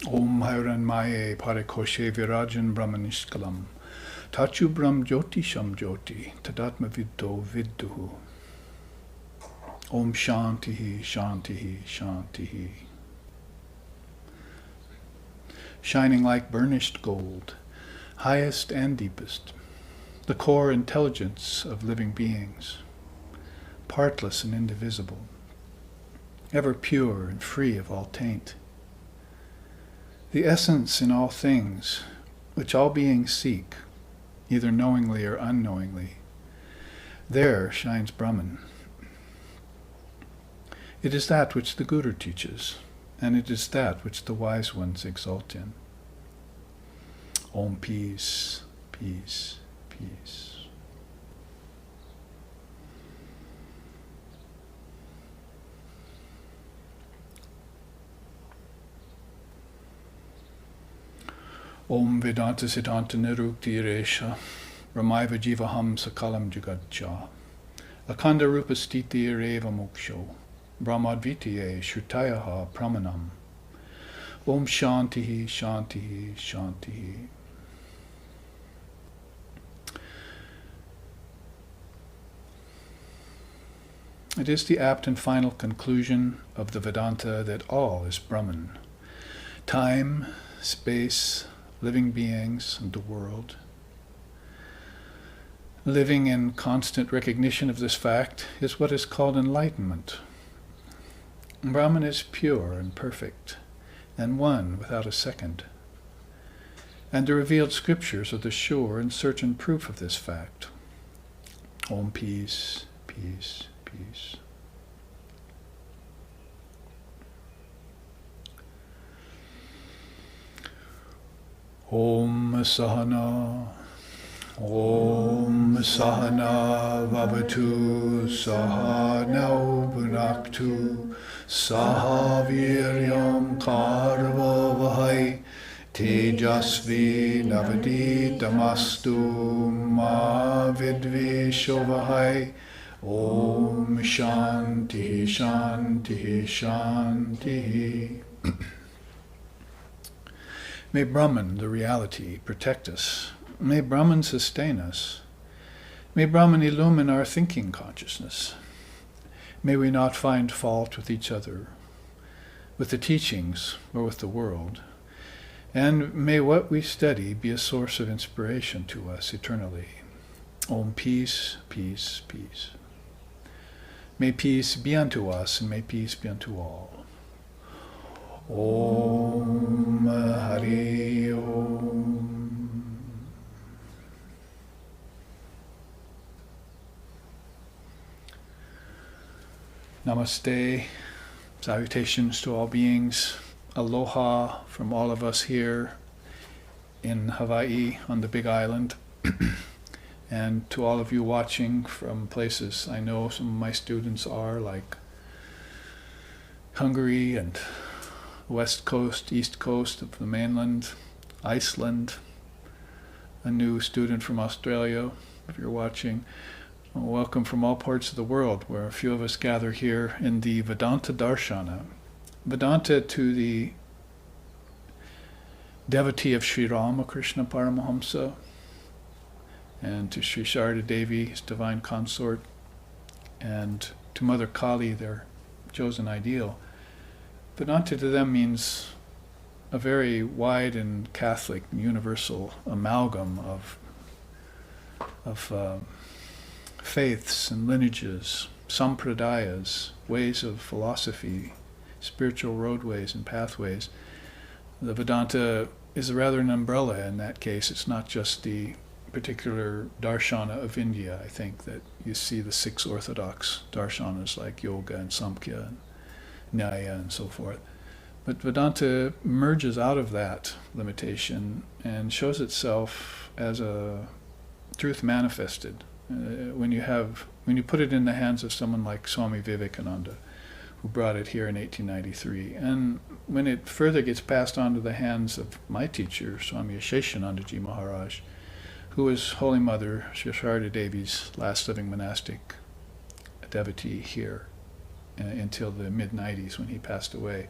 Om Hiranmaye Parikoshe Virajan Brahmanishkalam Tachu Brahm Jyoti Sham Jyoti Tadatma Viddo Vidduhu. Om Shantihi Shantihi Shantihi. Shining like burnished gold, highest and deepest, the core intelligence of living beings, partless and indivisible, ever pure and free of all taint. The essence in all things, which all beings seek, either knowingly or unknowingly, there shines Brahman. It is that which the Guru teaches, and it is that which the wise ones exult in. Om peace, peace, peace. Om Vedanta Siddhanta Nirukti Resha Ramaiva Jivaham Sakalam Jugadja Akanda Rupa Stiti Reva Moksho Brahmadvitiye Shrutayaha Pramanam. Om Shantihi Shantihi Shantihi. It is the apt and final conclusion of the Vedanta that all is Brahman. Time, space, living beings, and the world. Living in constant recognition of this fact is what is called enlightenment. Brahman is pure and perfect, and one without a second. And the revealed scriptures are the sure and certain proof of this fact. Om peace, peace, peace. Om Sahana, Om Sahana Vavatu, Sahana Bhunaktu, Sahaviryam Karva Vahai, Tejasvi Navaditamastu, Ma Vidvishovahai. Om Shanti Shanti Shanti. May Brahman, the reality, protect us. May Brahman sustain us. May Brahman illumine our thinking consciousness. May we not find fault with each other, with the teachings, or with the world. And may what we study be a source of inspiration to us eternally. Om peace, peace, peace. May peace be unto us, and may peace be unto all. Om Hari Om. Namaste. Salutations to all beings. Aloha from all of us here in Hawaii on the Big Island. And to all of you watching from places I know some of my students are, like Hungary and West Coast, East Coast of the mainland, Iceland, a new student from Australia, if you're watching. Welcome from all parts of the world, where a few of us gather here in the Vedanta Darshana. Vedanta to the devotee of Sri Ramakrishna Paramahamsa, and to Sri Sharda Devi, his divine consort, and to Mother Kali, their chosen ideal. Vedanta to them means a very wide and Catholic, universal amalgam of faiths and lineages, sampradayas, ways of philosophy, spiritual roadways and pathways. The Vedanta is rather an umbrella in that case. It's not just the particular darshana of India. I think that you see the 6 orthodox darshanas like Yoga and Samkhya and Nyaya and so forth. But Vedanta emerges out of that limitation and shows itself as a truth manifested. When you put it in the hands of someone like Swami Vivekananda, who brought it here in 1893, and when it further gets passed on to the hands of my teacher, Swami Aseshanandaji Maharaj, who was Holy Mother Sri Sharda Devi's last living monastic devotee here until the mid-90s when he passed away.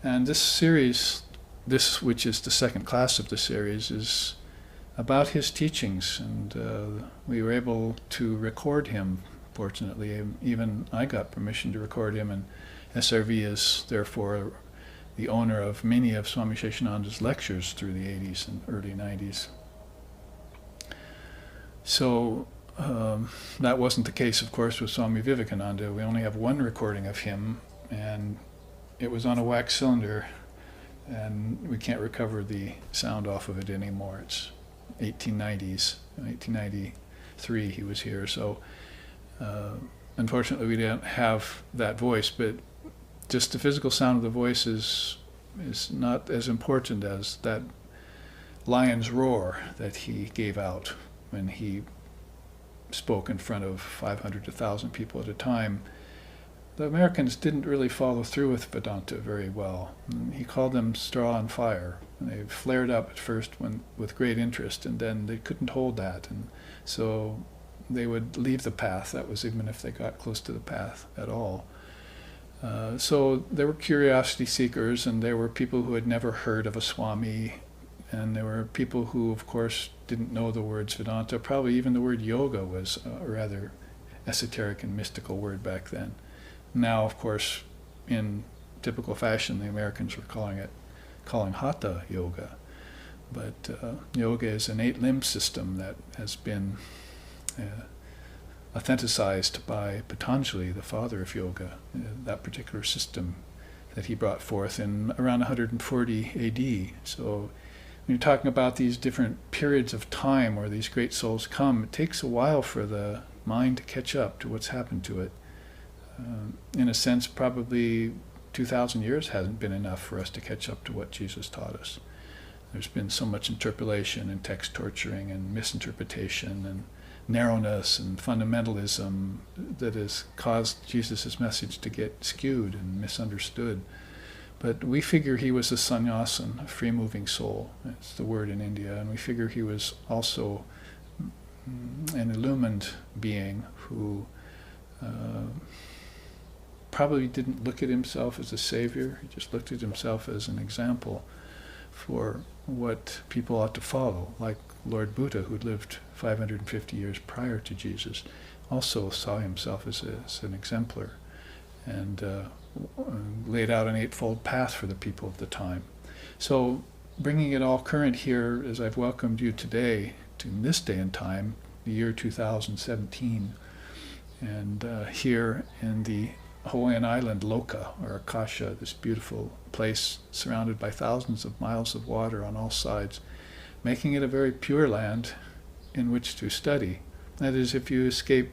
And this series this, which is the second class of the series, is about his teachings, and we were able to record him. Fortunately, even I got permission to record him, and SRV is therefore the owner of many of Swami Aseshananda's lectures through the 80s and early 90s. So that wasn't the case, of course, with Swami Vivekananda. We only have one recording of him, and it was on a wax cylinder, and we can't recover the sound off of it anymore. It's 1890s, 1893 he was here, so unfortunately we don't have that voice, but just the physical sound of the voice is not as important as that lion's roar that he gave out when he spoke in front of 500 to 1,000 people at a time. The Americans didn't really follow through with Vedanta very well. He called them straw on fire. And they flared up at first with great interest, and then they couldn't hold that. And so they would leave the path. That was even if they got close to the path at all. So there were curiosity seekers, and there were people who had never heard of a Swami, and there were people who, of course, didn't know the words Vedanta. Probably even the word yoga was a rather esoteric and mystical word back then. Now, of course, in typical fashion, the Americans were calling Hatha yoga. But yoga is an 8-limb system that has been authenticized by Patanjali, the father of yoga, that particular system that he brought forth in around 140 AD. So when you're talking about these different periods of time where these great souls come, it takes a while for the mind to catch up to what's happened to it. In a sense, probably 2,000 years hasn't been enough for us to catch up to what Jesus taught us. There's been so much interpolation and text torturing and misinterpretation and narrowness and fundamentalism that has caused Jesus' message to get skewed and misunderstood. But we figure he was a sannyasin, a free-moving soul. That's the word in India. And we figure he was also an illumined being who probably didn't look at himself as a savior. He just looked at himself as an example for what people ought to follow. Like Lord Buddha, who lived 550 years prior to Jesus, also saw himself as an exemplar and laid out an 8-fold path for the people of the time. So bringing it all current here, as I've welcomed you today to this day and time, the year 2017, and here in the Hawaiian island Loka, or Akasha, this beautiful place surrounded by thousands of miles of water on all sides, making it a very pure land in which to study. That is, if you escape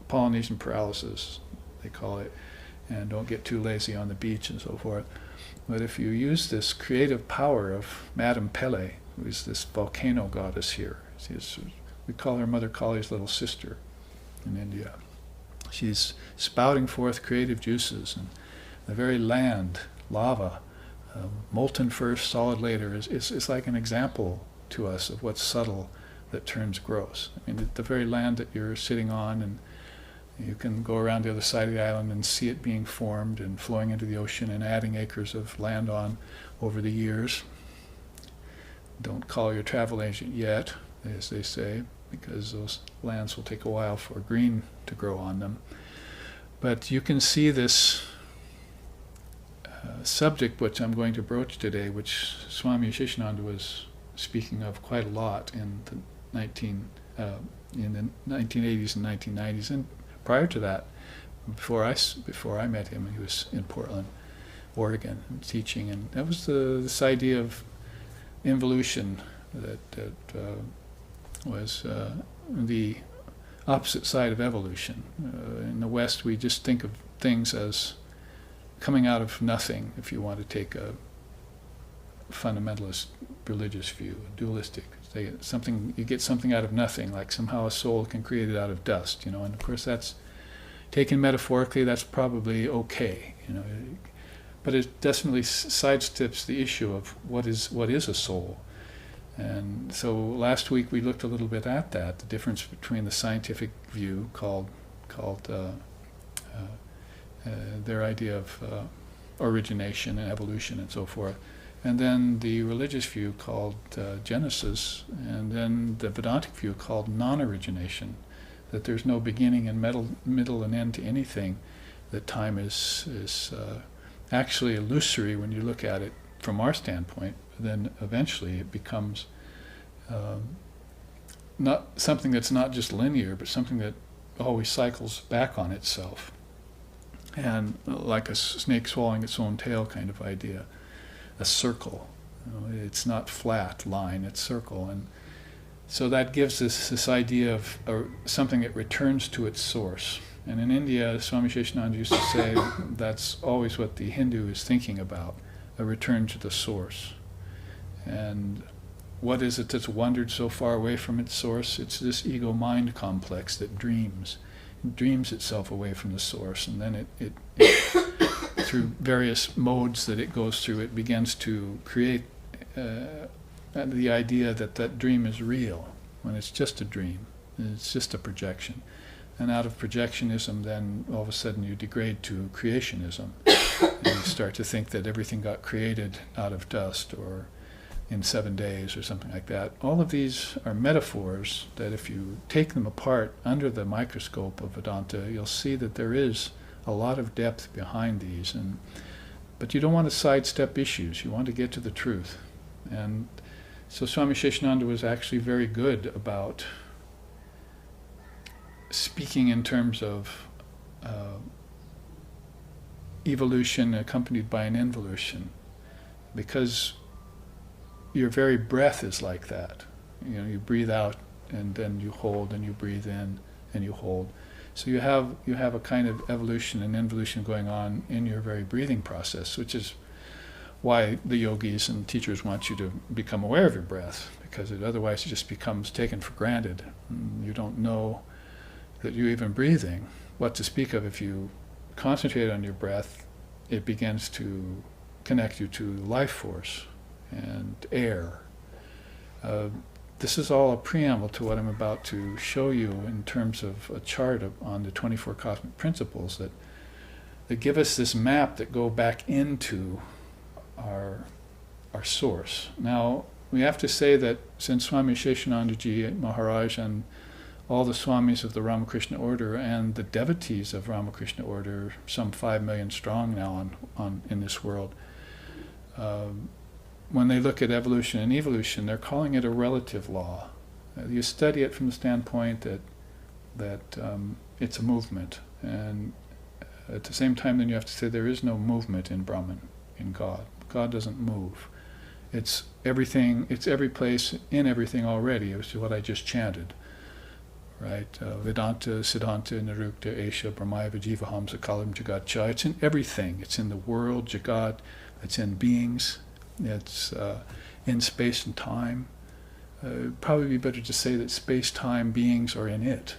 Polynesian paralysis, they call it, and don't get too lazy on the beach and so forth. But if you use this creative power of Madame Pele, who is this volcano goddess here, we call her Mother Kali's little sister in India. She's spouting forth creative juices, and the very land, lava, molten first, solid later, is like an example to us of what's subtle that turns gross. I mean, the very land that you're sitting on, and you can go around the other side of the island and see it being formed and flowing into the ocean and adding acres of land on over the years. Don't call your travel agent yet, as they say, because those lands will take a while for green to grow on them. But you can see this subject which I'm going to broach today, which Swami Aseshananda was speaking of quite a lot in the 1980s and 1990s, and prior to that, before I met him, he was in Portland, Oregon, teaching, and that was this idea of involution that was the opposite side of evolution. In the West, we just think of things as coming out of nothing, if you want to take a fundamentalist religious view, dualistic. You get something out of nothing, like somehow a soul can create it out of dust, and of course that's, taken metaphorically, that's probably okay, but it definitely sidesteps the issue of what is a soul. And so last week we looked a little bit at that, the difference between the scientific view called their idea of origination and evolution and so forth, and then the religious view called Genesis, and then the Vedantic view called non-origination, that there's no beginning and middle and end to anything, that time is actually illusory when you look at it from our standpoint. Then eventually it becomes not something that's not just linear, but something that always cycles back on itself, and like a snake swallowing its own tail kind of idea, a circle. It's not flat line, it's circle. And so that gives us this idea of something that returns to its source. And in India, Swami Aseshanandaji used to say that's always what the Hindu is thinking about, a return to the source. And what is it that's wandered so far away from its source? It's this ego-mind complex that dreams itself away from the source, and then it through various modes that it goes through, it begins to create the idea that that dream is real, when it's just a dream, it's just a projection. And out of projectionism, then all of a sudden you degrade to creationism, and you start to think that everything got created out of dust or in 7 days or something like that. All of these are metaphors that if you take them apart under the microscope of Vedanta, you'll see that there is a lot of depth behind these. But you don't want to sidestep issues, you want to get to the truth. And so Swami Aseshananda was actually very good about speaking in terms of evolution accompanied by an involution, because your very breath is like that. You know, you breathe out and then you hold, and you breathe in and you hold. So you have a kind of evolution and involution going on in your very breathing process, which is why the yogis and teachers want you to become aware of your breath, because otherwise it just becomes taken for granted. You don't know that you're even breathing. What to speak of if you concentrate on your breath, it begins to connect you to life force and air. This is all a preamble to what I'm about to show you in terms of a chart on the 24 cosmic principles that give us this map that go back into our source. Now, we have to say that since Swami Aseshanandaji Maharaj and all the Swamis of the Ramakrishna order and the devotees of Ramakrishna order, some 5 million strong now in this world, when they look at evolution and evolution, they're calling it a relative law. You study it from the standpoint that it's a movement, and at the same time then you have to say there is no movement in Brahman, in God. God doesn't move. It's everything, it's every place in everything already, which is what I just chanted. Right? Vedanta, Siddhanta, Nirukta, Esha, Brahmaya, Jivaham, Sakalam, Jagat Cha. It's in everything. It's in the world, Jagat. It's in beings. It's in space and time. It'd probably be better to say that space, time, beings are in it,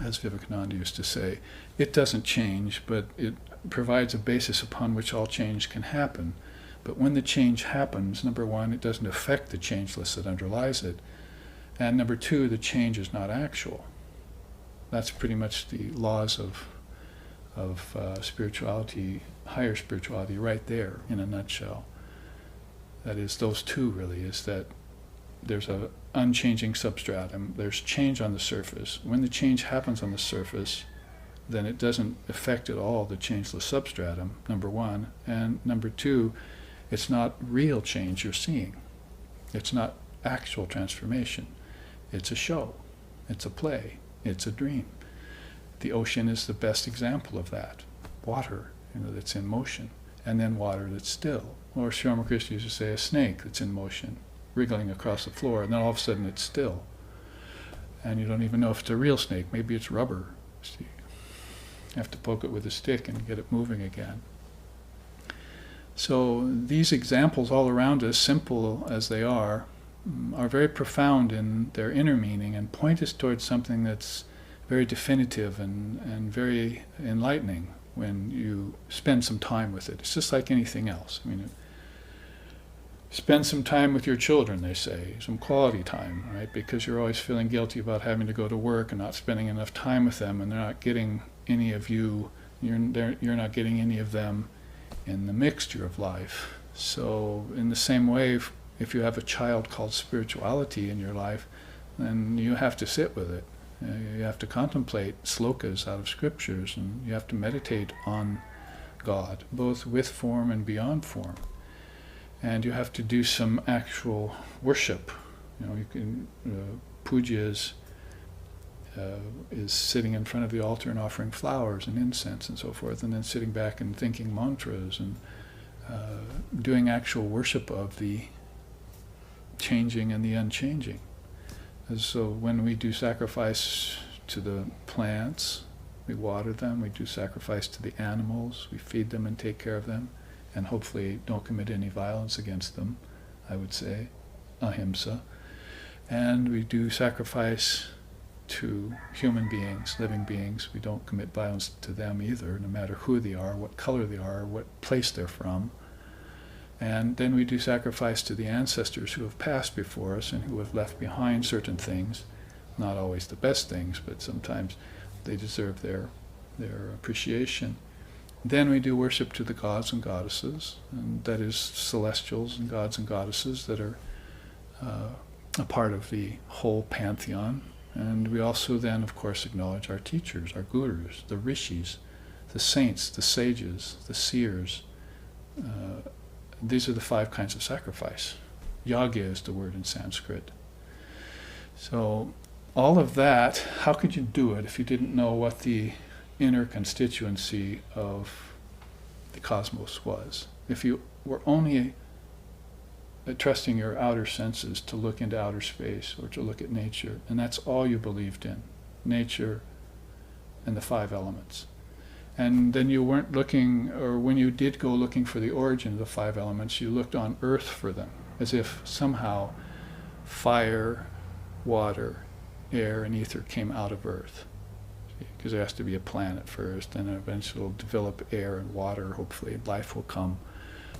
as Vivekananda used to say. It doesn't change, but it provides a basis upon which all change can happen. But when the change happens, number one, it doesn't affect the changeless that underlies it. And number two, the change is not actual. That's pretty much the laws of spirituality, higher spirituality, right there in a nutshell. That is, those two really, is that there's an unchanging substratum, there's change on the surface. When the change happens on the surface, then it doesn't affect at all the changeless substratum, number one. And number two, it's not real change you're seeing. It's not actual transformation. It's a show, it's a play, it's a dream. The ocean is the best example of that. Water, that's in motion, and then water that's still. Or Sri Ramakrishna used to say a snake that's in motion, wriggling across the floor, and then all of a sudden it's still. And you don't even know if it's a real snake, maybe it's rubber. So you have to poke it with a stick and get it moving again. So these examples all around us, simple as they are very profound in their inner meaning and point us towards something that's very definitive and very enlightening when you spend some time with it. It's just like anything else. I mean, spend some time with your children, they say, some quality time, right? Because you're always feeling guilty about having to go to work and not spending enough time with them, and they're not getting any of you, you're not getting any of them in the mixture of life. So in the same way, if you have a child called spirituality in your life, then you have to sit with it. You have to contemplate slokas out of scriptures, and you have to meditate on God, both with form and beyond form. And you have to do some actual worship. You can puja is sitting in front of the altar and offering flowers and incense and so forth, and then sitting back and thinking mantras and doing actual worship of the changing and the unchanging. And so when we do sacrifice to the plants, we water them, we do sacrifice to the animals, we feed them and take care of them, and hopefully don't commit any violence against them, I would say, ahimsa. And we do sacrifice to human beings, living beings. We don't commit violence to them either, no matter who they are, what color they are, what place they're from. And then we do sacrifice to the ancestors who have passed before us and who have left behind certain things, not always the best things, but sometimes they deserve their appreciation. Then we do worship to the gods and goddesses, and that is celestials and gods and goddesses that are a part of the whole pantheon. And we also then, of course, acknowledge our teachers, our gurus, the rishis, the saints, the sages, the seers. These are the 5 kinds of sacrifice. Yagya is the word in Sanskrit. So all of that, how could you do it if you didn't know what the inner constituency of the cosmos was? If you were only trusting your outer senses to look into outer space or to look at nature, and that's all you believed in, nature and the 5 elements. And then you weren't looking, or when you did go looking for the origin of the 5 elements, you looked on earth for them, as if somehow fire, water, air, and ether came out of earth. Because there has to be a planet first, and eventually it'll develop air and water, hopefully life will come.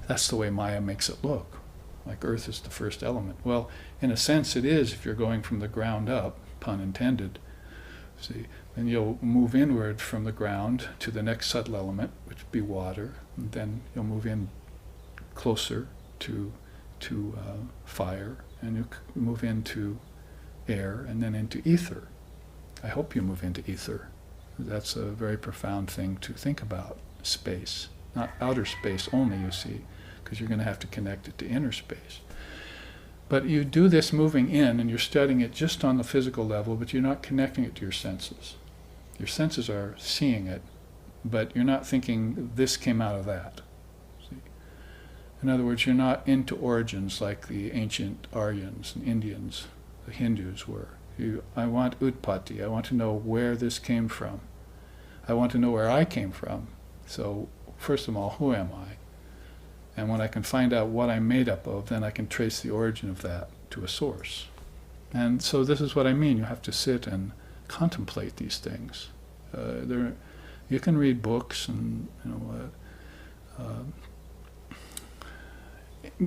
That's the way Maya makes it look, like earth is the first element. Well, in a sense it is if you're going from the ground up, pun intended. See, and you'll move inward from the ground to the next subtle element, which would be water, and then you'll move in closer to fire, and you move into air, and then into ether. I hope you move into ether. That's a very profound thing to think about, space. Not outer space only, you see, because you're going to have to connect it to inner space. But you do this moving in, and you're studying it just on the physical level, but you're not connecting it to your senses. Your senses are seeing it, but you're not thinking, this came out of that. See? In other words, you're not into origins like the ancient Aryans and Indians, the Hindus were. I want utpatti, I want to know where this came from. I want to know where I came from. So, first of all, who am I? And when I can find out what I'm made up of, then I can trace the origin of that to a source. And so this is what I mean. You have to sit and contemplate these things. You can read books and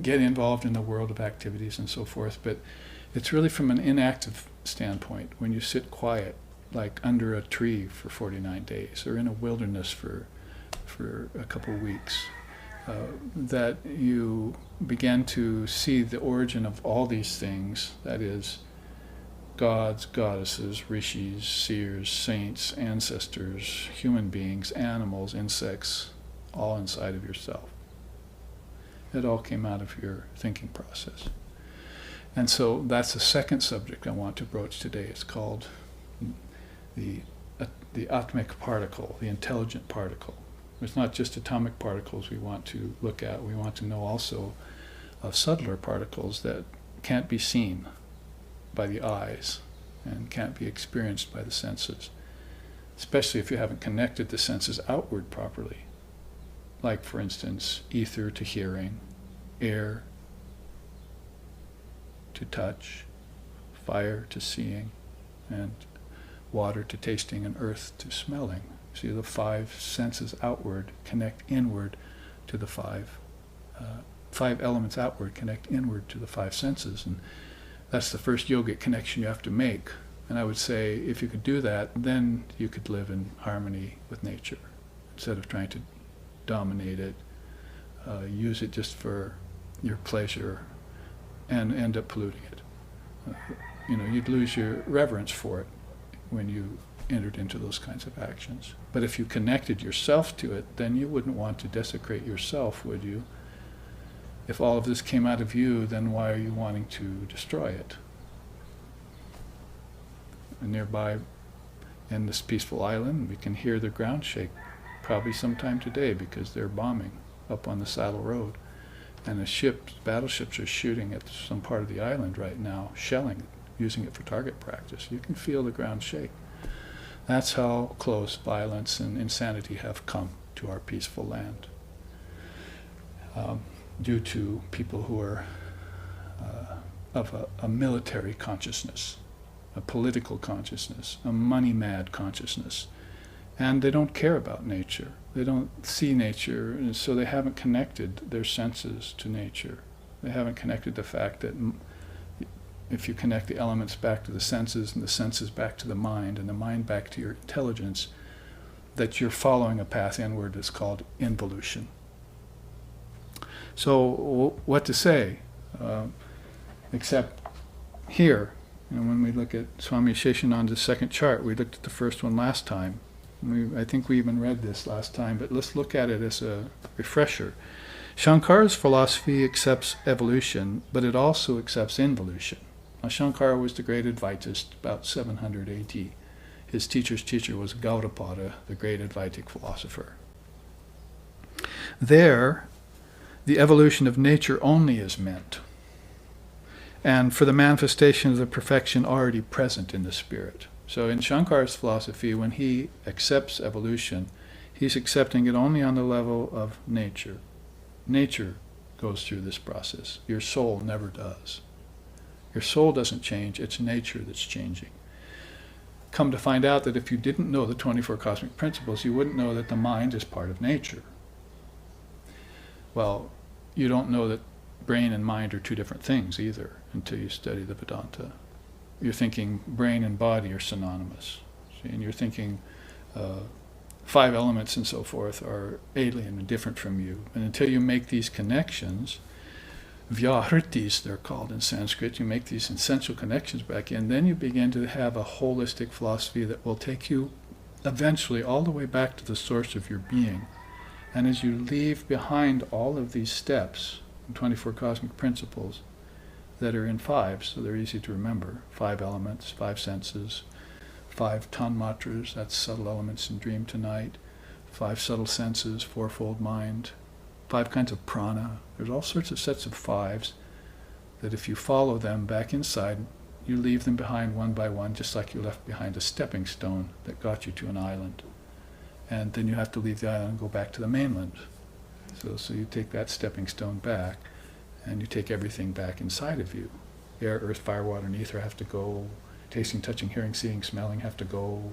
get involved in the world of activities and so forth, but it's really from an inactive standpoint. When you sit quiet, like under a tree for 49 days, or in a wilderness for a couple of weeks, that you begin to see the origin of all these things, that is, gods, goddesses, rishis, seers, saints, ancestors, human beings, animals, insects, all inside of yourself. It all came out of your thinking process. And so that's the second subject I want to broach today. It's called the atmic particle, the intelligent particle. It's not just atomic particles we want to look at. We want to know also of subtler particles that can't be seen by the eyes and can't be experienced by the senses, especially if you haven't connected the senses outward properly. Like, for instance, ether to hearing, air to touch, fire to seeing, and water to tasting, and earth to smelling. See, the 5 senses outward connect inward to the 5 elements outward connect inward to the 5 senses, and that's the first yogic connection you have to make. And I would say if you could do that, then you could live in harmony with nature instead of trying to dominate it, use it just for your pleasure and end up polluting it. You'd lose your reverence for it when you entered into those kinds of actions. But if you connected yourself to it, then you wouldn't want to desecrate yourself, would you? If all of this came out of you, then why are you wanting to destroy it? And nearby, in this peaceful island, we can hear the ground shake probably sometime today because they're bombing up on the Saddle Road. And the battleships are shooting at some part of the island right now, shelling, using it for target practice. You can feel the ground shake. That's how close violence and insanity have come to our peaceful land. Due to people who are of a military consciousness, a political consciousness, a money-mad consciousness. And they don't care about nature. They don't see nature, and so they haven't connected their senses to nature. They haven't connected the fact that if you connect the elements back to the senses and the senses back to the mind and the mind back to your intelligence, that you're following a path inward that's called involution. So what to say? Except here, when we look at Swami Aseshanandaji's second chart, we looked at the first one last time. I think we even read this last time, but let's look at it as a refresher. Shankara's philosophy accepts evolution, but it also accepts involution. Now, Shankara was the great Advaitist, about 700 AD. His teacher's teacher was Gaudapada, the great Advaitic philosopher. There, the evolution of nature only is meant, and for the manifestation of the perfection already present in the spirit. So in Shankara's philosophy, when he accepts evolution, he's accepting it only on the level of nature. Nature goes through this process. Your soul never does. Your soul doesn't change, it's nature that's changing. Come to find out that if you didn't know the 24 cosmic principles, you wouldn't know that the mind is part of nature. Well, you don't know that brain and mind are two different things either until you study the Vedanta. You're thinking brain and body are synonymous. See, and you're thinking 5 elements and so forth are alien and different from you. And until you make these connections, vyahritis they're called in Sanskrit, you make these essential connections back in, then you begin to have a holistic philosophy that will take you eventually all the way back to the source of your being. And as you leave behind all of these steps, 24 cosmic principles, that are in 5, so they're easy to remember. 5 elements, 5 senses, 5 tanmatras, that's subtle elements in dream tonight, 5 subtle senses, 4-fold mind, 5 kinds of prana. There's all sorts of sets of 5s that if you follow them back inside, you leave them behind one by one, just like you left behind a stepping stone that got you to an island. And then you have to leave the island and go back to the mainland. So you take that stepping stone back, and you take everything back inside of you. Air, earth, fire, water, and ether have to go. Tasting, touching, hearing, seeing, smelling have to go.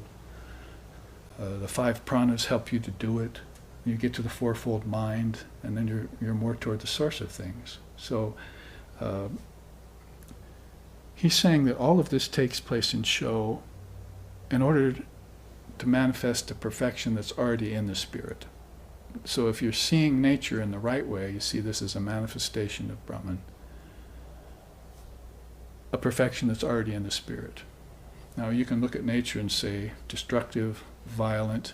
The 5 pranas help you to do it. You get to the 4-fold mind, and then you're more toward the source of things. So he's saying that all of this takes place in show in order to manifest the perfection that's already in the spirit. So if you're seeing nature in the right way, you see this as a manifestation of Brahman, a perfection that's already in the spirit. Now you can look at nature and say destructive, violent,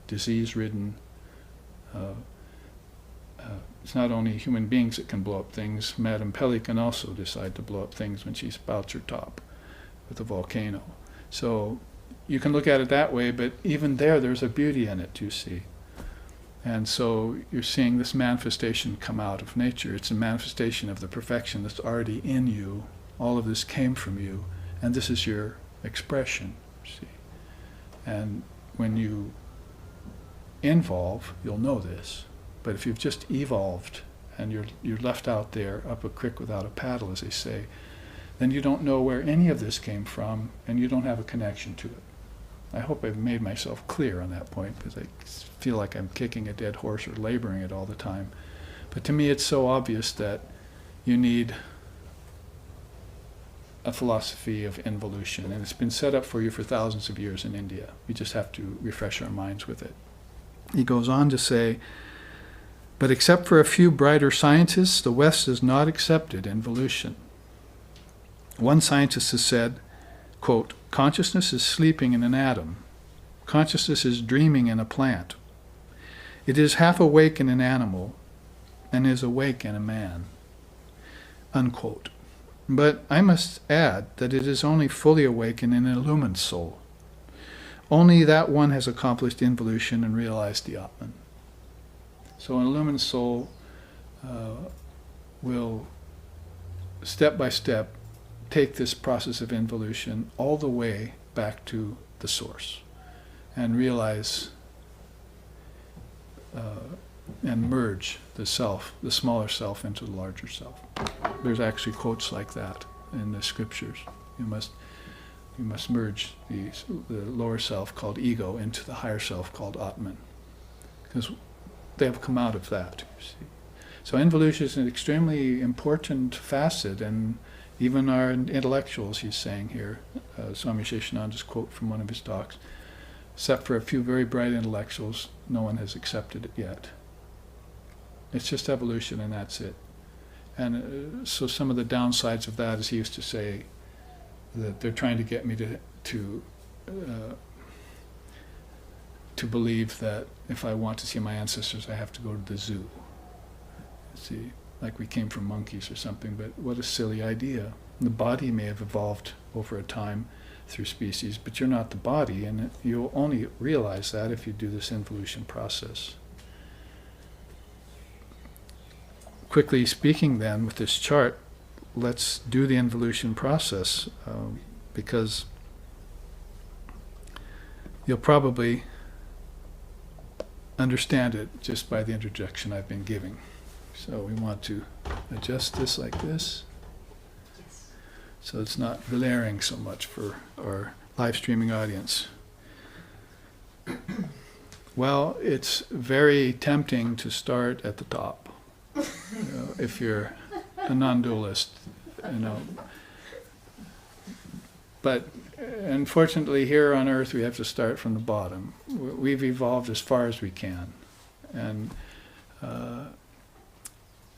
disease-ridden. It's not only human beings that can blow up things. Madame Pelly can also decide to blow up things when she spouts her top with a volcano. So you can look at it that way, but even there's a beauty in it, you see. And so you're seeing this manifestation come out of nature. It's a manifestation of the perfection that's already in you. All of this came from you, and this is your expression, see. And when you involve, you'll know this. But if you've just evolved and you're left out there up a creek without a paddle, as they say, then you don't know where any of this came from, and you don't have a connection to it. I hope I've made myself clear on that point, because I feel like I'm kicking a dead horse or laboring it all the time. But to me it's so obvious that you need a philosophy of involution, and it's been set up for you for thousands of years in India. We just have to refresh our minds with it. He goes on to say, But except for a few brighter scientists, the West has not accepted involution. One scientist has said, quote, consciousness is sleeping in an atom. Consciousness is dreaming in a plant. It is half awake in an animal and is awake in a man, unquote. But I must add that it is only fully awake in an illumined soul. Only that one has accomplished involution and realized the Atman. So an illumined soul will, step by step, take this process of involution all the way back to the source and realize and merge the self, the smaller self, into the larger self. There's actually quotes like that in the scriptures. You must merge the lower self called ego into the higher self called Atman, because they have come out of that, you see. So involution is an extremely important facet, and even our intellectuals, he's saying here, Swami Aseshanandaji's quote from one of his talks, except for a few very bright intellectuals, no one has accepted it yet. It's just evolution and that's it. And so some of the downsides of that is he used to say that they're trying to get me to believe that if I want to see my ancestors, I have to go to the zoo. See, like we came from monkeys or something, but what a silly idea. The body may have evolved over a time through species, but you're not the body, and you'll only realize that if you do this involution process. Quickly speaking then, with this chart, let's do the involution process, because you'll probably understand it just by the interjection I've been giving. So we want to adjust this like this, so it's not glaring so much for our live streaming audience. Well, it's very tempting to start at the top. If you're a non-dualist, But unfortunately, here on Earth, we have to start from the bottom. We've evolved as far as we can, and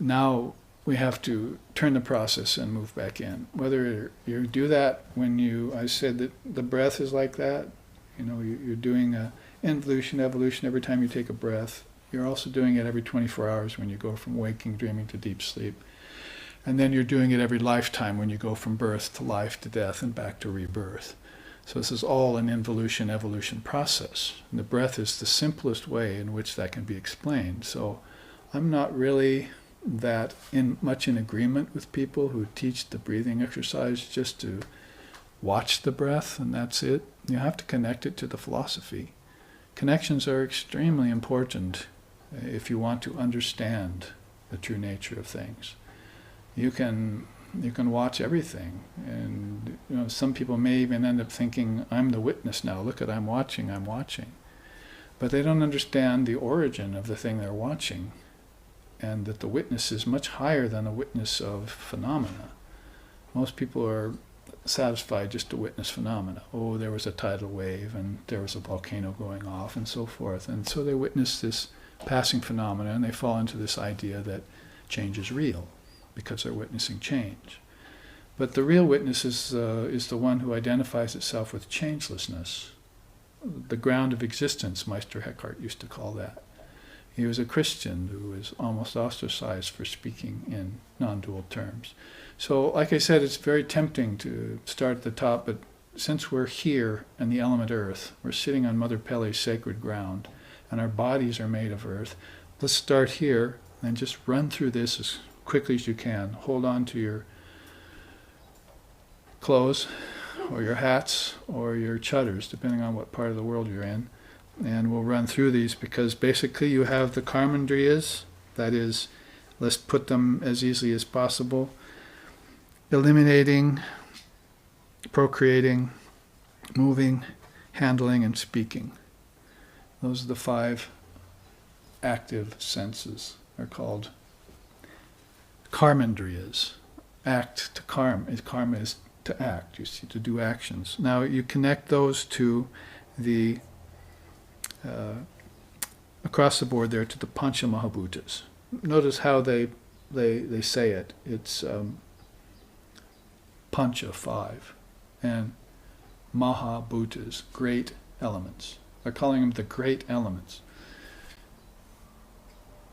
now we have to turn the process and move back in. Whether you do that when I said that the breath is like that, you're doing a involution, evolution every time you take a breath. You're also doing it every 24 hours when you go from waking, dreaming to deep sleep. And then you're doing it every lifetime when you go from birth to life to death and back to rebirth. So this is all an involution, evolution process. And the breath is the simplest way in which that can be explained. So I'm not really that much in agreement with people who teach the breathing exercise just to watch the breath and that's it. You have to connect it to the philosophy. Connections are extremely important if you want to understand the true nature of things. You can watch everything, and some people may even end up thinking, I'm the witness now, look at I'm watching. But they don't understand the origin of the thing they're watching, and that the witness is much higher than a witness of phenomena. Most people are satisfied just to witness phenomena. Oh, there was a tidal wave, and there was a volcano going off, and so forth. And so they witness this passing phenomena, and they fall into this idea that change is real, because they're witnessing change. But the real witness is the one who identifies itself with changelessness, the ground of existence, Meister Eckhart used to call that. He was a Christian who was almost ostracized for speaking in non-dual terms. So, like I said, it's very tempting to start at the top, but since we're here in the element earth, we're sitting on Mother Pele's sacred ground, and our bodies are made of earth, let's start here and just run through this as quickly as you can. Hold on to your clothes, or your hats, or your chutters, depending on what part of the world you're in. And we'll run through these because basically you have the karmandriyas, that is, let's put them as easily as possible, eliminating, procreating, moving, handling, and speaking. Those are the 5 active senses, are called karmandriyas. Act to karma is to act, you see, to do actions. Now you connect those to the across the board there to the Pancha Mahabhutas. notice how they say it. It's pancha, 5, and mahabhutas, great elements. They're calling them the great elements.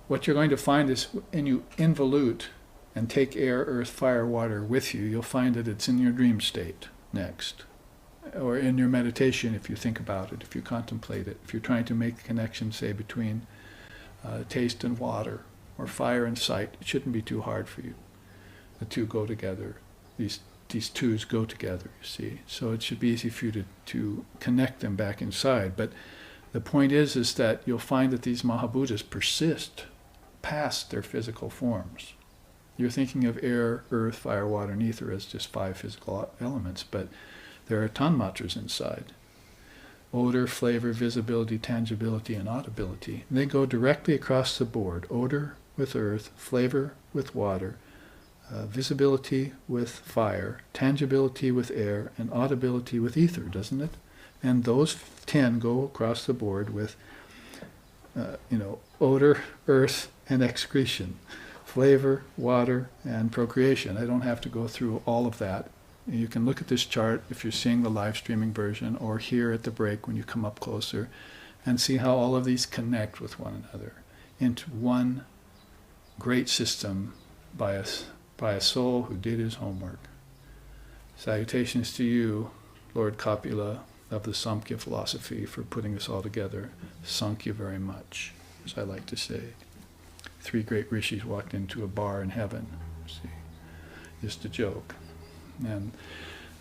What you're going to find is when you involute and take air, earth, fire, water with you, you'll find that it's in your dream state next. Or in your meditation, if you think about it, if you contemplate it, if you're trying to make a connection, say, between taste and water, or fire and sight, it shouldn't be too hard for you. The two go together. These twos go together, you see. So it should be easy for you to connect them back inside. But the point is that you'll find that these Mahabhutas persist past their physical forms. You're thinking of air, earth, fire, water, and ether as just 5 physical elements, but there are tanmatras inside. Odor, flavor, visibility, tangibility, and audibility. They go directly across the board. Odor with earth, flavor with water, visibility with fire, tangibility with air, and audibility with ether, doesn't it? And those 10 go across the board with, odor, earth, and excretion, flavor, water, and procreation. I don't have to go through all of that. You can look at this chart if you're seeing the live streaming version, or here at the break when you come up closer, and see how all of these connect with one another into one great system by a soul who did his homework. Salutations to you, Lord Kapila of the Samkhya philosophy, for putting this all together. Thank you very much, as I like to say. 3 great rishis walked into a bar in heaven. See, just a joke. And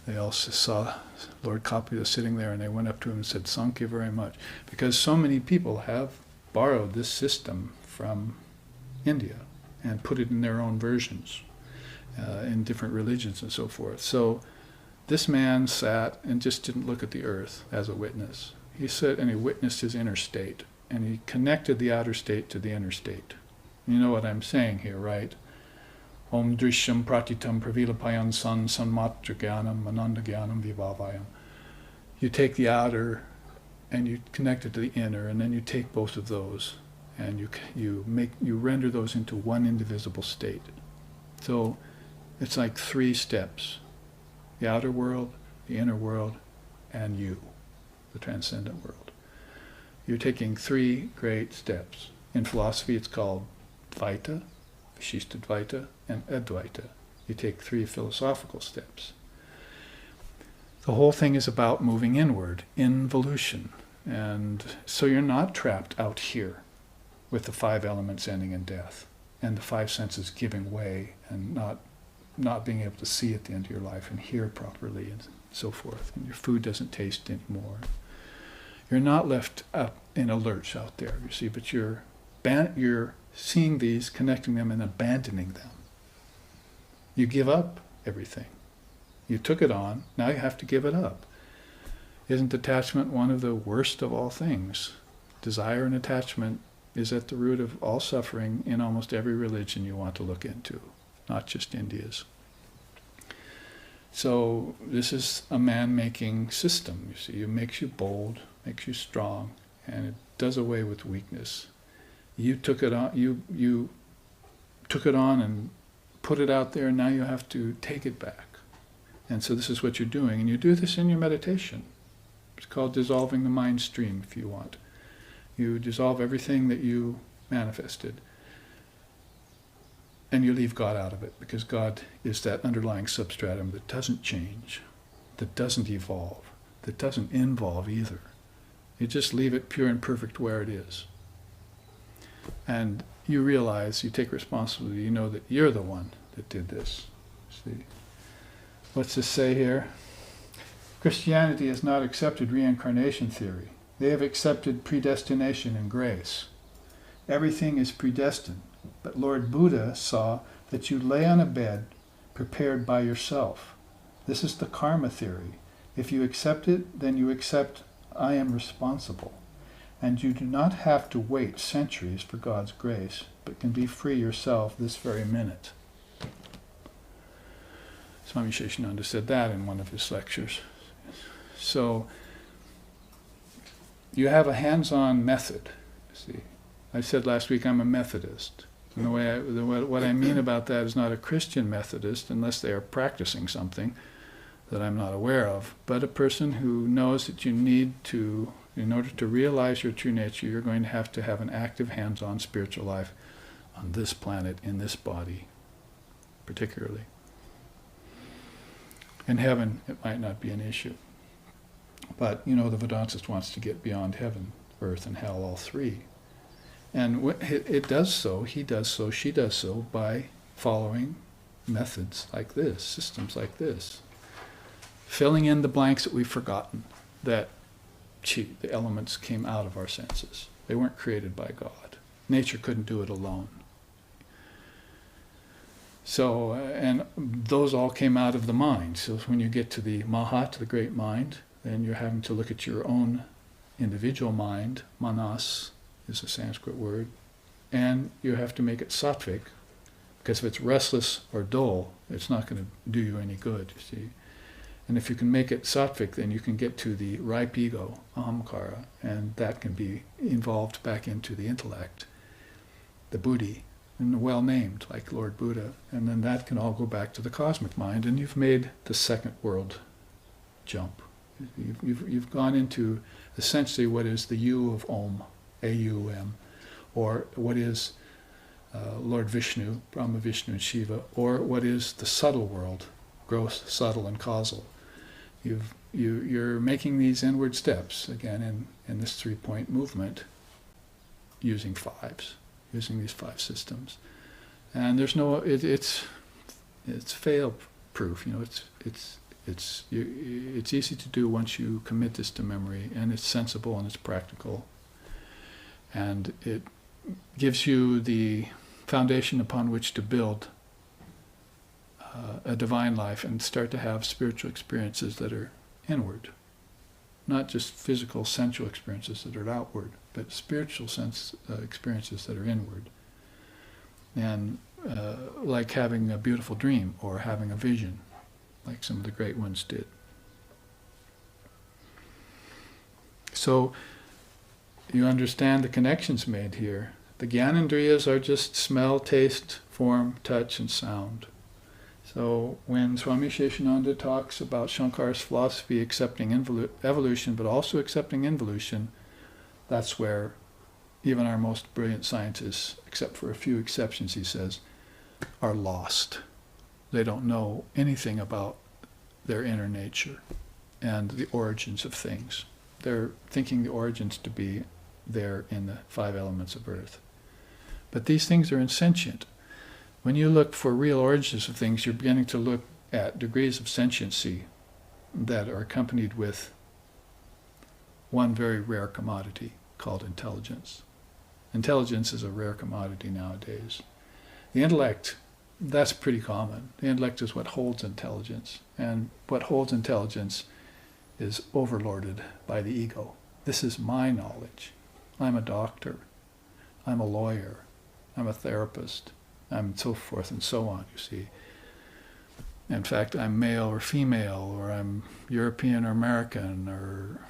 they also saw Lord Kapila sitting there, and they went up to him and said, "Thank you very much," because so many people have borrowed this system from India and put it in their own versions in different religions and so forth. So this man sat and just didn't look at the earth as a witness. He sat and he witnessed his inner state, and he connected the outer state to the inner state. You know what I'm saying here, right? Om Drishyam Pratitam Pravilapayan San Sanmatra Gyanam Ananda Gyanam Vibhavayam. You take the outer and you connect it to the inner, and then you take both of those and you render those into one indivisible state. So it's like 3 steps: the outer world, the inner world, and you, the transcendent world. You're taking 3 great steps. In philosophy, it's called Dvaita, Vishishtadvaita, and Advaita. You take 3 philosophical steps. The whole thing is about moving inward, involution. And so you're not trapped out here with the 5 elements ending in death, and the 5 senses giving way and not being able to see at the end of your life and hear properly and so forth. And your food doesn't taste anymore. You're not left up in a lurch out there, you see, but you're seeing these, connecting them, and abandoning them. You give up everything. You took it on, now you have to give it up. Isn't attachment one of the worst of all things? Desire and attachment is at the root of all suffering in almost every religion you want to look into, not just India's. So this is a man-making system, you see. It makes you bold, makes you strong, and it does away with weakness. You took it on, you took it on and put it out there, and now you have to take it back. And so this is what you're doing, and you do this in your meditation. It's called dissolving the mind stream, if you want. You dissolve everything that you manifested, and you leave God out of it, because God is that underlying substratum that doesn't change, that doesn't evolve, that doesn't involve either. You just leave it pure and perfect where it is. And you realize, you take responsibility, you know that you're the one that did this. See? What's this say here? Christianity has not accepted reincarnation theory. They have accepted predestination and grace. Everything is predestined. But Lord Buddha saw that you lay on a bed prepared by yourself. This is the karma theory. If you accept it, then you accept I am responsible. And you do not have to wait centuries for God's grace, but can be free yourself this very minute. Swami Aseshanandaji said that in one of his lectures. So you have a hands-on method. See, I said last week I'm a Methodist. And what I mean about that is not a Christian Methodist, unless they are practicing something that I'm not aware of, but a person who knows that you need to, in order to realize your true nature, you're going to have an active hands-on spiritual life on this planet, in this body, particularly. In heaven, it might not be an issue. But, the Vedantist wants to get beyond heaven, earth, and hell, all three. And it does so, he does so, she does so, by following methods like this, systems like this. Filling in the blanks that we've forgotten, that, the elements came out of our senses. They weren't created by God. Nature couldn't do it alone. So, and those all came out of the mind. So when you get to the Mahat, the great mind, then you're having to look at your own individual mind. Manas is a Sanskrit word. And you have to make it sattvic, because if it's restless or dull, it's not going to do you any good, you see. And if you can make it sattvic, then you can get to the ripe ego, ahamkara, and that can be involved back into the intellect, the buddhi, and well named, like Lord Buddha. And then that can all go back to the cosmic mind, and you've made the second world jump. You've gone into essentially what is the U of Om, A-U-M, or what is Lord Vishnu, Brahma, Vishnu, and Shiva, or what is the subtle world, gross, subtle, and causal. You're making these inward steps, again, in this three-point movement, using these five systems. And there's no, it's fail-proof, it's easy to do once you commit this to memory, and it's sensible and it's practical. And it gives you the foundation upon which to build a divine life and start to have spiritual experiences that are inward. Not just physical, sensual experiences that are outward, but spiritual experiences that are inward. And like having a beautiful dream or having a vision, like some of the great ones did. So you understand the connections made here. The Gyanendriyas are just smell, taste, form, touch, and sound. So when Swami Aseshanandaji talks about Shankara's philosophy accepting evolution, but also accepting involution, that's where even our most brilliant scientists, except for a few exceptions, he says, are lost. They don't know anything about their inner nature and the origins of things. They're thinking the origins to be there in the five elements of earth. But these things are insentient. When you look for real origins of things, you're beginning to look at degrees of sentiency that are accompanied with one very rare commodity called intelligence. Intelligence is a rare commodity nowadays. The intellect, that's pretty common. The intellect is what holds intelligence. And what holds intelligence is overlorded by the ego. This is my knowledge. I'm a doctor. I'm a lawyer. I'm a therapist. I'm so forth and so on, you see. In fact, I'm male or female, or I'm European or American, or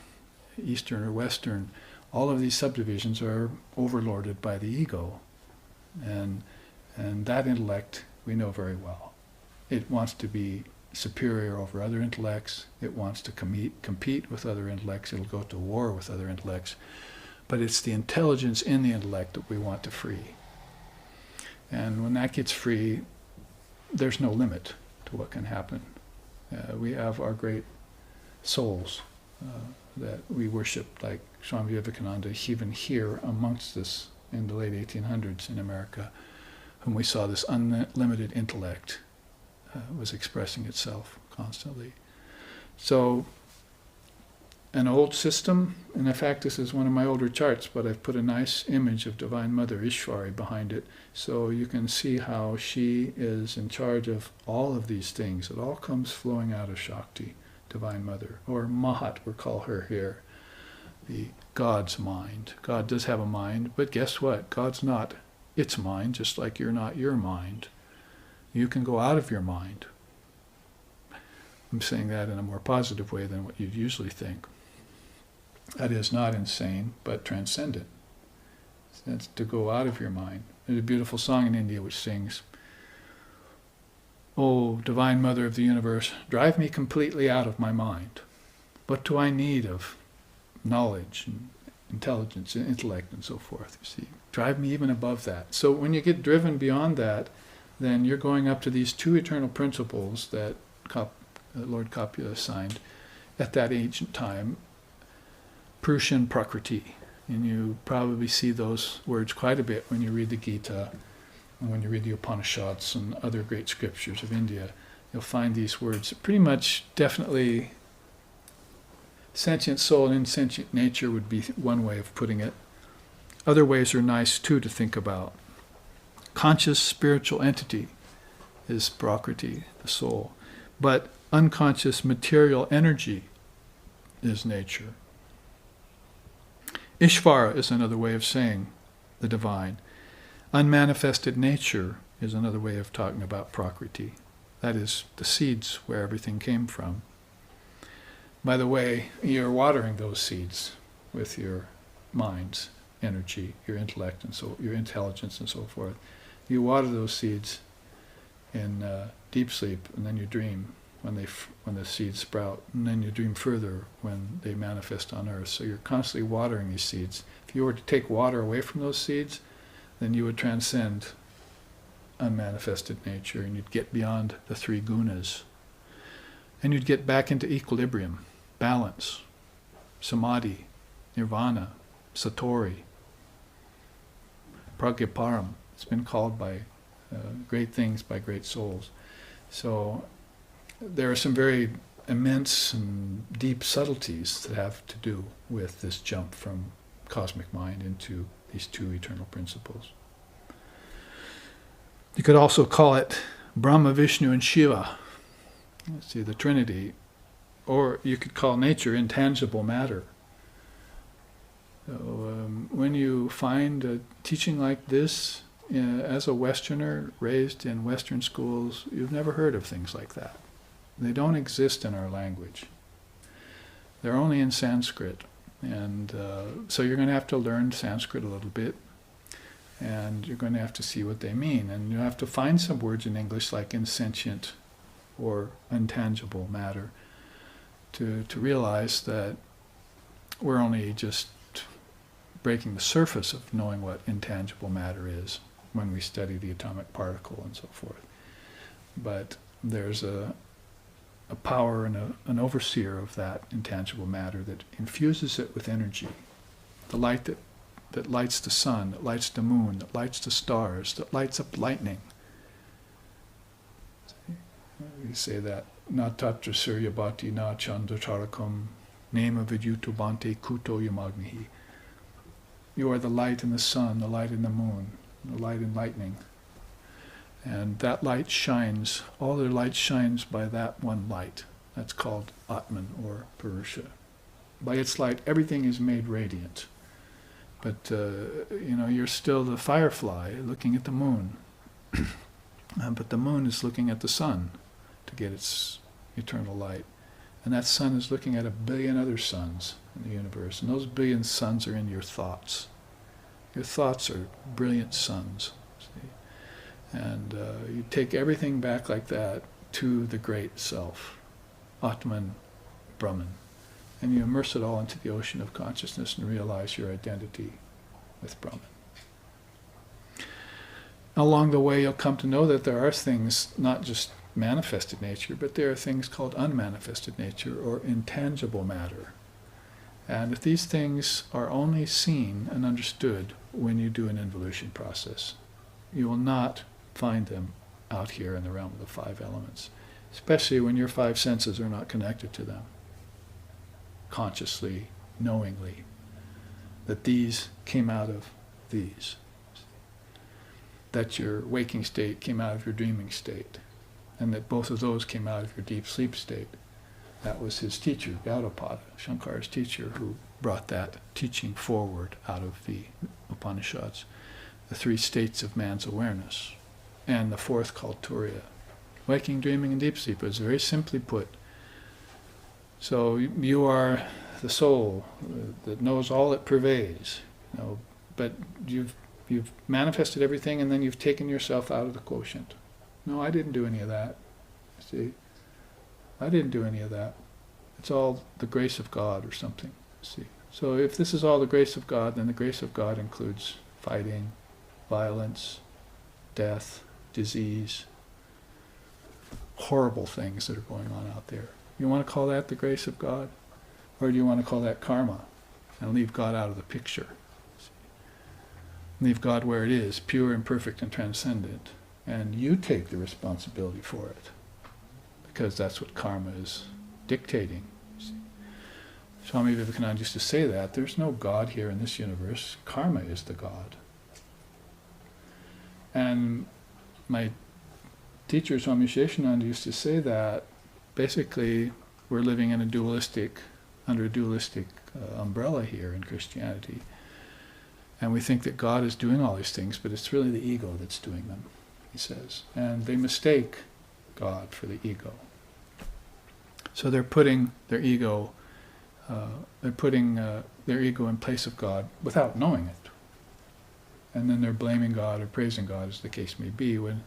Eastern or Western. All of these subdivisions are overlorded by the ego. And that intellect we know very well. It wants to be superior over other intellects. It wants to compete with other intellects. It'll go to war with other intellects. But it's the intelligence in the intellect that we want to free. And when that gets free, there's no limit to what can happen. We have our great souls that we worship, like Swami Vivekananda, even here amongst us in the late 1800s in America, whom we saw this unlimited intellect was expressing itself constantly. So an old system, and in fact this is one of my older charts, but I've put a nice image of Divine Mother Ishvari behind it, so you can see how she is in charge of all of these things. It all comes flowing out of Shakti, Divine Mother, or Mahat, we'll call her here, the God's mind. God does have a mind, but guess what? God's not its mind, just like you're not your mind. You can go out of your mind. I'm saying that in a more positive way than what you'd usually think. That is not insane, but transcendent. That's to go out of your mind. There's a beautiful song in India which sings, "O Divine Mother of the Universe, drive me completely out of my mind. What do I need of knowledge and intelligence and intellect and so forth? You see, drive me even above that." So when you get driven beyond that, then you're going up to these two eternal principles that Lord Kapila assigned at that ancient time, Purusha and Prakriti. And you probably see those words quite a bit when you read the Gita and when you read the Upanishads and other great scriptures of India. You'll find these words. Pretty much, definitely, sentient soul and insentient nature would be one way of putting it. Other ways are nice too to think about. Conscious spiritual entity is Prakriti, the soul. But unconscious material energy is nature. Ishvara is another way of saying the divine. Unmanifested nature is another way of talking about Prakriti. That is the seeds where everything came from. By the way, you're watering those seeds with your mind's energy, your intellect, and so your intelligence, and so forth. You water those seeds in deep sleep, and then you dream when the seeds sprout, and then you dream further when they manifest on earth. So you're constantly watering these seeds. If you were to take water away from those seeds, then you would transcend unmanifested nature, and you'd get beyond the three gunas. And you'd get back into equilibrium, balance, samadhi, nirvana, satori, pragyaparam. It's been called by great things by great souls. So there are some very immense and deep subtleties that have to do with this jump from cosmic mind into these two eternal principles. You could also call it Brahma, Vishnu, and Shiva. See, the Trinity. Or you could call nature intangible matter. So when you find a teaching like this, as a Westerner raised in Western schools, you've never heard of things like that. They don't exist in our language. They're only in Sanskrit. And so you're going to have to learn Sanskrit a little bit, and you're going to have to see what they mean. And you have to find some words in English like insentient or intangible matter to realize that we're only just breaking the surface of knowing what intangible matter is when we study the atomic particle and so forth. But there's a power and an overseer of that intangible matter that infuses it with energy. The light that lights the sun, that lights the moon, that lights the stars, that lights up lightning. We say that, na tatra suryabhati na chandratarakam nema vidyutubante kuto yamagnihi. You are the light in the sun, the light in the moon, the light in lightning. And that light shines, all their light shines by that one light. That's called Atman or Purusha. By its light, everything is made radiant. But, you're still the firefly looking at the moon. But the moon is looking at the sun to get its eternal light. And that sun is looking at 1 billion other suns in the universe. And those 1 billion suns are in your thoughts. Your thoughts are brilliant suns. See? And you take everything back like that to the great self, Atman, Brahman. And you immerse it all into the ocean of consciousness and realize your identity with Brahman. Along the way, you'll come to know that there are things, not just manifested nature, but there are things called unmanifested nature or intangible matter. And if these things are only seen and understood when you do an involution process, you will not find them out here in the realm of the 5 elements, especially when your 5 senses are not connected to them, consciously, knowingly, that these came out of these, that your waking state came out of your dreaming state, and that both of those came out of your deep sleep state. That was his teacher, Gaudapada, Shankara's teacher, who brought that teaching forward out of the Upanishads, the 3 states of man's awareness, and the 4th called Turiya. Waking, dreaming, and deep sleep is very simply put. So you are the soul that knows all it pervades, but you You've manifested everything and then you've taken yourself out of the quotient. No, I didn't do any of that. See? I didn't do any of that. It's all the grace of God or something. See? So if this is all the grace of God, then the grace of God includes fighting, violence, death, disease, horrible things that are going on out there. You want to call that the grace of God? Or do you want to call that karma and leave God out of the picture? Leave God where it is, pure and perfect and transcendent. And you take the responsibility for it. Because that's what karma is dictating. Swami Vivekananda used to say that. There's no God here in this universe. Karma is the God. And my teacher, Swami Aseshanandaji, used to say that basically we're living in under a dualistic umbrella here in Christianity. And we think that God is doing all these things, but it's really the ego that's doing them, he says. And they mistake God for the ego. So they're putting their ego in place of God without knowing it. And then they're blaming God or praising God, as the case may be, when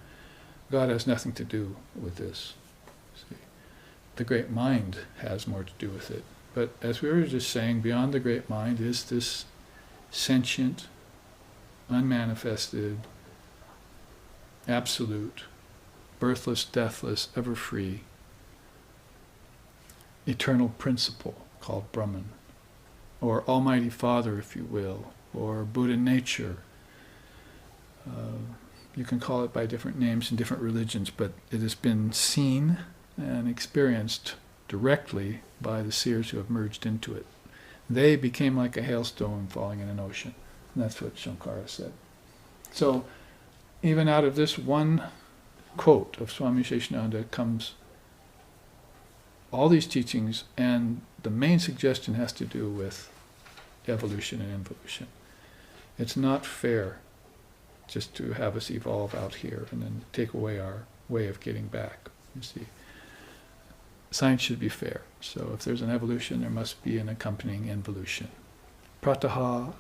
God has nothing to do with this. See? The great mind has more to do with it. But as we were just saying, beyond the great mind is this sentient, unmanifested, absolute, birthless, deathless, ever free, eternal principle called Brahman, or Almighty Father, if you will, or Buddha nature. You can call it by different names in different religions, but it has been seen and experienced directly by the seers who have merged into it. They became like a hailstone falling in an ocean. And that's what Shankara said. So even out of this one quote of Swami Aseshanandaji comes all these teachings, and the main suggestion has to do with evolution and involution. It's not fair just to have us evolve out here and then take away our way of getting back, you see. Science should be fair. So if there's an evolution, there must be an accompanying involution. Prataha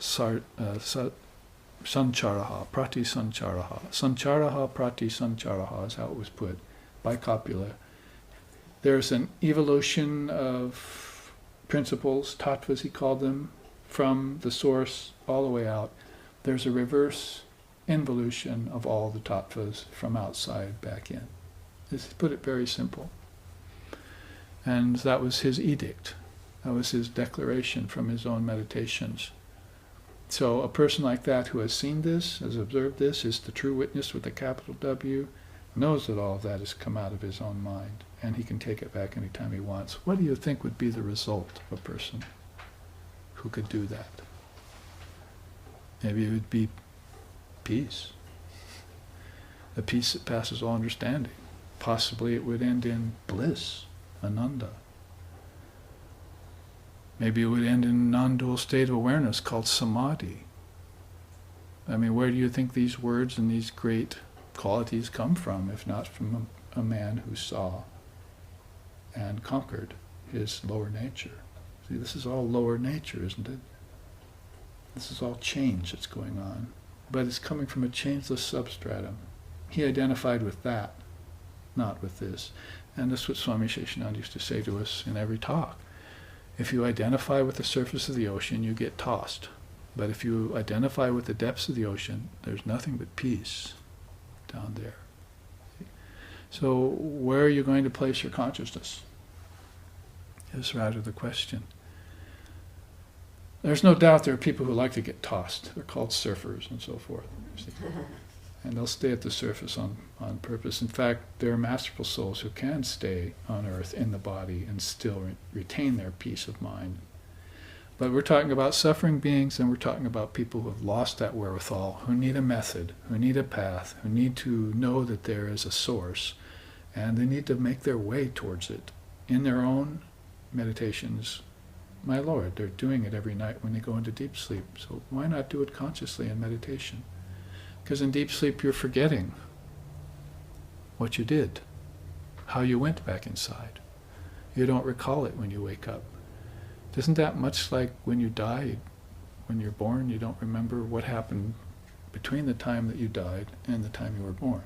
sancharaha, prati sancharaha. Sancharaha, prati sancharaha is how it was put by Copula. There's an evolution of principles, tattvas he called them, from the source all the way out. There's a reverse involution of all the tattvas from outside back in. This put it very simple. And that was his edict. That was his declaration from his own meditations. So a person like that who has seen this, has observed this, is the true witness with a capital W, knows that all of that has come out of his own mind, and he can take it back anytime he wants. What do you think would be the result of a person who could do that? Maybe it would be peace. A peace that passes all understanding. Possibly it would end in bliss, ananda. Maybe it would end in a non-dual state of awareness called samadhi. I mean, where do you think these words and these great qualities come from, if not from a man who saw and conquered his lower nature? See, this is all lower nature, isn't it? This is all change that's going on. But it's coming from a changeless substratum. He identified with that, not with this. And that's what Swami Aseshanandaji used to say to us in every talk. If you identify with the surface of the ocean, you get tossed. But if you identify with the depths of the ocean, there's nothing but peace down there. So where are you going to place your consciousness? Is rather the question. There's no doubt there are people who like to get tossed. They're called surfers and so forth. And they'll stay at the surface on purpose. In fact, there are masterful souls who can stay on earth in the body and still retain their peace of mind. But we're talking about suffering beings, and we're talking about people who have lost that wherewithal, who need a method, who need a path, who need to know that there is a source, and they need to make their way towards it in their own meditations. My Lord, they're doing it every night when they go into deep sleep, so why not do it consciously in meditation? Because in deep sleep you're forgetting what you did, how you went back inside. You don't recall it when you wake up. Isn't that much like when you die? When you're born, you don't remember what happened between the time that you died and the time you were born.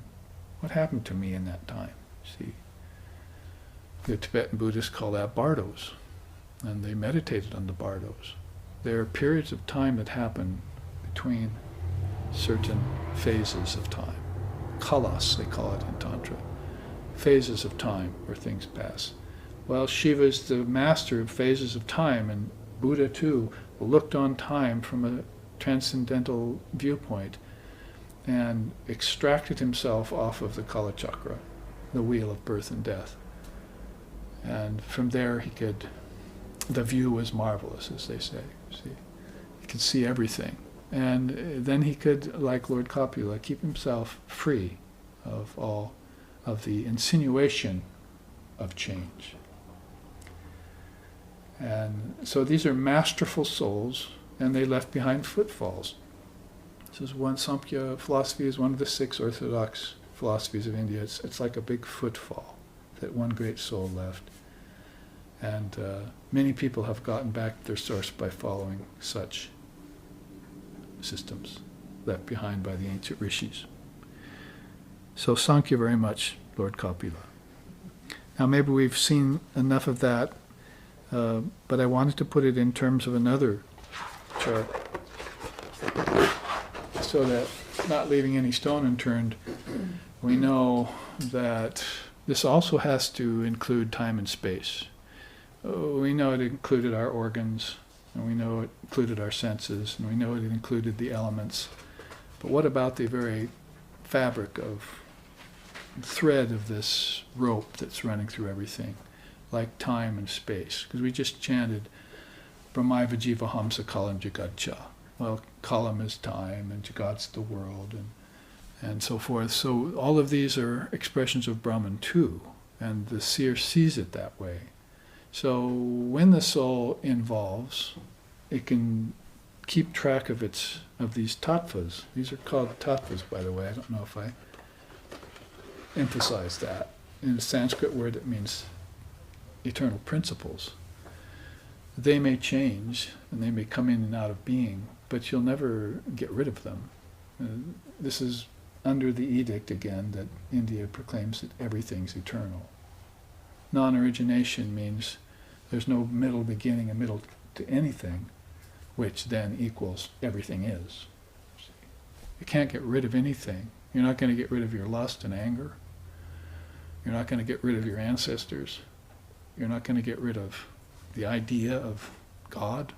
What happened to me in that time? See, the Tibetan Buddhists call that bardos, and they meditated on the bardos. There are periods of time that happen between certain phases of time. Kalas, they call it in Tantra. Phases of time where things pass. Well, Shiva is the master of phases of time, and Buddha too looked on time from a transcendental viewpoint and extracted himself off of the Kala Chakra, the wheel of birth and death. And from there the view was marvelous, as they say. See, he could see everything. And then he could, like Lord Copula, keep himself free of all of the insinuation of change. And so these are masterful souls, and they left behind footfalls. This is one, Samkhya philosophy is one of the 6 orthodox philosophies of India. It's like a big footfall that one great soul left. And many people have gotten back their source by following such systems left behind by the ancient rishis. So thank you very much, Lord Kapila. Now maybe we've seen enough of that, but I wanted to put it in terms of another chart, so that, not leaving any stone unturned, we know that this also has to include time and space. We know it included our organs, and we know it included our senses, and we know it included the elements. But what about the very fabric of thread of this rope that's running through everything, like time and space? Because we just chanted Brahmaiva Jiva Hamsa Kalam Jagadcha. Well, Kalam is time, and Jagat's the world, and so forth. So all of these are expressions of Brahman too, and the seer sees it that way. So when the soul involves, it can keep track of these tattvas. These are called tattvas, by the way. I don't know if I emphasize that. In a Sanskrit word, it means eternal principles. They may change, and they may come in and out of being, but you'll never get rid of them. This is under the edict, again, that India proclaims that everything's eternal. Non-origination means there's no middle beginning and middle to anything, which then equals everything is. You can't get rid of anything. You're not going to get rid of your lust and anger. You're not going to get rid of your ancestors. You're not going to get rid of the idea of God.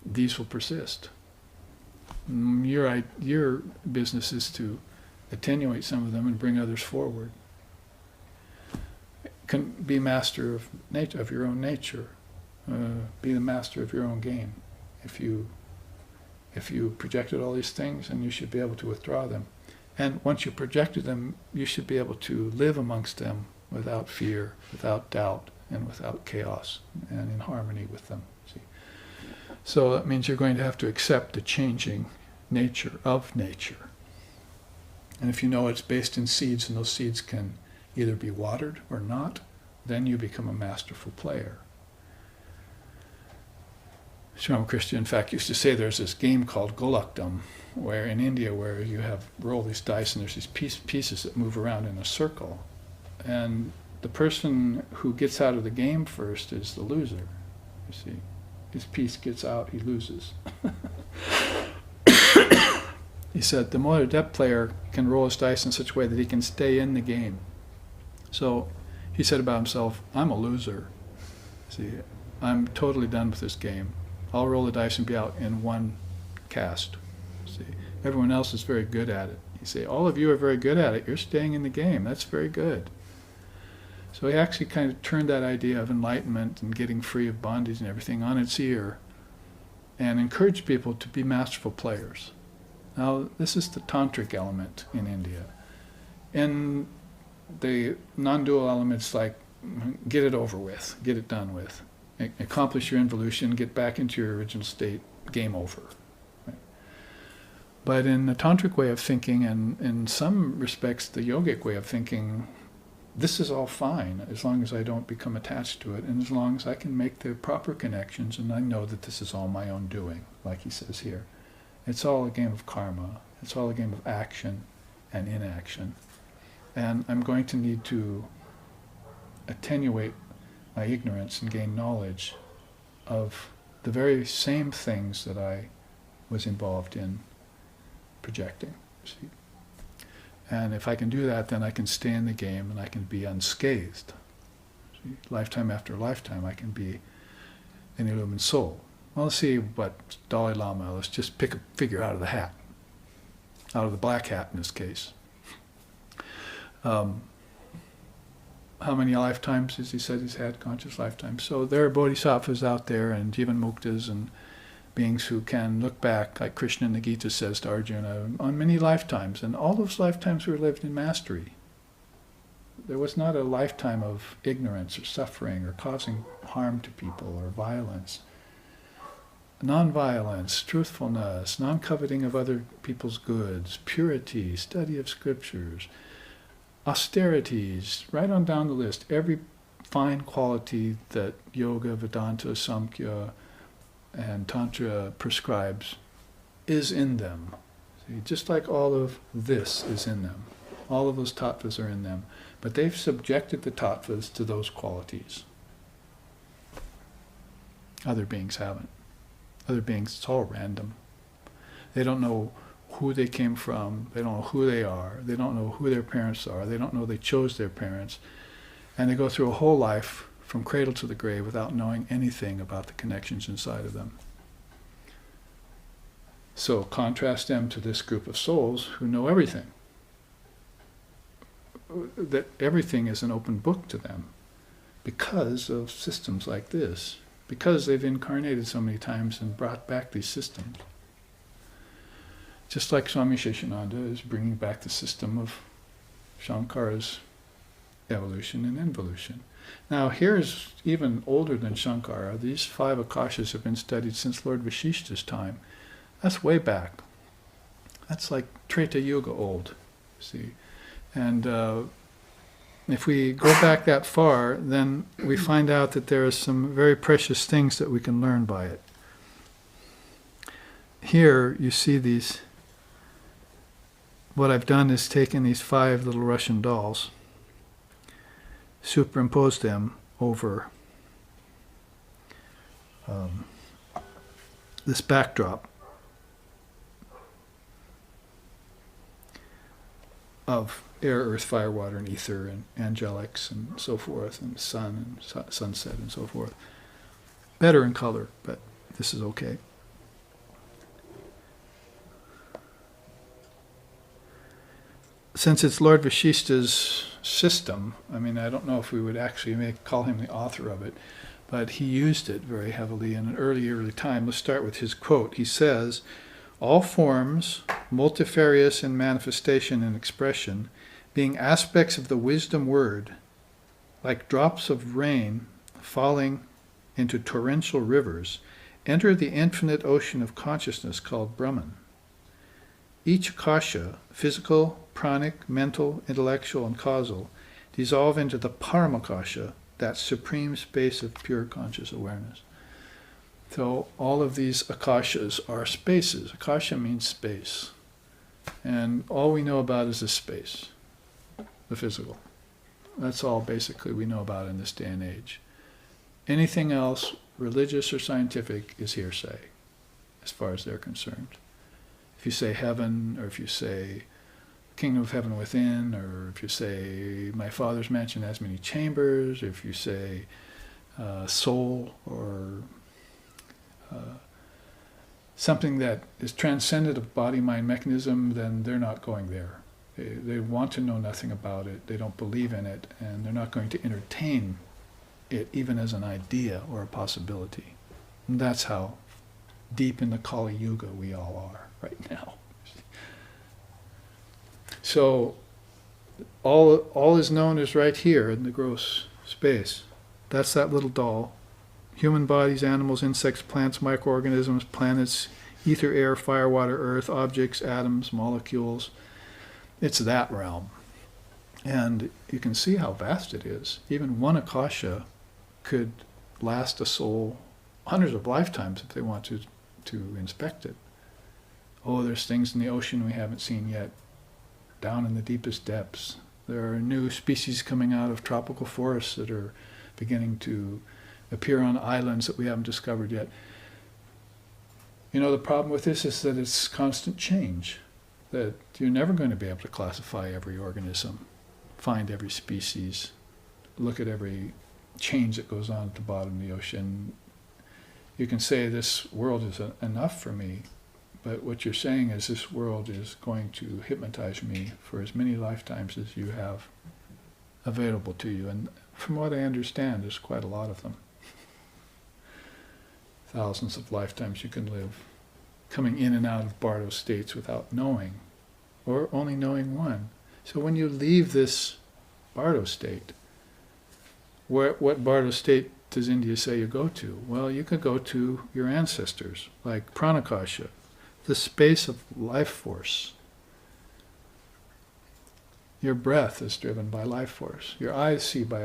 These will persist. Your business is to attenuate some of them and bring others forward. Can be master of nature, of your own nature. Be the master of your own game. If you projected all these things, and you should be able to withdraw them. And once you projected them, you should be able to live amongst them without fear, without doubt, and without chaos, and in harmony with them. See? So that means you're going to have to accept the changing nature of nature. And if you know it's based in seeds, and those seeds can either be watered or not, then you become a masterful player. Sri Ramakrishna, in fact, used to say there's this game called Golakdam, where in India, where you roll these dice and there's these pieces that move around in a circle. And the person who gets out of the game first is the loser. You see, his piece gets out, he loses. He said the more adept player can roll his dice in such a way that he can stay in the game. So he said about himself, I'm a loser. See, I'm totally done with this game. I'll roll the dice and be out in one cast. See, everyone else is very good at it. You say, all of you are very good at it. You're staying in the game. That's very good. So he actually kind of turned that idea of enlightenment and getting free of bondage and everything on its ear, and encouraged people to be masterful players. Now, this is the tantric element in India. In the non-dual elements, like get it over with, get it done with, accomplish your involution, get back into your original state, game over. Right? But in the tantric way of thinking, and in some respects the yogic way of thinking, this is all fine as long as I don't become attached to it, and as long as I can make the proper connections and I know that this is all my own doing, like he says here. It's all a game of karma. It's all a game of action and inaction. And I'm going to need to attenuate my ignorance and gain knowledge of the very same things that I was involved in projecting. See? And if I can do that, then I can stay in the game and I can be unscathed. See? Lifetime after lifetime, I can be an illumined soul. Well, let's see what Dalai Lama, let's just pick a figure out of the hat. Out of the black hat in this case. How many lifetimes has he said he's had? Conscious lifetimes. So there are bodhisattvas out there and jivan-muktas and beings who can look back, like Krishna in the Gita says to Arjuna, on many lifetimes. And all those lifetimes were lived in mastery. There was not a lifetime of ignorance or suffering or causing harm to people or violence. Non-violence, truthfulness, non-coveting of other people's goods, purity, study of scriptures, austerities, right on down the list. Every fine quality that yoga, Vedanta, Samkhya, and Tantra prescribes is in them. See, just like all of this is in them. All of those tattvas are in them. But they've subjected the tattvas to those qualities. Other beings haven't. Other beings, it's all random. They don't know who they came from. They don't know who they are. They don't know who their parents are. They don't know they chose their parents. And they go through a whole life from cradle to the grave without knowing anything about the connections inside of them. So contrast them to this group of souls who know everything. That everything is an open book to them because of systems like this. Because they've incarnated so many times and brought back these systems. Just like Swami Aseshanandaji is bringing back the system of Shankara's evolution and involution. Now here's even older than Shankara. These 5 akashas have been studied since Lord Vashishta's time. That's way back. That's like Treta Yuga old, see. And if we go back that far, then we find out that there are some very precious things that we can learn by it. Here you see these, what I've done is taken these 5 little Russian dolls, superimposed them over this backdrop of air, earth, fire, water, and ether, and angelics, and so forth, and sun, and sunset, and so forth. Better in color, but this is okay. Since it's Lord Vashishta's system, I mean, I don't know if we would actually call him the author of it, but he used it very heavily in an early time. Let's start with his quote. He says, "All forms, multifarious in manifestation and expression, being aspects of the wisdom word, like drops of rain falling into torrential rivers, enter the infinite ocean of consciousness called Brahman. Each akasha, physical, pranic, mental, intellectual, and causal, dissolve into the Paramakasha, that supreme space of pure conscious awareness." So all of these akashas are spaces. Akasha means space. And all we know about is this space, the physical. That's all basically we know about in this day and age. Anything else, religious or scientific, is hearsay, as far as they're concerned. If you say heaven, or if you say kingdom of heaven within, or if you say my Father's mansion has many chambers, or if you say soul, or something that is transcendent of body-mind mechanism, then they're not going there. They want to know nothing about it, they don't believe in it, and they're not going to entertain it even as an idea or a possibility. And that's how deep in the Kali Yuga we all are right now. So all is known is right here in the gross space. That's that little doll. Human bodies, animals, insects, plants, microorganisms, planets, ether, air, fire, water, earth, objects, atoms, molecules. It's that realm. And you can see how vast it is. Even one akasha could last a soul hundreds of lifetimes if they want to inspect it. Oh, there's things in the ocean we haven't seen yet, down in the deepest depths. There are new species coming out of tropical forests that are beginning to appear on islands that we haven't discovered yet. You know, the problem with this is that it's constant change, that you're never going to be able to classify every organism, find every species, look at every change that goes on at the bottom of the ocean. You can say this world is enough for me, but what you're saying is this world is going to hypnotize me for as many lifetimes as you have available to you. And from what I understand, there's quite a lot of them. Thousands of lifetimes you can live, coming in and out of bardo states without knowing, or only knowing one. So when you leave this bardo state, what bardo state does India say you go to? Well, you could go to your ancestors, like pranakasha, the space of life force. Your breath is driven by life force. Your eyes see by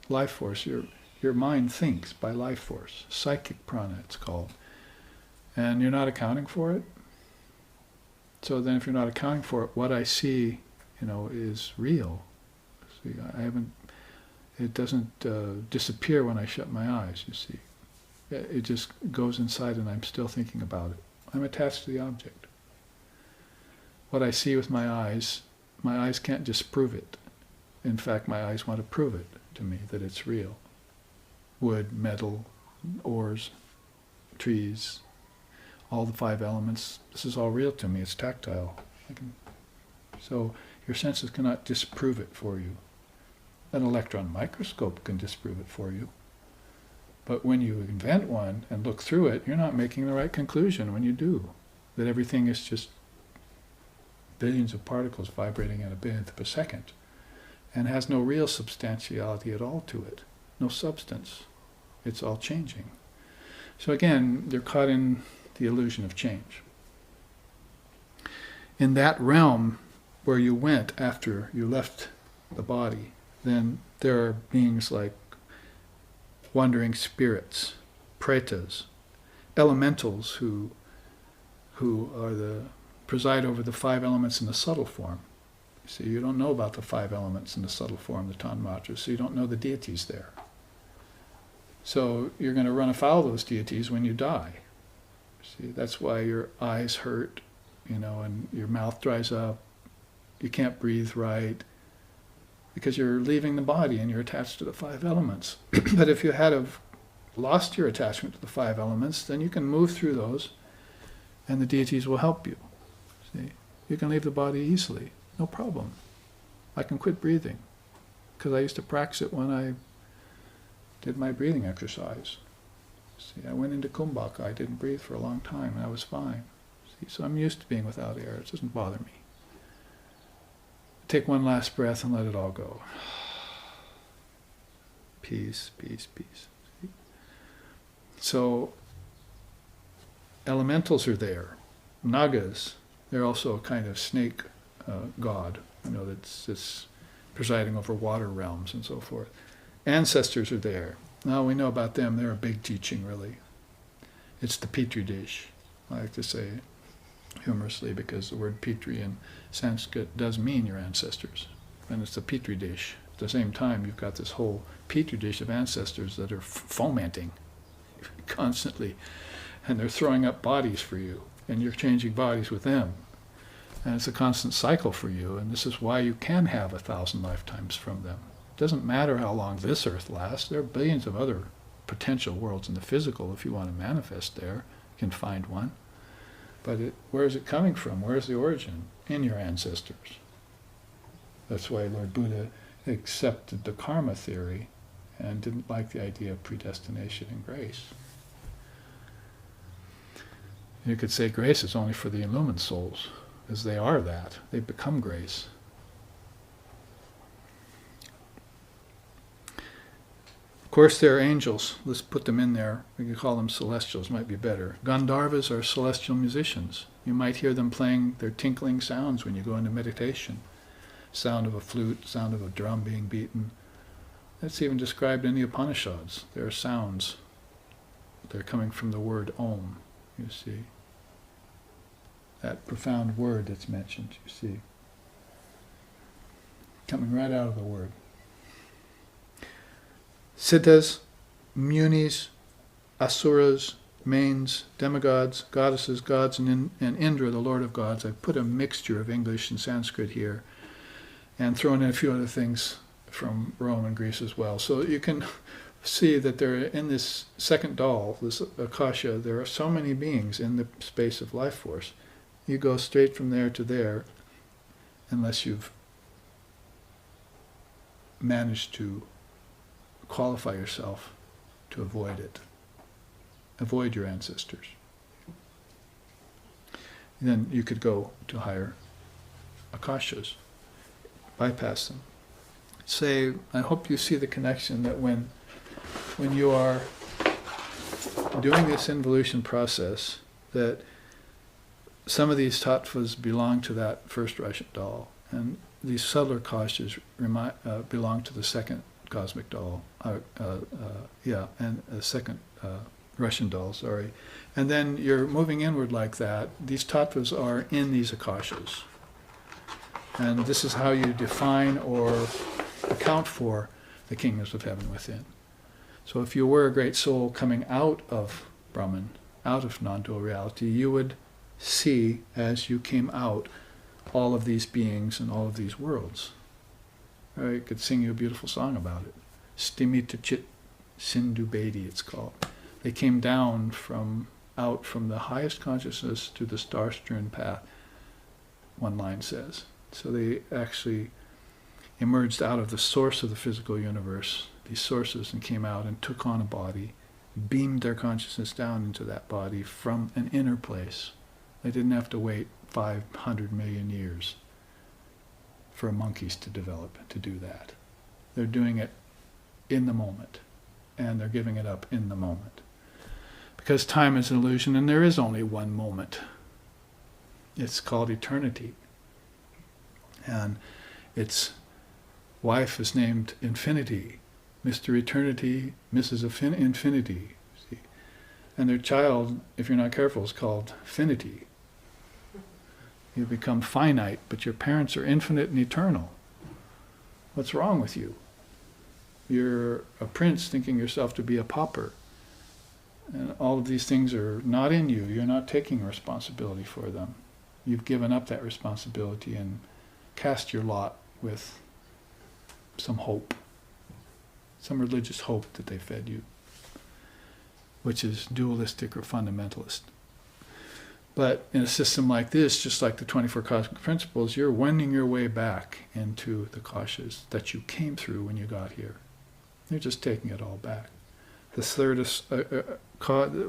life force. Your mind thinks by life force. Psychic prana, it's called. And you're not accounting for it. So then if you're not accounting for it, what I see, is real. See, it doesn't disappear when I shut my eyes, you see. It just goes inside and I'm still thinking about it. I'm attached to the object. What I see with my eyes can't disprove it. In fact, my eyes want to prove it to me, that it's real. Wood, metal, ores, trees, all the 5 elements, this is all real to me, it's tactile. So your senses cannot disprove it for you. An electron microscope can disprove it for you. But when you invent one and look through it, you're not making the right conclusion when you do. That everything is just billions of particles vibrating at a billionth of a second and has no real substantiality at all to it. No substance. It's all changing. So again, you're caught in the illusion of change. In that realm where you went after you left the body, then there are beings like wandering spirits, pretas, elementals who preside over the 5 elements in the subtle form. See, you don't know about the 5 elements in the subtle form, the Tanmatras, so you don't know the deities there. So you're going to run afoul of those deities when you die. See, that's why your eyes hurt, and your mouth dries up, you can't breathe right, because you're leaving the body and you're attached to the 5 elements. But if you had have lost your attachment to the 5 elements, then you can move through those and the deities will help you. See, you can leave the body easily, no problem. I can quit breathing because I used to practice it when I did my breathing exercise. See, I went into Kumbhaka, I didn't breathe for a long time and I was fine. See, so I'm used to being without air, it doesn't bother me. Take one last breath and let it all go. Peace, peace, peace. See? So, elementals are there. Nagas, they're also a kind of snake god, that's presiding over water realms and so forth. Ancestors are there. Now we know about them, they're a big teaching really. It's the Petri dish, I like to say humorously, because the word Petri in Sanskrit does mean your ancestors. And it's the Petri dish. At the same time, you've got this whole Petri dish of ancestors that are fomenting constantly. And they're throwing up bodies for you. And you're changing bodies with them. And it's a constant cycle for you. And this is why you can have 1,000 lifetimes from them. It doesn't matter how long this earth lasts. There are billions of other potential worlds in the physical. If you want to manifest there, you can find one. But where is it coming from? Where is the origin? In your ancestors. That's why Lord Buddha accepted the karma theory and didn't like the idea of predestination and grace. You could say grace is only for the illumined souls, as they are that. They become grace. Of course, there are angels. Let's put them in there. We could call them celestials, might be better. Gandharvas are celestial musicians. You might hear them playing their tinkling sounds when you go into meditation. Sound of a flute, sound of a drum being beaten. That's even described in the Upanishads. There are sounds. They're coming from the word Om, you see. that profound word that's mentioned, you see. Coming right out of the word. Siddhas, munis, asuras, mains, demigods, goddesses, gods, and Indra, the Lord of gods. I've put a mixture of English and Sanskrit here, and thrown in a few other things from Rome and Greece as well. So you can see that there, in this second doll, this akasha, there are so many beings in the space of life force. You go straight from there to there, unless you've managed to qualify yourself to avoid it. Avoid your ancestors. And then you could go to higher akashas, bypass them. Say, I hope you see the connection that when you are doing this involution process, that some of these tattvas belong to that first Russian doll, and these subtler akashas belong to the second cosmic doll, and a second Russian doll, sorry. And then you're moving inward like that. These tattvas are in these akashas. And this is how you define or account for the kingdoms of heaven within. So if you were a great soul coming out of Brahman, out of non-dual reality, you would see, as you came out, all of these beings and all of these worlds. I could sing you a beautiful song about it. Stimita Chit Sindhu Bedi, it's called. They came down out from the highest consciousness to the star-strewn path, one line says. So they actually emerged out of the source of the physical universe, these sources, and came out and took on a body, beamed their consciousness down into that body from an inner place. They didn't have to wait 500 million years for monkeys to develop to do that. They're doing it in the moment, and they're giving it up in the moment. Because time is an illusion, and there is only one moment. It's called eternity. And its wife is named Infinity, Mr. Eternity, Mrs. Infinity. See? And their child, if you're not careful, is called Finity. You become finite, but your parents are infinite and eternal. What's wrong with you? You're a prince thinking yourself to be a pauper. And all of these things are not in you. You're not taking responsibility for them. You've given up that responsibility and cast your lot with some hope, some religious hope that they fed you, which is dualistic or fundamentalist. But in a system like this, just like the 24 cosmic principles, you're wending your way back into the kashas that you came through when you got here. You're just taking it all back. The third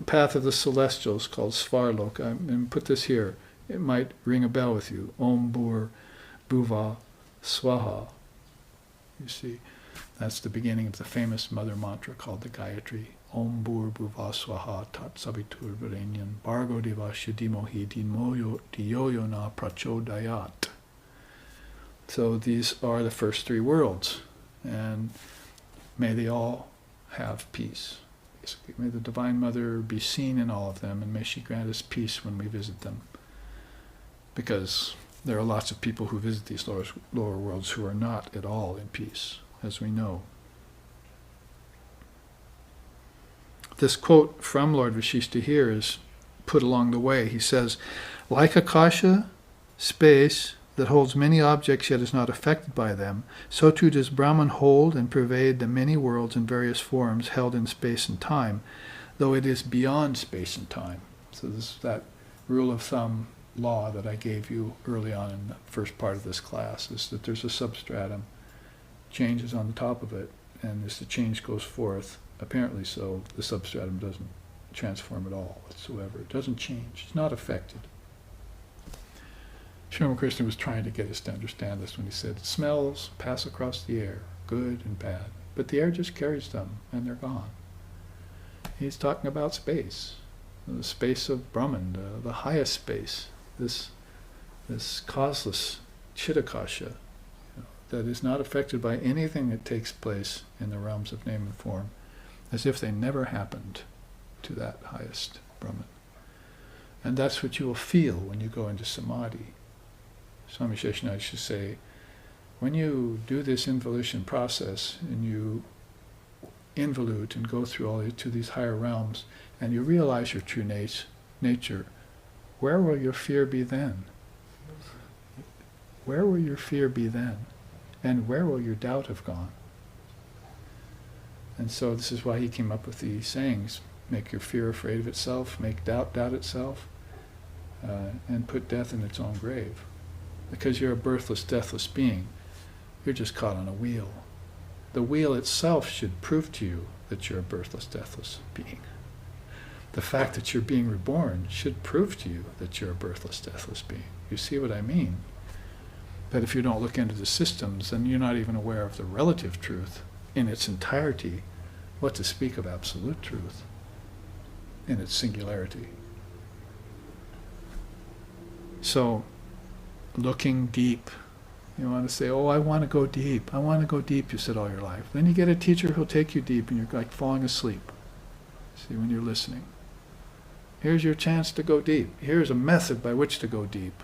path of the celestials, called Svarloka, and put this here. It might ring a bell with you. Om Bhur Bhuva Swaha. You see, that's the beginning of the famous mother mantra called the Gayatri. Om Bhur Bhuva Swaha Tat Savitur Varenyan Bhargo Devasya Dhimohi Dhiyo Na Prachodayat. So these are the first three worlds, and may they all have peace. Basically, may the Divine Mother be seen in all of them, and may she grant us peace when we visit them. Because there are lots of people who visit these lower worlds who are not at all in peace, as we know. This quote from Lord Vashishta here is put along the way. He says, like Akasha, space, that holds many objects yet is not affected by them, so too does Brahman hold and pervade the many worlds in various forms held in space and time, though it is beyond space and time. So this is that rule of thumb law that I gave you early on in the first part of this class, is that there's a substratum, change is on the top of it, and as the change goes forth, apparently so, the substratum doesn't transform at all whatsoever. It doesn't change. It's not affected. Sri Ramakrishna was trying to get us to understand this when he said, smells pass across the air, good and bad, but the air just carries them and they're gone. He's talking about space, the space of Brahman, the highest space, this causeless Chidakasha, that is not affected by anything that takes place in the realms of name and form, as if they never happened to that highest Brahman. And that's what you will feel when you go into samadhi. Swami Aseshanandaji used to say, when you do this involution process and you involute and go through all to these higher realms and you realize your true nature, where will your fear be then? Where will your fear be then? And where will your doubt have gone? And so this is why he came up with these sayings. Make your fear afraid of itself, make doubt doubt itself, and put death in its own grave. Because you're a birthless, deathless being, you're just caught on a wheel. The wheel itself should prove to you that you're a birthless, deathless being. The fact that you're being reborn should prove to you that you're a birthless, deathless being. You see what I mean? But if you don't look into the systems, then you're not even aware of the relative truth in its entirety, what to speak of absolute truth in its singularity. So, looking deep. You want to say, oh, I want to go deep. I want to go deep, you said all your life. Then you get a teacher who'll take you deep and you're like falling asleep. See, when you're listening. Here's your chance to go deep. Here's a method by which to go deep.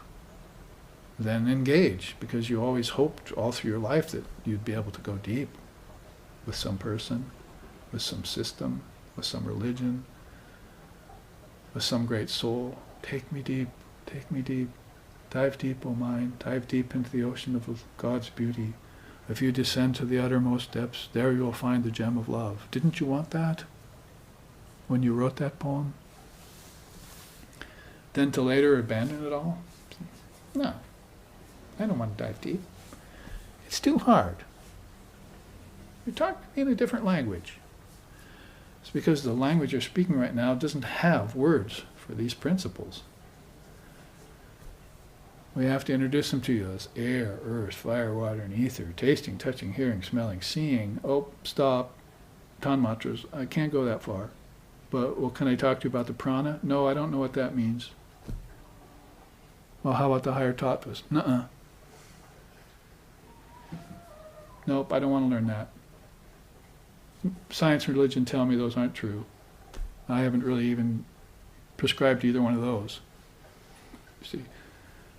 Then engage, because you always hoped all through your life that you'd be able to go deep with some person, with some system, with some religion, with some great soul. Take me deep, take me deep. Dive deep, O mind, dive deep into the ocean of God's beauty. If you descend to the uttermost depths, there you will find the gem of love. Didn't you want that when you wrote that poem? Then to later abandon it all? No, I don't want to dive deep. It's too hard. You're talking in a different language. It's because the language you're speaking right now doesn't have words for these principles. We have to introduce them to you as air, earth, fire, water, and ether, tasting, touching, hearing, smelling, seeing. Oh, stop. Tanmatras. I can't go that far. But, well, can I talk to you about the prana? No, I don't know what that means. Well, how about the higher tattvas? Nuh-uh. Nope, I don't want to learn that. Science and religion tell me those aren't true. I haven't really even prescribed either one of those. See?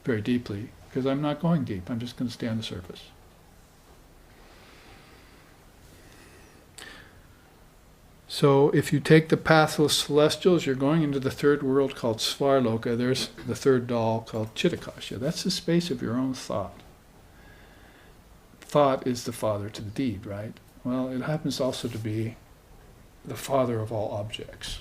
Very deeply, because I'm not going deep. I'm just going to stay on the surface. So if you take the path of celestials, you're going into the third world called Svarloka. There's the third doll called Chittakasha. That's the space of your own thought. Thought is the father to the deed, right? Well, it happens also to be the father of all objects.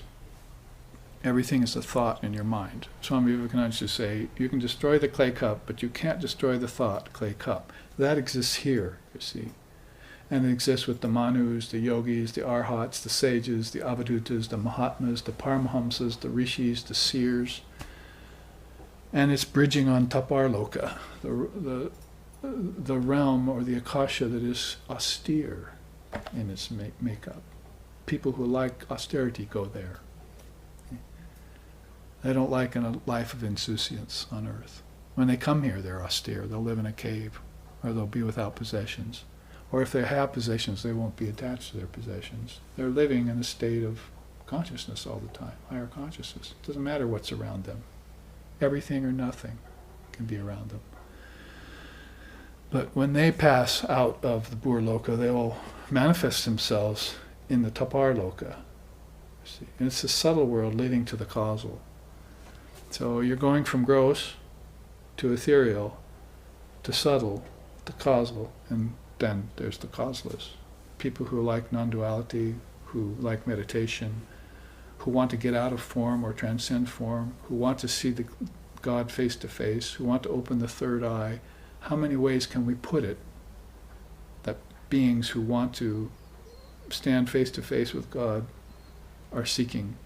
Everything is a thought in your mind. Swami Vivekananda used to say, you can destroy the clay cup, but you can't destroy the thought, clay cup. That exists here, you see. And it exists with the Manus, the Yogis, the Arhats, the Sages, the Avadutas, the Mahatmas, the Paramahamsas, the Rishis, the Seers. And it's bridging on Taparloka, the realm or the Akasha that is austere in its makeup. People who like austerity go there. They don't like a life of insouciance on earth. When they come here, they're austere. They'll live in a cave, or they'll be without possessions. Or if they have possessions, they won't be attached to their possessions. They're living in a state of consciousness all the time, higher consciousness. It doesn't matter what's around them. Everything or nothing can be around them. But when they pass out of the Burloka, they will manifest themselves in the Taparloka. See? And it's the subtle world leading to the causal. So you're going from gross to ethereal to subtle to causal, and then there's the causeless. People who like non-duality, who like meditation, who want to get out of form or transcend form, who want to see the God face to face, who want to open the third eye. How many ways can we put it that beings who want to stand face to face with God are seeking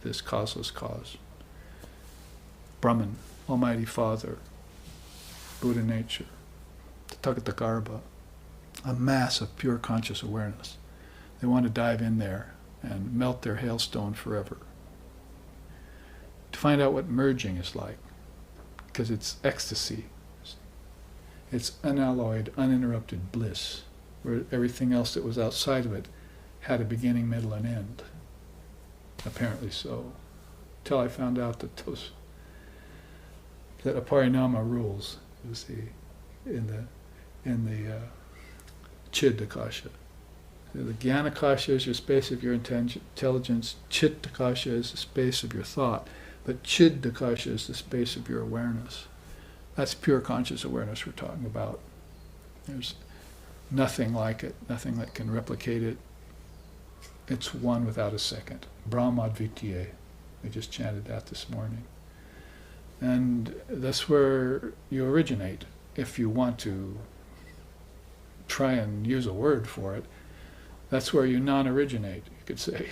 this causeless cause? Brahman, Almighty Father, Buddha nature, Tathagata, a mass of pure conscious awareness. They want to dive in there and melt their hailstone forever. To find out what merging is like, because it's ecstasy. It's unalloyed, uninterrupted bliss, where everything else that was outside of it had a beginning, middle, and end. Apparently so. till I found out that that aparinama rules, you see, in the Chid Akasha. The Jnana Akasha is your space of your intelligence. Chit Akasha is the space of your thought. But Chid Akasha is the space of your awareness. That's pure conscious awareness we're talking about. There's nothing like it, nothing that can replicate it. It's one without a second. Brahmadvitiye. We just chanted that this morning. And that's where you originate. If you want to try and use a word for it, that's where you non-originate, you could say.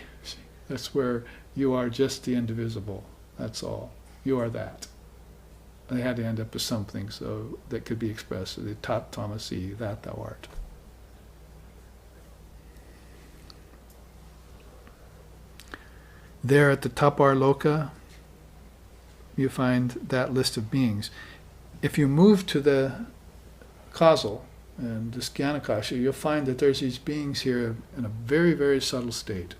That's where you are just the indivisible. That's all. You are that. They had to end up with something so that could be expressed. The tat tamasi, that thou art. There at the Tapar Loka, you find that list of beings. If you move to the causal and this Jnanakasha, you'll find that there's these beings here in a very, very subtle state.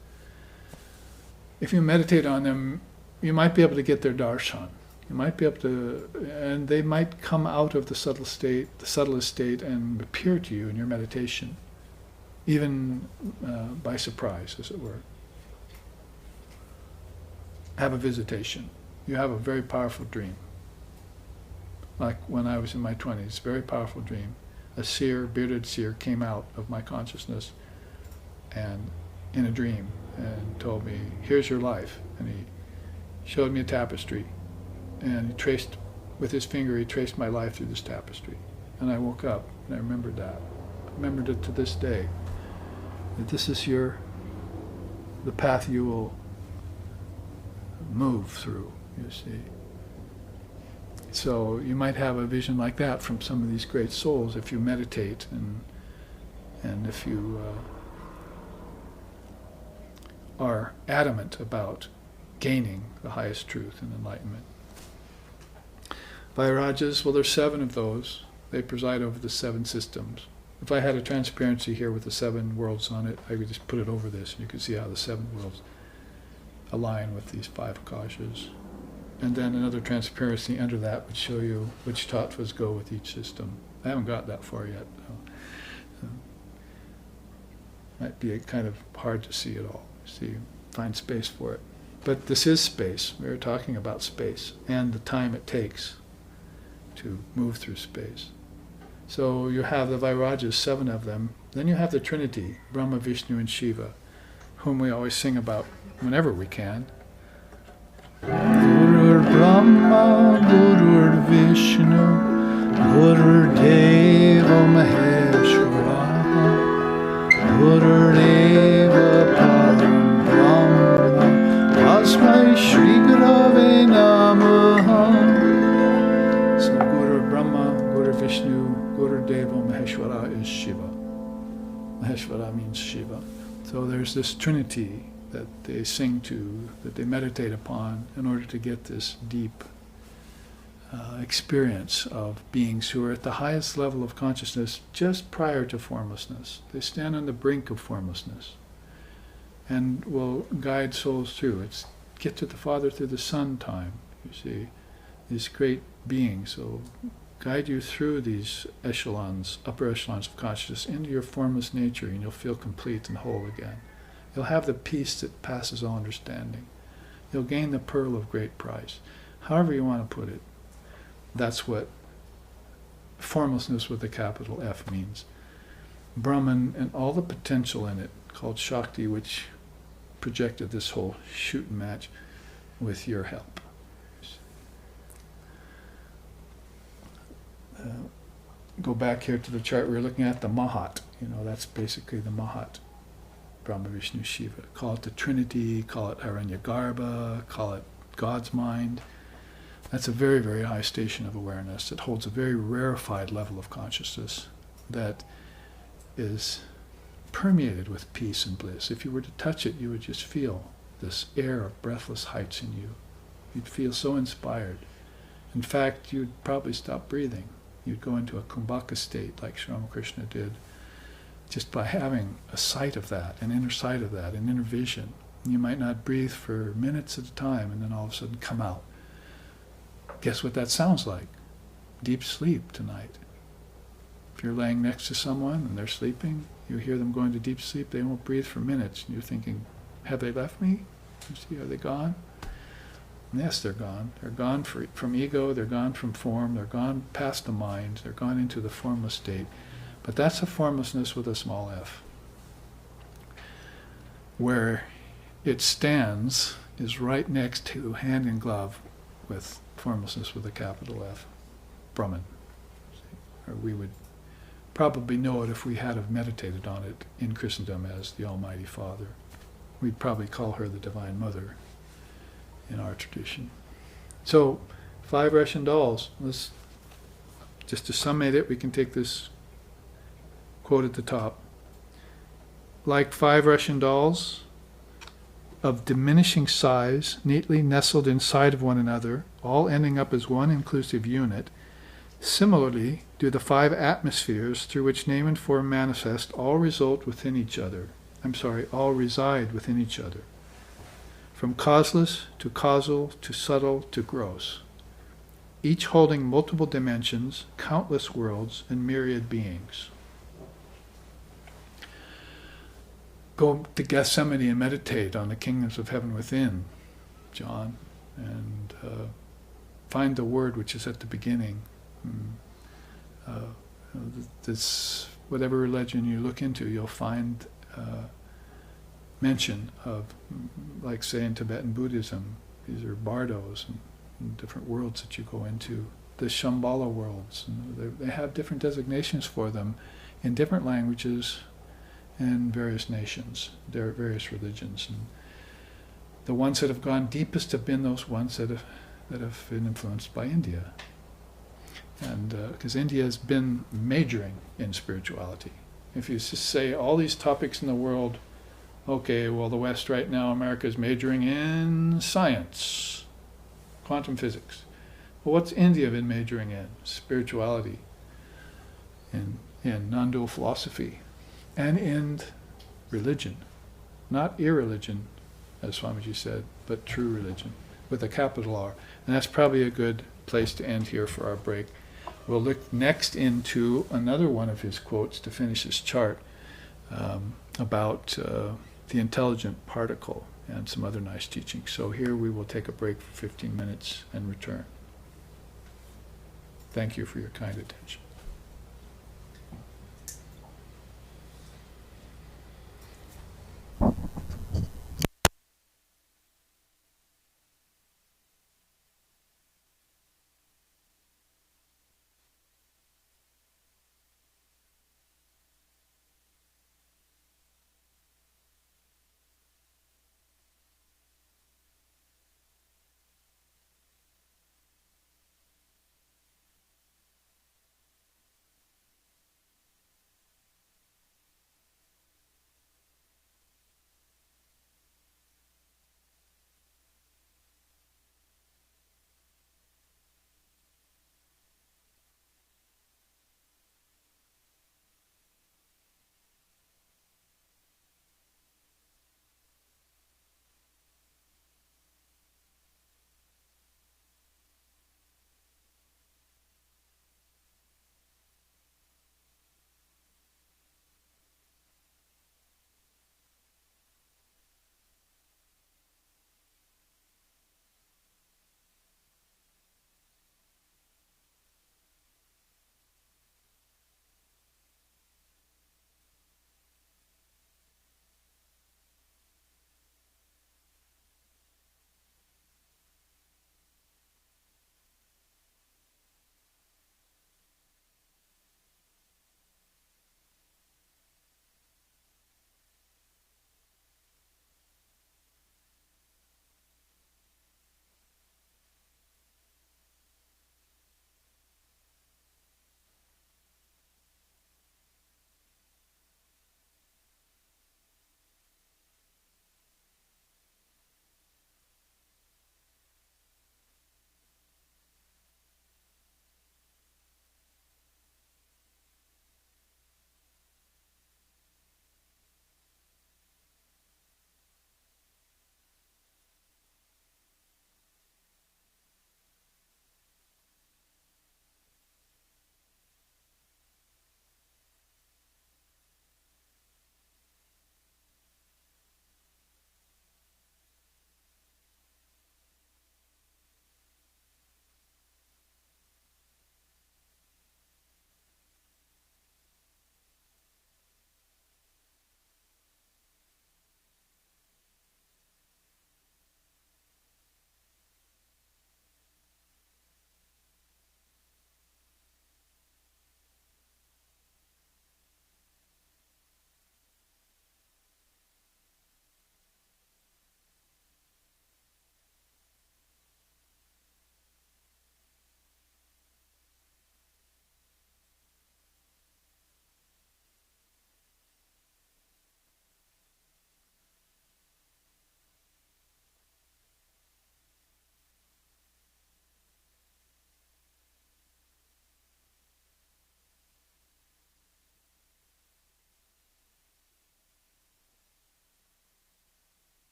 If you meditate on them, you might be able to get their darshan. You might be able to, and they might come out of the subtle state, the subtlest state, and appear to you in your meditation, even by surprise, as it were. Have a visitation. You have a very powerful dream. Like when I was in my 20s, very powerful dream. A seer, bearded seer, came out of my consciousness and in a dream and told me, here's your life. And he showed me a tapestry. And he traced, with his finger, he traced my life through this tapestry. And I woke up and I remembered that. I remembered it to this day. That this is the path you will move through, you see. So you might have a vision like that from some of these great souls if you meditate and if you are adamant about gaining the highest truth and enlightenment. Vairajas, well, there's 7 of those. They preside over the 7 systems. If I had a transparency here with the 7 worlds on it, I could just put it over this and you could see how the 7 worlds align with these 5 akashas. And then another transparency under that would show you which tattvas go with each system. I haven't got that far yet. Might be kind of hard to see it all. Find space for it. But this is space. We were talking about space and the time it takes to move through space. So you have the Vairajas, 7 of them. Then you have the Trinity, Brahma, Vishnu, and Shiva, whom we always sing about whenever we can. Gurur Brahma, Gurur Vishnu, Gurur Deva Maheshwara, Gurur Deva Param Brahma, Tasmai Shri Gurave Namaha. So Gurur Brahma, Gurur Vishnu, Gurur Deva Maheshwara is Shiva. Maheshwara means Shiva. So there's this Trinity that they sing to, that they meditate upon in order to get this deep experience of beings who are at the highest level of consciousness just prior to formlessness. They stand on the brink of formlessness and will guide souls through. It's get to the Father through the Son time, you see. These great beings will guide you through these echelons, upper echelons of consciousness into your formless nature, and you'll feel complete and whole again. You'll have the peace that passes all understanding. You'll gain the pearl of great price. However you want to put it, that's what formlessness with a capital F means. Brahman and all the potential in it, called Shakti, which projected this whole shooting match with your help. Go back here to the chart we were looking at, the Mahat. That's basically the Mahat. Brahma, Vishnu, Shiva. Call it the Trinity, call it Aranyagarbha, call it God's mind. That's a very, very high station of awareness. It holds a very rarefied level of consciousness that is permeated with peace and bliss. If you were to touch it, you would just feel this air of breathless heights in you. You'd feel so inspired. In fact, you'd probably stop breathing. You'd go into a kumbhaka state like Sri Ramakrishna did, just by having a sight of that, an inner sight of that, an inner vision. You might not breathe for minutes at a time and then all of a sudden come out. Guess what that sounds like? Deep sleep tonight. If you're laying next to someone and they're sleeping, you hear them going to deep sleep, they won't breathe for minutes. And you're thinking, have they left me? You see, are they gone? And yes, they're gone. They're gone from ego, they're gone from form, they're gone past the mind, they're gone into the formless state. But that's a formlessness with a small f. Where it stands is right next to, hand in glove, with formlessness with a capital F, Brahman. Or we would probably know it if we had have meditated on it in Christendom as the Almighty Father. We'd probably call her the Divine Mother in our tradition. So, 5 Russian dolls. Let's, just to summate it, we can take this quote at the top. Like 5 Russian dolls, of diminishing size, neatly nestled inside of one another, all ending up as one inclusive unit, similarly do the 5 atmospheres through which name and form manifest all result within each other. All reside within each other. From causeless to causal to subtle to gross, each holding multiple dimensions, countless worlds, and myriad beings. Go to Gethsemane and meditate on the kingdoms of heaven within, John, and find the word which is at the beginning. This, whatever religion you look into, you'll find mention of, like say in Tibetan Buddhism, these are bardos and different worlds that you go into, the Shambhala worlds. And they have different designations for them in different languages and various nations, there are various religions. And the ones that have gone deepest have been those ones that have been influenced by India. And because India has been majoring in spirituality. If you just say all these topics in the world, okay, well the West right now, America is majoring in science, quantum physics. Well, what's India been majoring in? Spirituality, in non-dual philosophy, and in religion. Not irreligion, as Swamiji said, but true religion, with a capital R. And that's probably a good place to end here for our break. We'll look next into another one of his quotes to finish this chart about the intelligent particle and some other nice teachings. So here we will take a break for 15 minutes and return. Thank you for your kind attention.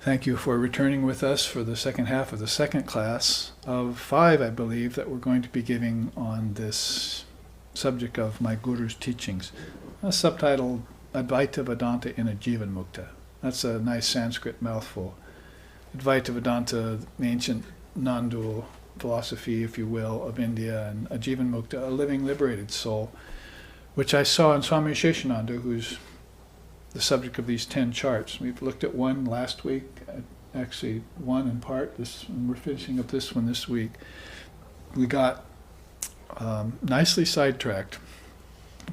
Thank you for returning with us for the second half of the second class of 5, I believe, that we're going to be giving on this subject of my Guru's teachings, subtitled Advaita Vedanta in a Jivan Mukta. That's a nice Sanskrit mouthful. Advaita Vedanta, the ancient non-dual philosophy, if you will, of India, and a Jivan Mukta, a living liberated soul, which I saw in Swami Aseshanandaji, who's the subject of these 10 charts. We've looked at one last week, actually one in part, and we're finishing up this one this week. We got nicely sidetracked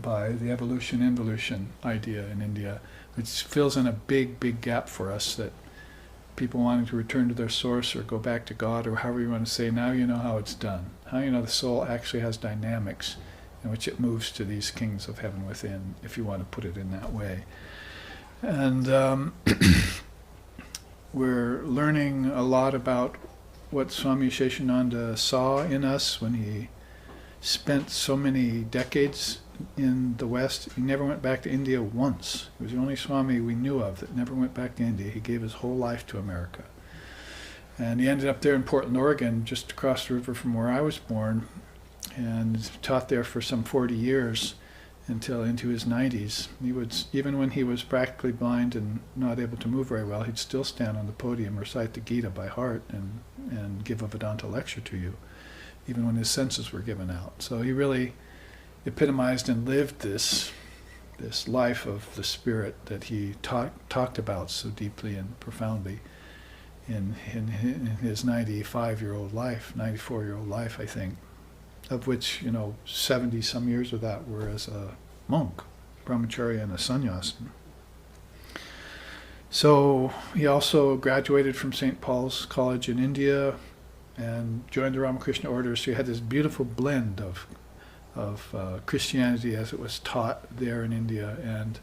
by the evolution-involution idea in India, which fills in a big, big gap for us, that people wanting to return to their source or go back to God, or however you want to say, now you know how it's done. How you know the soul actually has dynamics in which it moves to these kings of heaven within, if you want to put it in that way. And we're learning a lot about what Swami Aseshanandaji saw in us when he spent so many decades in the West. He never went back to India once. He was the only Swami we knew of that never went back to India. He gave his whole life to America. And he ended up there in Portland, Oregon, just across the river from where I was born, and taught there for some 40 years until into his 90s. He would, even when he was practically blind and not able to move very well, he'd still stand on the podium, recite the Gita by heart, and give a Vedanta lecture to you, even when his senses were given out. So he really epitomized and lived this life of the spirit that he talked about so deeply and profoundly in his 95-year-old life, 94-year-old life, I think, of which, 70 some years of that were as a monk, brahmacharya and a sannyasin. So he also graduated from St. Paul's College in India and joined the Ramakrishna order. So he had this beautiful blend of Christianity as it was taught there in India, and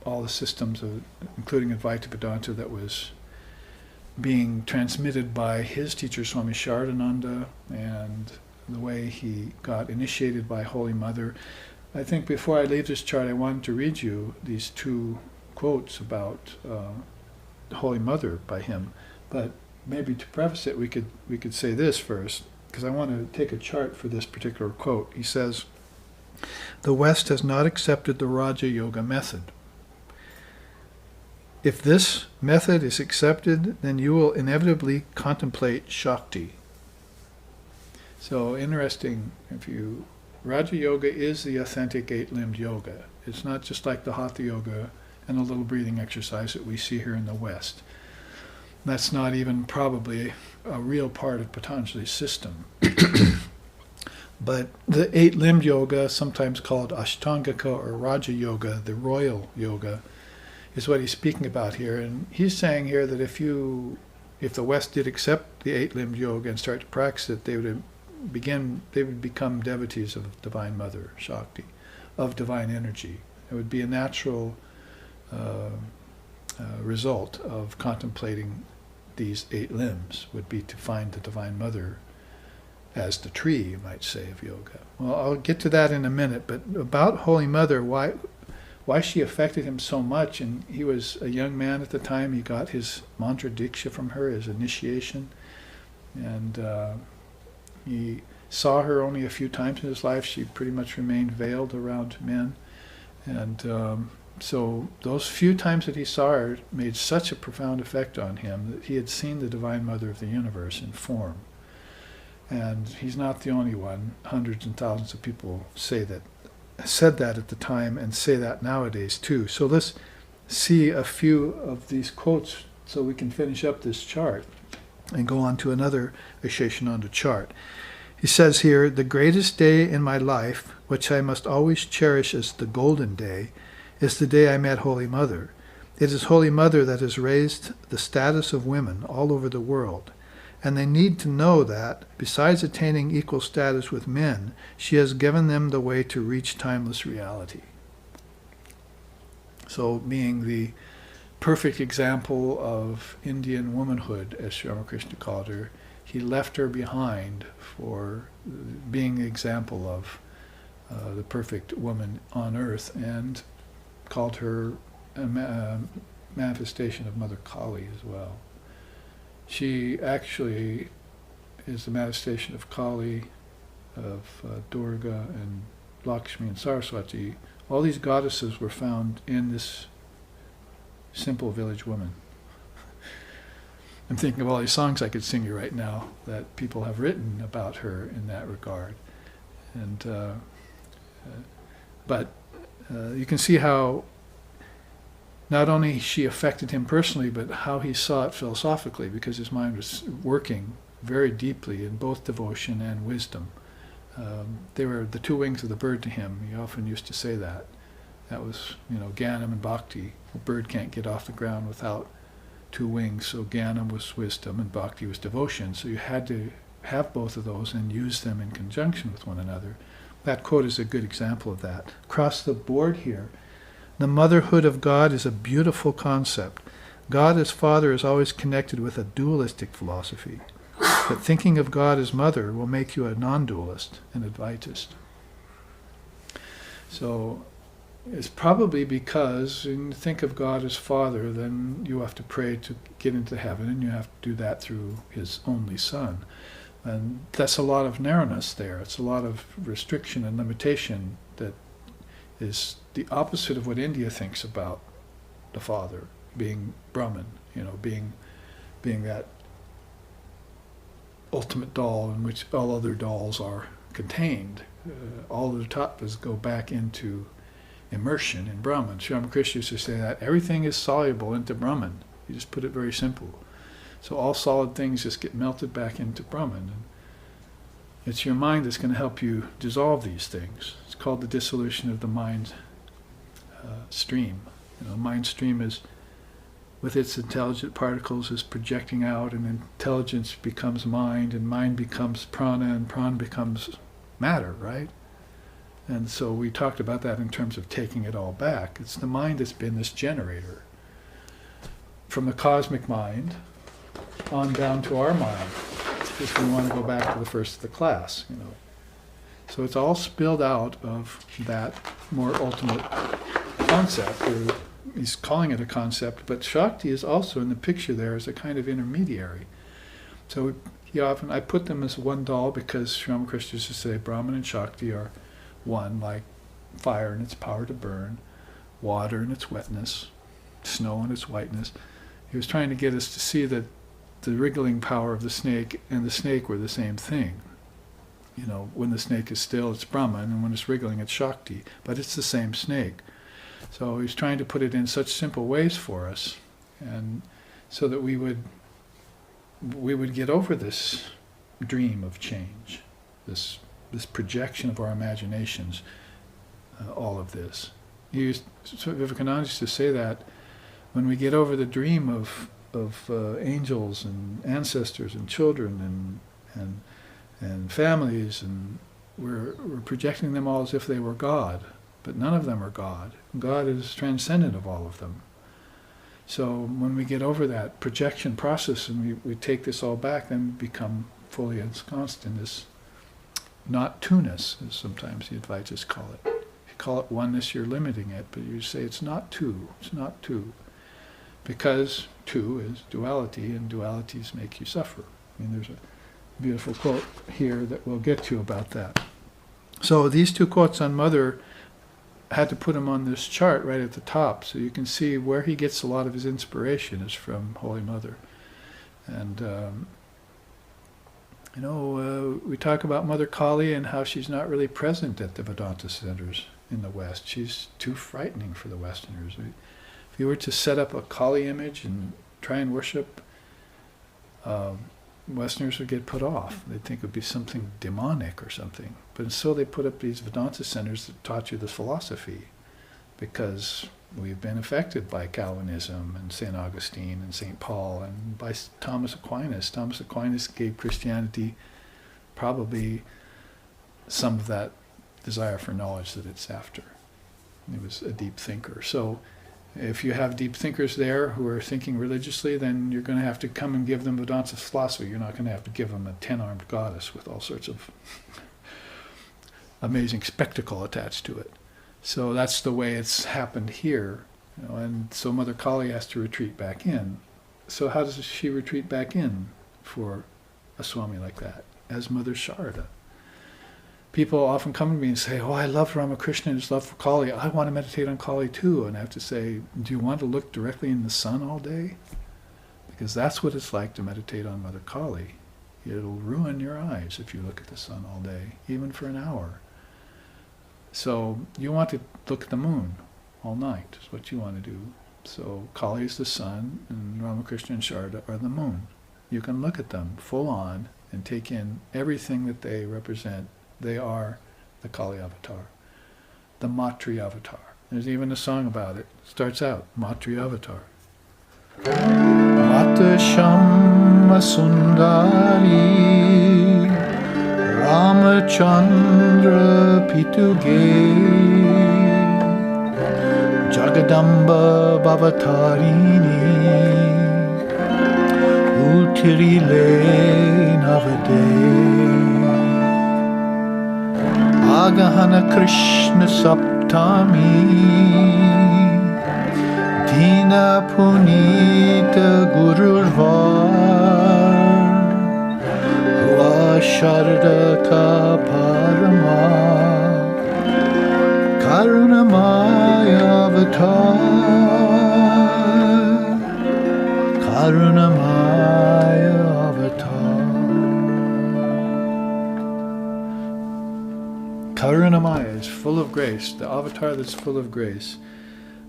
all the systems of, including Advaita Vedanta, that was being transmitted by his teacher Swami Aseshanandaji, and the way he got initiated by Holy Mother. I think before I leave this chart, I wanted to read you these 2 quotes about Holy Mother by him. But maybe to preface it, we could say this first, because I want to take a chart for this particular quote. He says, "The West has not accepted the Raja Yoga method. If this method is accepted, then you will inevitably contemplate Shakti." So interesting, Raja Yoga is the authentic 8-limbed yoga. It's not just like the Hatha Yoga and a little breathing exercise that we see here in the West. That's not even probably a real part of Patanjali's system. But the 8-limbed yoga, sometimes called Ashtangika or Raja Yoga, the royal yoga, is what he's speaking about here. And he's saying here that if the West did accept the 8-limbed yoga and start to practice it, they would become devotees of Divine Mother, Shakti, of divine energy. It would be a natural result of contemplating these 8 limbs, would be to find the Divine Mother as the tree, you might say, of yoga. Well, I'll get to that in a minute, but about Holy Mother, why she affected him so much. And he was a young man at the time. He got his mantra diksha from her, his initiation, and he saw her only a few times in his life. She pretty much remained veiled around men, and so those few times that he saw her made such a profound effect on him that he had seen the Divine Mother of the universe in form. And he's not the only one. Hundreds and thousands of people said that at the time and say that nowadays too. So let's see a few of these quotes so we can finish up this chart and go on to another Aseshananda chart. He says here, "The greatest day in my life, which I must always cherish as the golden day, is the day I met Holy Mother. It is Holy Mother that has raised the status of women all over the world, and they need to know that, besides attaining equal status with men, she has given them the way to reach timeless reality." So being the perfect example of Indian womanhood, as Sri Ramakrishna called her, he left her behind for being the example of the perfect woman on earth, and called her manifestation of Mother Kali as well. She actually is the manifestation of Kali, of Durga and Lakshmi and Saraswati. All these goddesses were found in this simple village woman. I'm thinking of all these songs I could sing you right now that people have written about her in that regard. And but you can see how not only she affected him personally, but how he saw it philosophically, because his mind was working very deeply in both devotion and wisdom. They were the two wings of the bird to him. He often used to say that. That was, Jnanam and Bhakti. A bird can't get off the ground without two wings. So Jnanam was wisdom and Bhakti was devotion. So you had to have both of those and use them in conjunction with one another. That quote is a good example of that. Across the board here, the motherhood of God is a beautiful concept. God as Father is always connected with a dualistic philosophy. But thinking of God as Mother will make you a non-dualist, an Advaitist. So it's probably because when you think of God as Father, then you have to pray to get into heaven, and you have to do that through His only Son. And that's a lot of narrowness there. It's a lot of restriction and limitation that is the opposite of what India thinks about the Father, being Brahman, being that ultimate doll in which all other dolls are contained. All the tattvas go back into immersion in Brahman. Sri Ramakrishna used to say that everything is soluble into Brahman. He just put it very simple. So all solid things just get melted back into Brahman. And it's your mind that's going to help you dissolve these things. It's called the dissolution of the mind stream. Mind stream is, with its intelligent particles, is projecting out, and intelligence becomes mind, and mind becomes prana, and prana becomes matter, right? And so we talked about that in terms of taking it all back. It's the mind that's been this generator. From the cosmic mind on down to our mind, if we want to go back to the first of the class, So it's all spilled out of that more ultimate concept, or he's calling it a concept, but Shakti is also in the picture there as a kind of intermediary. So I put them as one doll because Sri Ramakrishna used to say Brahman and Shakti are one, like fire and its power to burn, water and its wetness, snow and its whiteness. He was trying to get us to see that the wriggling power of the snake and the snake were the same thing. When the snake is still, it's Brahman, and when it's wriggling, it's Shakti, but it's the same snake. So he's trying to put it in such simple ways for us, and so that we would get over this dream of change, this projection of our imaginations, all of this. Vivekananda used to say that when we get over the dream of angels and ancestors and children and families, and we're projecting them all as if they were God. But none of them are God. God is transcendent of all of them. So when we get over that projection process and we take this all back, then we become fully ensconced in this not two-ness, as sometimes the Advaitas call it. If you call it oneness, you're limiting it, but you say it's not two. It's not two. Because two is duality, and dualities make you suffer. There's a beautiful quote here that we'll get to about that. So these two quotes on Mother, I had to put them on this chart right at the top so you can see where he gets a lot of his inspiration is from Holy Mother. And we talk about Mother Kali and how she's not really present at the Vedanta centers in the West. She's too frightening for the Westerners. If you were to set up a Kali image and try and worship, Westerners would get put off. They'd think it would be something demonic or something. But so they put up these Vedanta centers that taught you this philosophy, because we've been affected by Calvinism and St. Augustine and St. Paul and by Thomas Aquinas. Thomas Aquinas gave Christianity probably some of that desire for knowledge that it's after. He was a deep thinker. So if you have deep thinkers there who are thinking religiously, then you're going to have to come and give them Vedanta philosophy. You're not going to have to give them a 10-armed goddess with all sorts of amazing spectacle attached to it. So that's the way it's happened here. And so Mother Kali has to retreat back in. So how does she retreat back in for a Swami like that? As Mother Sharda. People often come to me and say, oh, I love Ramakrishna and his love for Kali. I want to meditate on Kali too. And I have to say, do you want to look directly in the sun all day? Because that's what it's like to meditate on Mother Kali. It'll ruin your eyes if you look at the sun all day, even for an hour. So you want to look at the moon all night, is what you want to do. So Kali is the sun, and Ramakrishna and Sharda are the moon. You can look at them full on and take in everything that they represent. They are the Kali avatar, the Matri avatar. There's even a song about it. It starts out, Matri avatar. Mata Shama Sundari Ramachandra Pituge Jagadamba Bhavatarini Utirile Navade Agahana Krishna Saptami Dina Punita Gururvar Hua Sharda Ka Parama Karunamaya Avatar Karunamaya Avatar Karunamaya is full of grace, the avatar that's full of grace.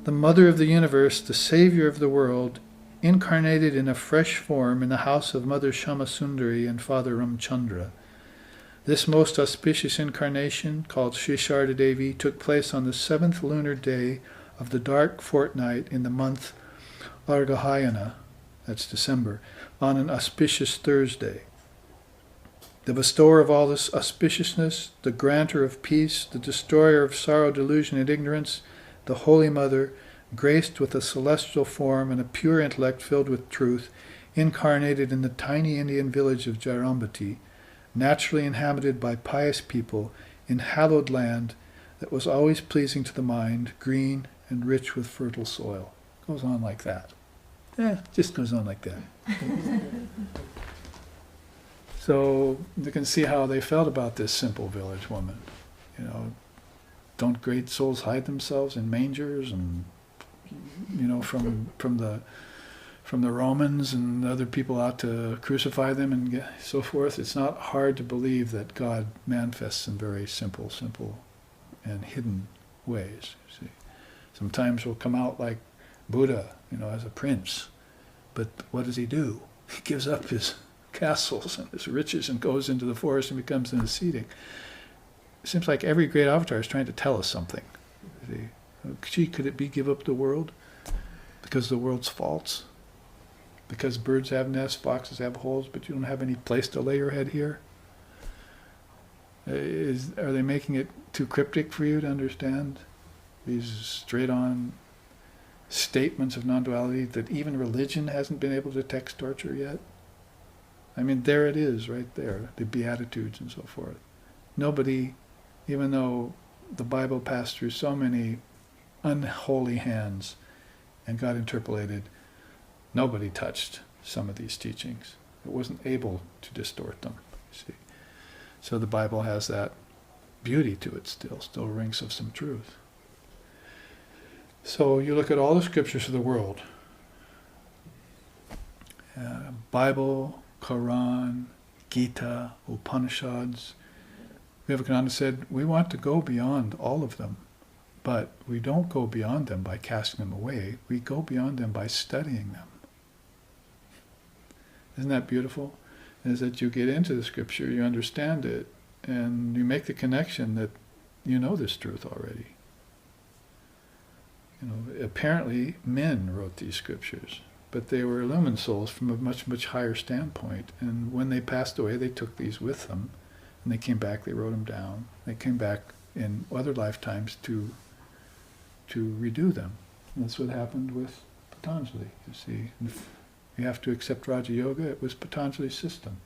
The mother of the universe, the savior of the world, incarnated in a fresh form in the house of Mother Shamasundari and Father Ramchandra. This most auspicious incarnation, called Sri Sharda Devi, took place on the 7th lunar day of the dark fortnight in the month Argahayana, that's December, on an auspicious Thursday. The bestower of all this auspiciousness, the granter of peace, the destroyer of sorrow, delusion, and ignorance, the Holy Mother, graced with a celestial form and a pure intellect filled with truth, incarnated in the tiny Indian village of Jairambati, naturally inhabited by pious people in hallowed land that was always pleasing to the mind, green and rich with fertile soil. Goes on like that. Just goes on like that. So you can see how they felt about this simple village woman. Don't great souls hide themselves in mangers and from the Romans and other people out to crucify them and so forth. It's not hard to believe that God manifests in very simple and hidden ways. You see, sometimes he'll come out like Buddha, as a prince, but what does he do? He gives up his castles and his riches and goes into the forest and becomes an ascetic. It seems like every great avatar is trying to tell us something. See, could it be give up the world because the world's false? Because birds have nests, foxes have holes, but you don't have any place to lay your head here? Are they making it too cryptic for you to understand? These straight-on statements of non-duality that even religion hasn't been able to text torture yet? I mean, there it is, right there, the Beatitudes and so forth. Nobody, even though the Bible passed through so many unholy hands and got interpolated, nobody touched some of these teachings. It wasn't able to distort them, you see. So the Bible has that beauty to it still rings of some truth. So you look at all the scriptures of the world, Bible, Quran, Gita, Upanishads. Vivekananda said, we want to go beyond all of them, but we don't go beyond them by casting them away. We go beyond them by studying them. Isn't that beautiful? Is that you get into the scripture, you understand it, and you make the connection that you know this truth already. Apparently men wrote these scriptures, but they were illumined souls from a much, much higher standpoint. And when they passed away, they took these with them, and they came back, they wrote them down. They came back in other lifetimes to redo them. And that's what happened with Patanjali, you see. And if you have to accept Raja Yoga, it was Patanjali's system.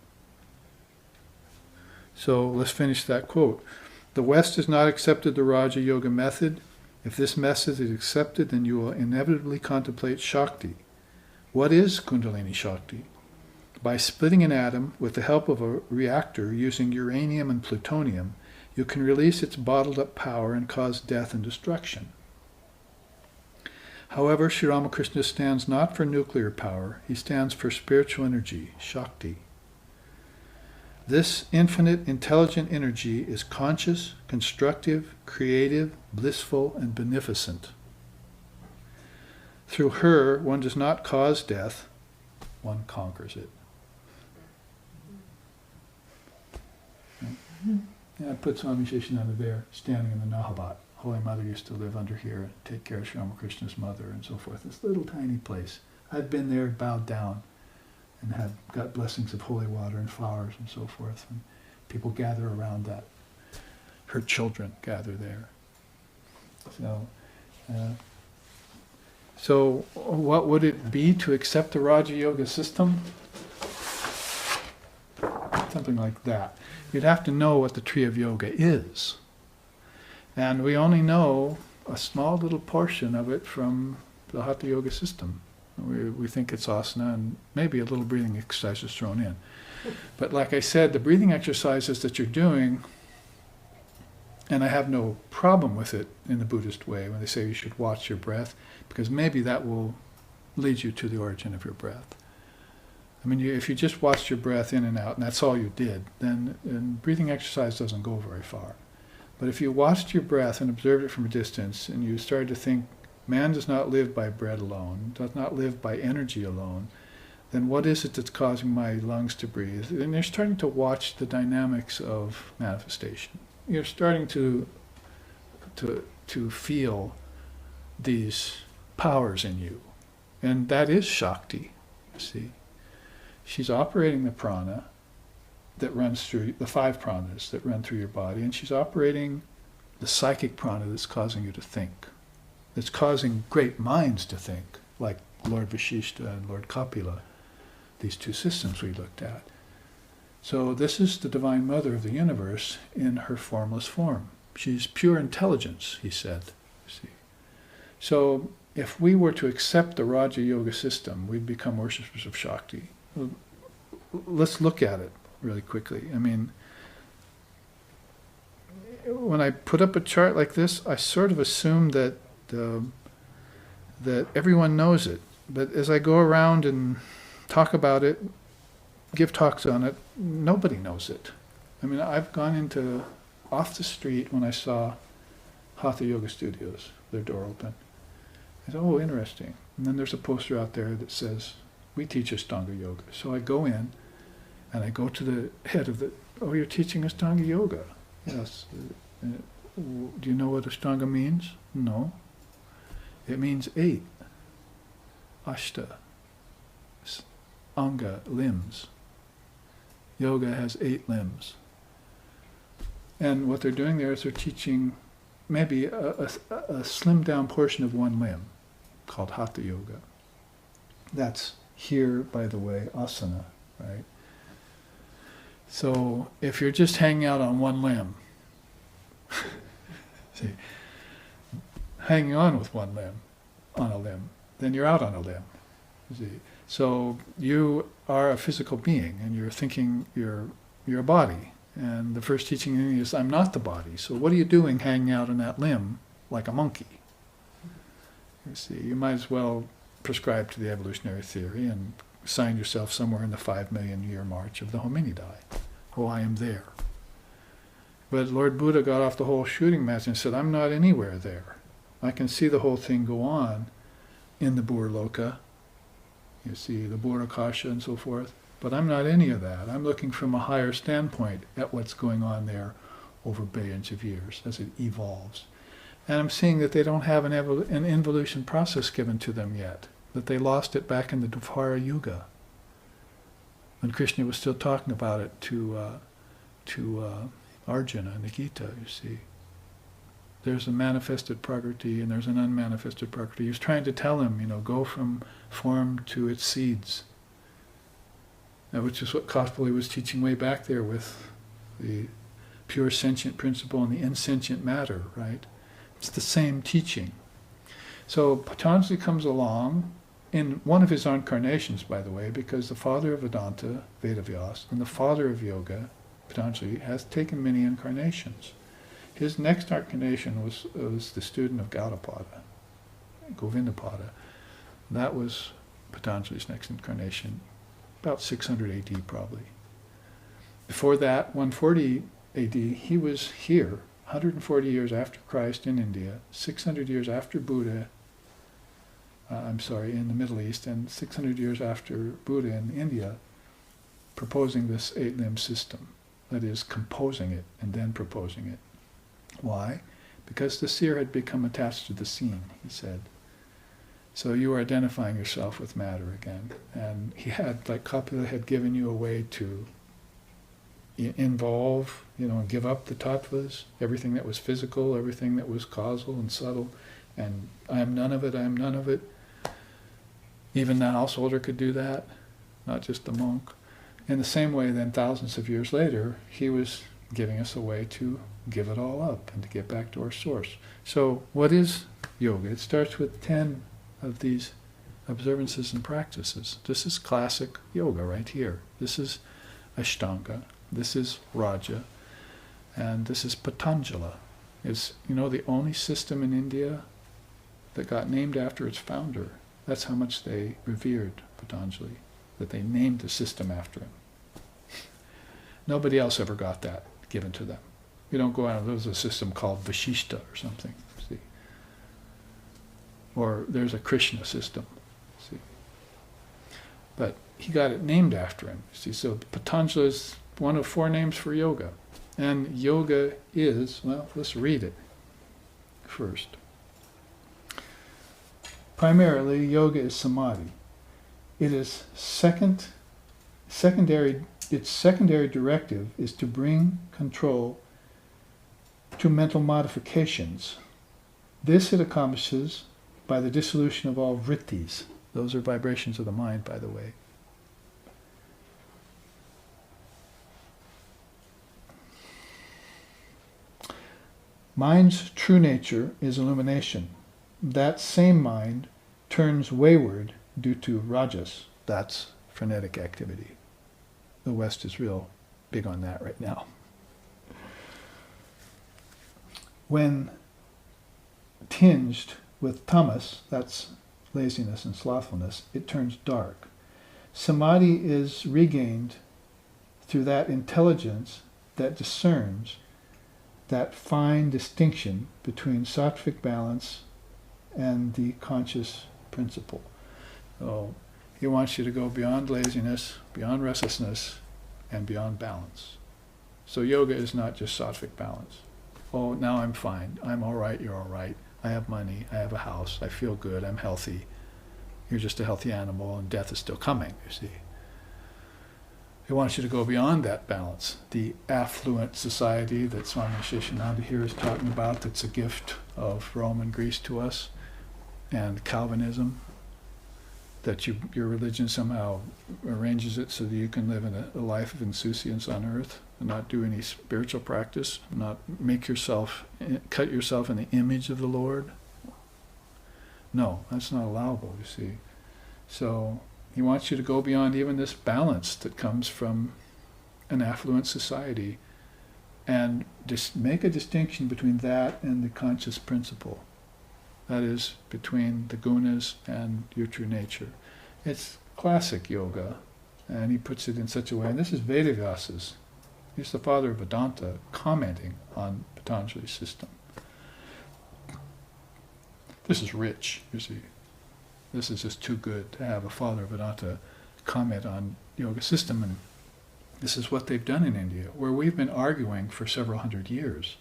So let's finish that quote. The West has not accepted the Raja Yoga method. If this method is accepted, then you will inevitably contemplate Shakti. What is Kundalini Shakti? By splitting an atom with the help of a reactor using uranium and plutonium, you can release its bottled up power and cause death and destruction. However, Sri Ramakrishna stands not for nuclear power, he stands for spiritual energy, Shakti. This infinite, intelligent energy is conscious, constructive, creative, blissful, and beneficent. Through her, one does not cause death, one conquers it. Yeah, I put Swami Aseshanandaji there, standing in the Nahabat. Holy Mother used to live under here and take care of Sri Ramakrishna's mother and so forth. This little tiny place. I'd been there, bowed down, and had got blessings of holy water and flowers and so forth. And people gather around that. Her children gather there. So what would it be to accept the Raja Yoga system? Something like that. You'd have to know what the tree of yoga is. And we only know a small little portion of it from the Hatha Yoga system. We think it's asana and maybe a little breathing exercises thrown in. But like I said, the breathing exercises that you're doing, and I have no problem with it in the Buddhist way when they say you should watch your breath, because maybe that will lead you to the origin of your breath. I mean, if you just watched your breath in and out, and that's all you did, then breathing exercise doesn't go very far. But if you watched your breath and observed it from a distance, and you started to think, man does not live by bread alone, does not live by energy alone, then what is it that's causing my lungs to breathe? And you're starting to watch the dynamics of manifestation. You're starting to feel these powers in you. And that is Shakti, you see. She's operating the prana that runs through, the 5 pranas that run through your body, and she's operating the psychic prana that's causing you to think, that's causing great minds to think, like Lord Vashishta and Lord Kapila, these 2 systems we looked at. So this is the Divine Mother of the universe in her formless form. She's pure intelligence, he said. You see. So if we were to accept the Raja Yoga system, we'd become worshippers of Shakti. Let's look at it really quickly. I mean, when I put up a chart like this, I sort of assume that that everyone knows it. But as I go around and talk about it, give talks on it, nobody knows it. I mean, I've gone off the street when I saw Hatha Yoga Studios, their door open. I said, oh, interesting. And then there's a poster out there that says, we teach Ashtanga Yoga. So I go in, and I go to the head of oh, you're teaching Ashtanga Yoga? Yes. Do you know what Ashtanga means? No. It means 8. Ashta. Anga, limbs. Yoga has 8 limbs. And what they're doing there is they're teaching maybe a slimmed down portion of one limb, called Hatha Yoga. That's here, by the way, asana, right? So if you're just hanging out on one limb, see, hanging on with one limb, on a limb, then you're out on a limb. See? So you are a physical being, and you're thinking you're a body. And the first teaching is, I'm not the body. So what are you doing hanging out on that limb like a monkey? You see, you might as well prescribe to the evolutionary theory and assign yourself somewhere in the 5 million year march of the hominidae. Oh, I am there. But Lord Buddha got off the whole shooting match and said, I'm not anywhere there. I can see the whole thing go on in the Burloka, you see, the Burakasha and so forth, but I'm not any of that. I'm looking from a higher standpoint at what's going on there over billions of years as it evolves. And I'm seeing that they don't have an involution process given to them yet, that they lost it back in the Dvapara Yuga, when Krishna was still talking about it to Arjuna in the Gita, you see. There's a manifested Prakriti and there's an unmanifested Prakriti. He was trying to tell him, go from form to its seeds. Which is what Kaspali was teaching way back there with the pure sentient principle and the insentient matter, right? It's the same teaching. So Patanjali comes along in one of his incarnations, by the way, because the father of Vedanta, Vedavyas, and the father of yoga, Patanjali, has taken many incarnations. His next incarnation was the student of Gaudapada, Govindapada. That was Patanjali's next incarnation, about 600 AD probably. Before that, 140 AD, he was here, 140 years after Christ in India, 600 years after Buddha, in the Middle East, and 600 years after Buddha in India, proposing this 8-limb system. That is, composing it and then proposing it. Why? Because the seer had become attached to the seen, he said. So you are identifying yourself with matter again. And he had, like Kapila had given you a way to involve, and give up the tattvas, everything that was physical, everything that was causal and subtle, and I am none of it, I am none of it. Even the householder could do that, not just the monk. In the same way, then, thousands of years later, he was giving us a way to give it all up and to get back to our source. So what is yoga? It starts with 10 of these observances and practices. This is classic yoga right here. This is Ashtanga. This is Raja. And this is Patanjala. It's, the only system in India that got named after its founder. That's how much they revered Patanjali, that they named the system after him. Nobody else ever got that given to them. You don't go out and there's a system called Vashishta or something, see. Or there's a Krishna system, see. But he got it named after him, see. So Patanjali is one of 4 names for yoga. And yoga is, let's read it first. Primarily, yoga is samadhi. It is secondary. Its secondary directive is to bring control to mental modifications. This it accomplishes by the dissolution of all vrittis. Those are vibrations of the mind, by the way. Mind's true nature is illumination. That same mind turns wayward due to rajas. That's frenetic activity. The West is real big on that right now. When tinged with tamas, that's laziness and slothfulness, it turns dark. Samadhi is regained through that intelligence that discerns that fine distinction between sattvic balance and the conscious principle. So he wants you to go beyond laziness, beyond restlessness, and beyond balance. So yoga is not just sattvic balance. Oh, now I'm fine. I'm all right, you're all right. I have money, I have a house, I feel good, I'm healthy. You're just a healthy animal and death is still coming, you see. He wants you to go beyond that balance. The affluent society that Swami Aseshanandaji here is talking about, that's a gift of Rome and Greece to us, and Calvinism, that your religion somehow arranges it so that you can live in a life of insouciance on earth and not do any spiritual practice, not cut yourself in the image of the Lord. No, that's not allowable, you see. So he wants you to go beyond even this balance that comes from an affluent society and just make a distinction between that and the conscious principle. That is, between the gunas and your true nature. It's classic yoga, and he puts it in such a way, and this is Vedavyasa's. He's the father of Vedanta, commenting on Patanjali's system. This is rich, you see. This is just too good to have a father of Vedanta comment on yoga system, and this is what they've done in India, where we've been arguing for several hundred years,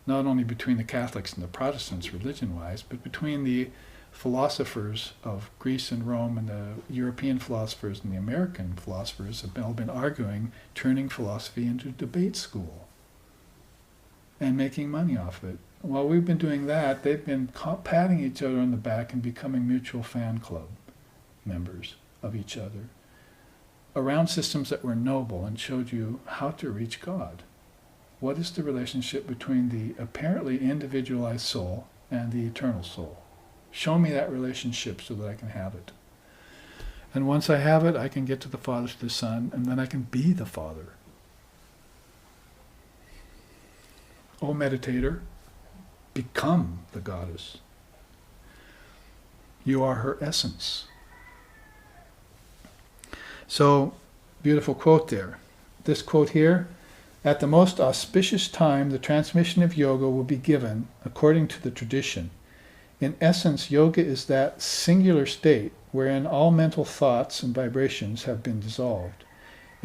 not only between the Catholics and the Protestants religion-wise, but between the philosophers of Greece and Rome and the European philosophers and the American philosophers have all been arguing, turning philosophy into a debate school and making money off it. While we've been doing that, they've been patting each other on the back and becoming mutual fan club members of each other around systems that were noble and showed you how to reach God. what is the relationship between the apparently individualized soul and the eternal soul? Show me that relationship so that I can have it. And once I have it, I can get to the Father, to the Son, and then I can be the Father. O meditator, become the goddess. You are her essence. So, beautiful quote there. This quote here, at the most auspicious time, the transmission of yoga will be given according to the tradition. In essence, yoga is that singular state wherein all mental thoughts and vibrations have been dissolved.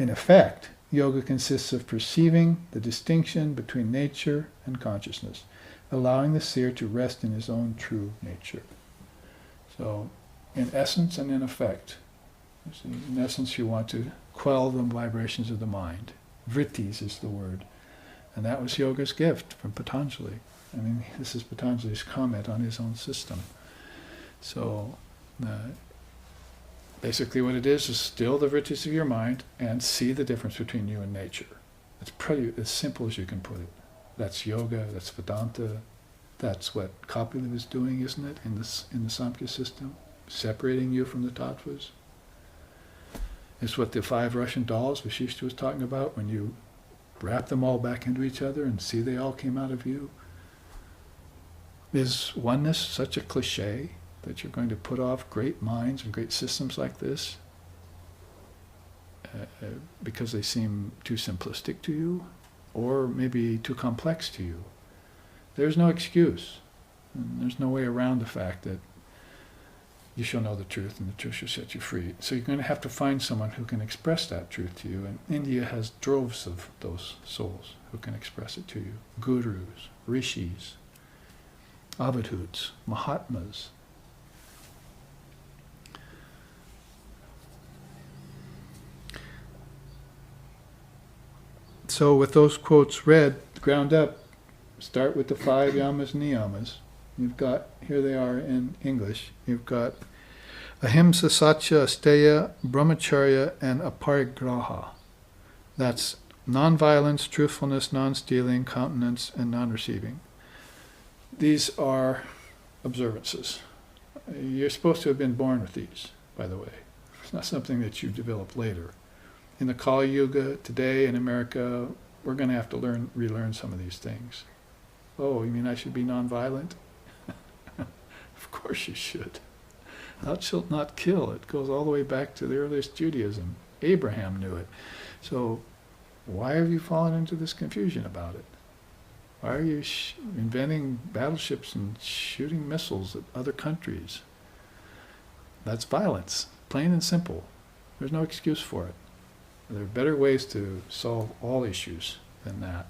In effect, yoga consists of perceiving the distinction between nature and consciousness, allowing the seer to rest in his own true nature. So, in essence and in effect, in essence you want to quell the vibrations of the mind. Vrittis is the word. And that was yoga's gift from Patanjali. I mean, this is Patanjali's comment on his own system. So, basically what it is still the vrittis of your mind and see the difference between you and nature. It's pretty as simple as you can put it. That's yoga, that's Vedanta, that's what Kapila was doing, isn't it, in the Samkhya system? Separating you from the tattvas. It's what the 5 Russian dolls Vasishta was talking about, when you wrap them all back into each other and see they all came out of you. Is oneness such a cliche that you're going to put off great minds and great systems like this because they seem too simplistic to you, or maybe too complex to you? There's no excuse. And there's no way around the fact that you shall know the truth and the truth shall set you free. So you're going to have to find someone who can express that truth to you. And India has droves of those souls who can express it to you. Gurus, rishis, avadhuts, mahatmas. So with those quotes read, ground up, start with the 5 yamas and niyamas. You've got, here they are in English, you've got ahimsa, satya, asteya, brahmacharya, and aparigraha. That's non-violence, truthfulness, non-stealing, continence, and non-receiving. These are observances. You're supposed to have been born with these, by the way. It's not something that you develop later. In the Kali Yuga, today in America, we're going to have to relearn some of these things. Oh, you mean I should be non-violent? Of course you should. Thou shalt not kill. It goes all the way back to the earliest Judaism. Abraham knew it. So why have you fallen into this confusion about it? Why are you inventing battleships and shooting missiles at other countries? That's violence, plain and simple. There's no excuse for it. There are better ways to solve all issues than that.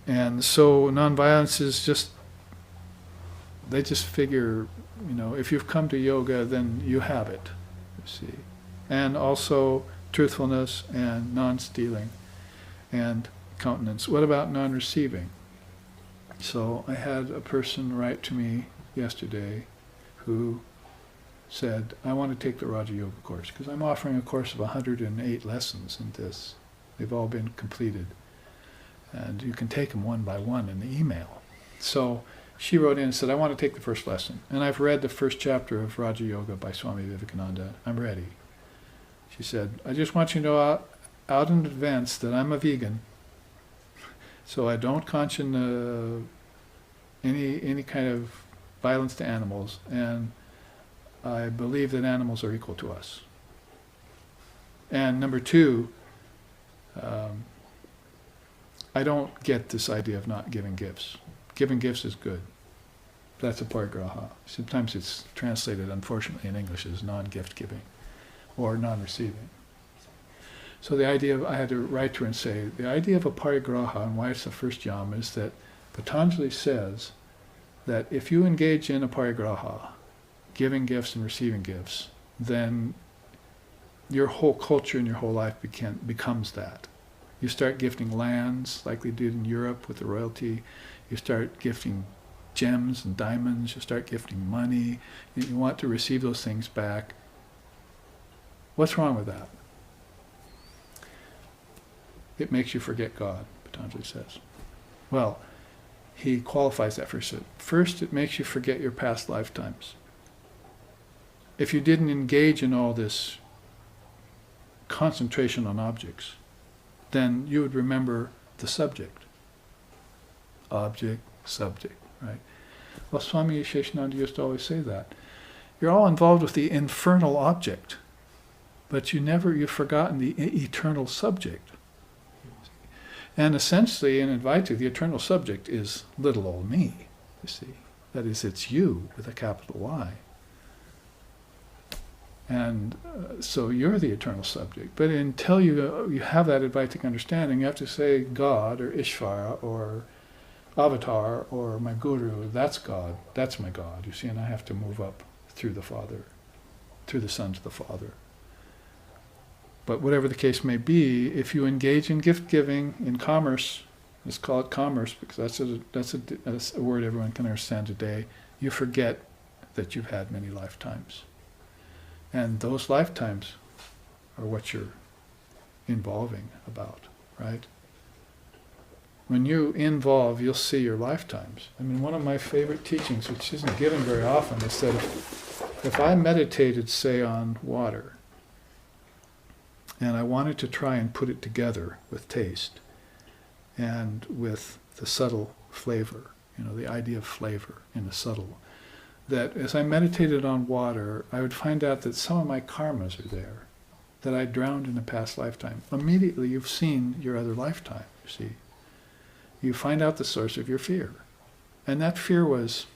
And so nonviolence is just, they just figure, if you've come to yoga, then you have it, you see. And also truthfulness and non-stealing and continence. What about non-receiving? So I had a person write to me yesterday who said, I want to take the Raja Yoga course, because I'm offering a course of 108 lessons in this. They've all been completed. And you can take them one by one in the email. So she wrote in and said, I want to take the first lesson. And I've read the first chapter of Raja Yoga by Swami Vivekananda. I'm ready. She said, I just want you to know out in advance that I'm a vegan. So I don't conscience any kind of violence to animals. And I believe that animals are equal to us. And number 2, I don't get this idea of not giving gifts. Giving gifts is good. That's a parigraha. Sometimes it's translated, unfortunately, in English as non-gift giving or non-receiving. So the idea of, I had to write to her and say, the idea of a parigraha and why it's the first yama is that Patanjali says that if you engage in a parigraha, giving gifts and receiving gifts, then your whole culture and your whole life becomes that. You start gifting lands, like they did in Europe with the royalty. You start gifting gems and diamonds. You start gifting money. You want to receive those things back. What's wrong with that? it makes you forget God, Patanjali says. Well, he qualifies that first. First, it makes you forget your past lifetimes. If you didn't engage in all this concentration on objects, then you would remember the subject. Object, subject, right? Well, Swami Aseshanandaji used to always say that. You're all involved with the infernal object, but you've forgotten the eternal subject. And essentially, in Advaita, the eternal subject is little old me, you see. That is, it's you with a capital Y. And so you're the eternal subject. But until you have that Advaitic understanding, you have to say God, or Ishvara, or Avatar, or my Guru, that's God, that's my God, you see, and I have to move up through the Father, through the Son to the Father. But whatever the case may be, if you engage in gift giving, in commerce, let's call it commerce because that's a word everyone can understand today, you forget that you've had many lifetimes. And those lifetimes are what you're involving about, right? When you involve, you'll see your lifetimes. I mean, one of my favorite teachings, which isn't given very often, is that if I meditated, say, on water, and I wanted to try and put it together with taste and with the subtle flavor, the idea of flavor in the subtle, that as I meditated on water, I would find out that some of my karmas are there, that I drowned in a past lifetime. Immediately you've seen your other lifetime, you see. You find out the source of your fear. And that fear was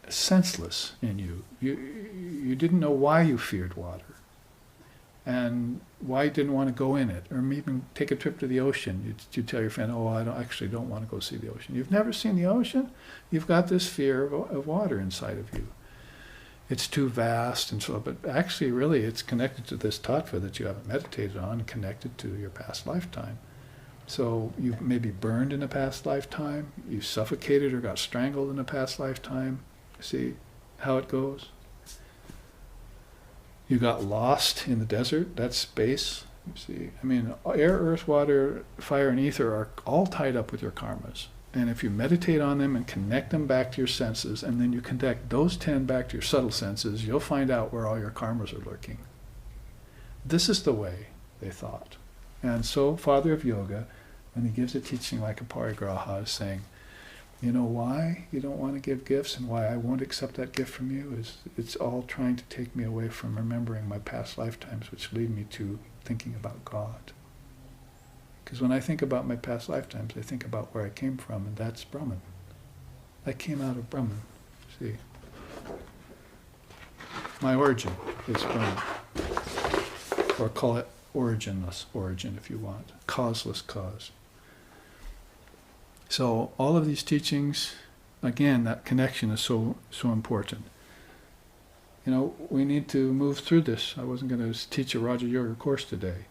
senseless in you. You didn't know why you feared water and why you didn't want to go in it, or even take a trip to the ocean. You tell your friend, I don't want to go see the ocean. You've never seen the ocean? You've got this fear of water inside of you. It's too vast and so, but actually really it's connected to this tattva that you haven't meditated on, connected to your past lifetime. So you maybe burned in a past lifetime, you suffocated or got strangled in a past lifetime. See how it goes? You got lost in the desert, that's space. You see, I mean, air, earth, water, fire, and ether are all tied up with your karmas. And if you meditate on them and connect them back to your senses, and then you connect those 10 back to your subtle senses, you'll find out where all your karmas are lurking. This is the way, they thought. And so, Father of Yoga, when he gives a teaching like a parigraha, is saying, you know why you don't want to give gifts and why I won't accept that gift from you is it's all trying to take me away from remembering my past lifetimes, which lead me to thinking about God. Because when I think about my past lifetimes, I think about where I came from, and that's Brahman. I came out of Brahman, see. My origin is Brahman. Or call it originless origin if you want. Causeless cause. So all of these teachings, again, that connection is so important. We need to move through this. I wasn't going to teach a Raja Yoga course today.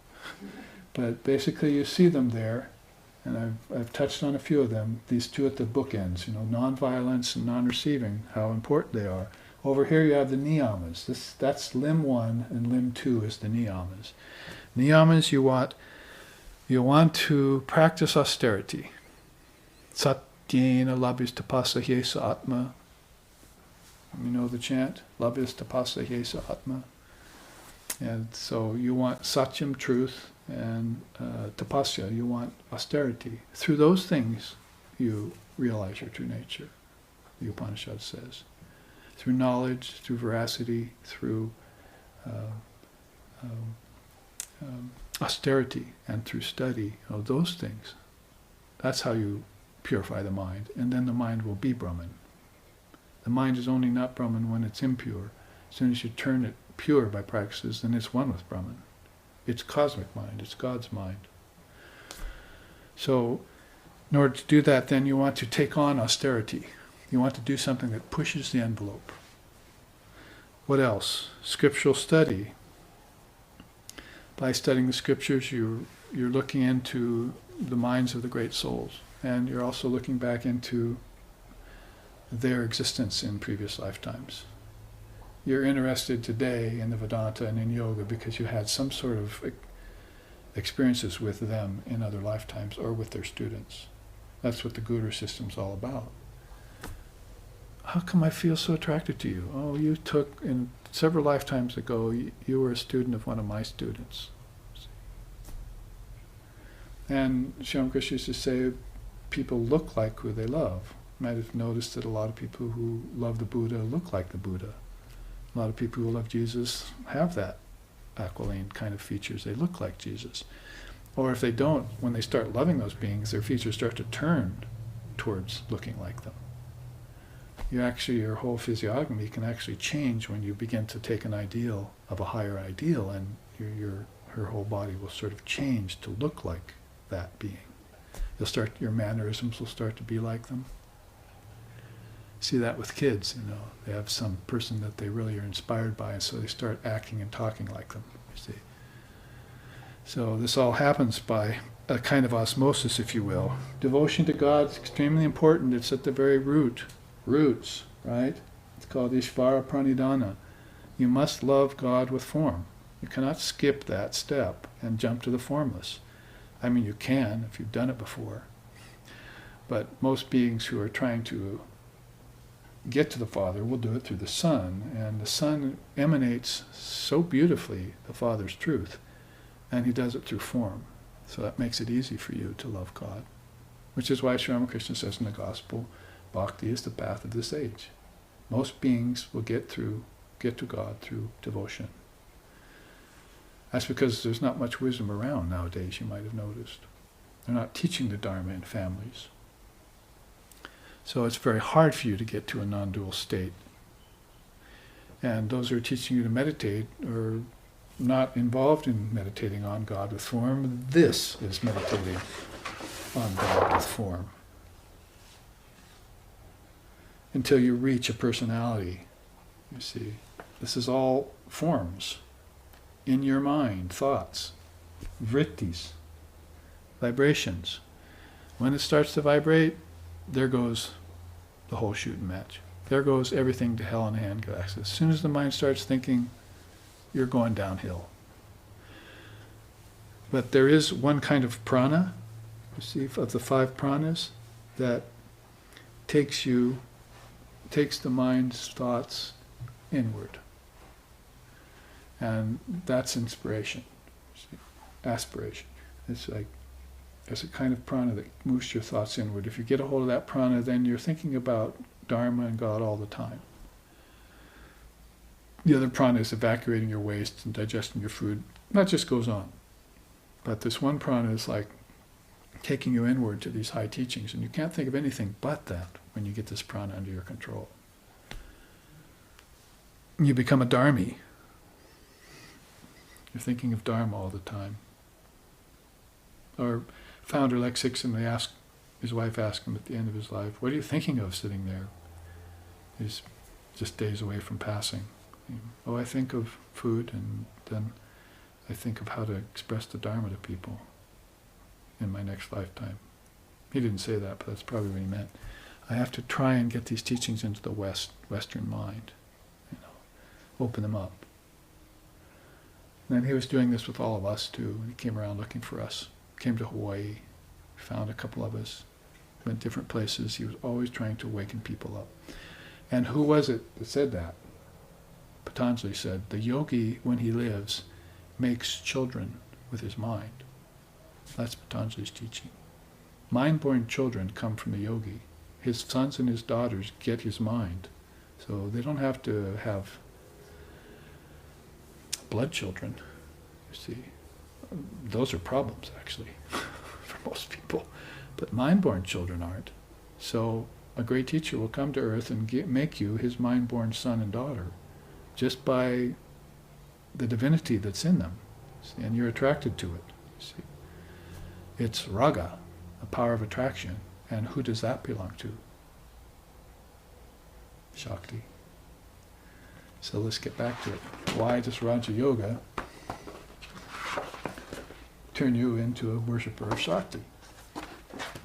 But basically you see them there, and I've touched on a few of them, these two at the bookends, non-violence and non-receiving, how important they are. Over here you have the niyamas. That's limb 1, and limb 2 is the niyamas. Niyamas, you want to practice austerity. Satyena labhis tapasa hyesa atma. You know the chant? Labhis tapasa hyesa atma. And so you want satyam, truth, and tapasya, you want austerity. Through those things, you realize your true nature, the Upanishad says. Through knowledge, through veracity, through austerity, and through study, those things. That's how you purify the mind, and then the mind will be Brahman. The mind is only not Brahman when it's impure. As soon as you turn it pure by practices, then it's one with Brahman. It's cosmic mind, it's God's mind. So, in order to do that, then you want to take on austerity. You want to do something that pushes the envelope. What else? Scriptural study. By studying the scriptures, you're looking into the minds of the great souls. And you're also looking back into their existence in previous lifetimes. you're interested today in the Vedanta and in yoga because you had some sort of experiences with them in other lifetimes or with their students. That's what the Guru system's all about. How come I feel so attracted to you? Oh, you took, in several lifetimes ago, you were a student of one of my students. And Sri Ramakrishna used to say, people look like who they love. You might have noticed that a lot of people who love the Buddha look like the Buddha. A lot of people who love Jesus have that aquiline kind of features. They look like Jesus. Or if they don't, when they start loving those beings, their features start to turn towards looking like them. Your whole physiognomy can actually change when you begin to take an ideal of a higher ideal, and her whole body will sort of change to look like that being. Your mannerisms will start to be like them. See that with kids, they have some person that they really are inspired by, and so they start acting and talking like them, you see. So this all happens by a kind of osmosis, if you will. Devotion to God is extremely important. It's at the very roots, right? It's called Ishvara Pranidhana. You must love God with form. You cannot skip that step and jump to the formless. I mean, you can if you've done it before. But most beings who are trying to get to the Father will do it through the Son, and the Son emanates so beautifully the Father's truth, and he does it through form. So that makes it easy for you to love God, which is why Sri Ramakrishna says in the Gospel, Bhakti is the path of this age. Most beings will get to God through devotion. That's because there's not much wisdom around nowadays, you might have noticed. They're not teaching the Dharma in families. So it's very hard for you to get to a non-dual state. And those who are teaching you to meditate are not involved in meditating on God with form. This is meditating on God with form. Until you reach a personality, you see. This is all forms. In your mind, thoughts, vrittis, vibrations. When it starts to vibrate, there goes the whole shooting match. There goes everything to hell in a handbasket. As soon as the mind starts thinking, you're going downhill. But there is one kind of prana, you see, of the 5 pranas, that takes the mind's thoughts inward. And that's inspiration, aspiration. It's a kind of prana that moves your thoughts inward. If you get a hold of that prana, then you're thinking about Dharma and God all the time. The other prana is evacuating your waste and digesting your food. That just goes on. But this one prana is like taking you inward to these high teachings, and you can't think of anything but that when you get this prana under your control. You become a dharmi. You're thinking of Dharma all the time. Our founder, Lex Hickson, his wife asked him at the end of his life, what are you thinking of sitting there? He's just days away from passing. Oh, I think of food, and then I think of how to express the Dharma to people in my next lifetime. He didn't say that, but that's probably what he meant. I have to try and get these teachings into the Western mind, open them up. And he was doing this with all of us too. He came around looking for us. Came to Hawaii, found a couple of us, went different places. He was always trying to awaken people up. And who was it that said that? Patanjali said, the yogi, when he lives, makes children with his mind. That's Patanjali's teaching. Mind-born children come from the yogi. His sons and his daughters get his mind. So they don't have to have blood children, you see. Those are problems, actually, for most people. But mind-born children aren't. So a great teacher will come to earth and make you his mind-born son and daughter, just by the divinity that's in them. See? And you're attracted to it. See? It's raga, a power of attraction. And who does that belong to? Shakti. So let's get back to it. Why does Raja Yoga turn you into a worshipper of Shakti?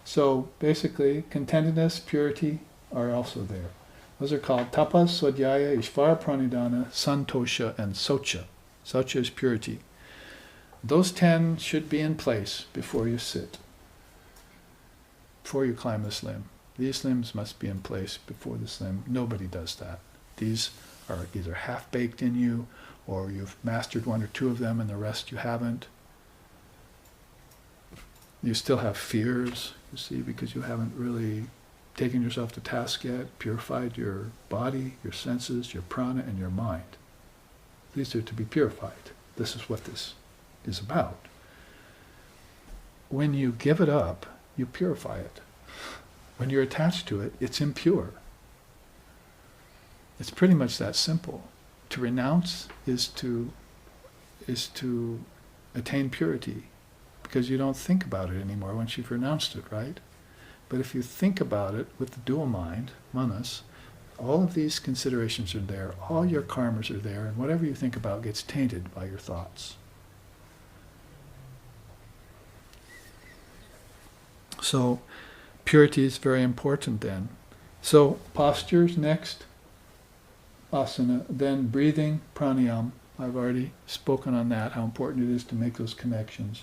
So basically, contentedness, purity are also there. Those are called tapas, swadhyaya, ishvara pranidhana, santosha, and socha. Socha is purity. Those 10 should be in place before you sit, before you climb this limb. These limbs must be in place before this limb. Nobody does that. These are either half-baked in you, or you've mastered 1 or 2 of them and the rest you haven't. You still have fears, you see, because you haven't really taken yourself to task yet, purified your body, your senses, your prana, and your mind. These are to be purified. This is what this is about. When you give it up, you purify it. When you're attached to it, it's impure. It's pretty much that simple. To renounce is to attain purity, because you don't think about it anymore once you've renounced it, right? But if you think about it with the dual mind, manas, all of these considerations are there, all your karmas are there, and whatever you think about gets tainted by your thoughts. So purity is very important then. So postures next, asana, then breathing, pranayama. I've already spoken on that, how important it is to make those connections.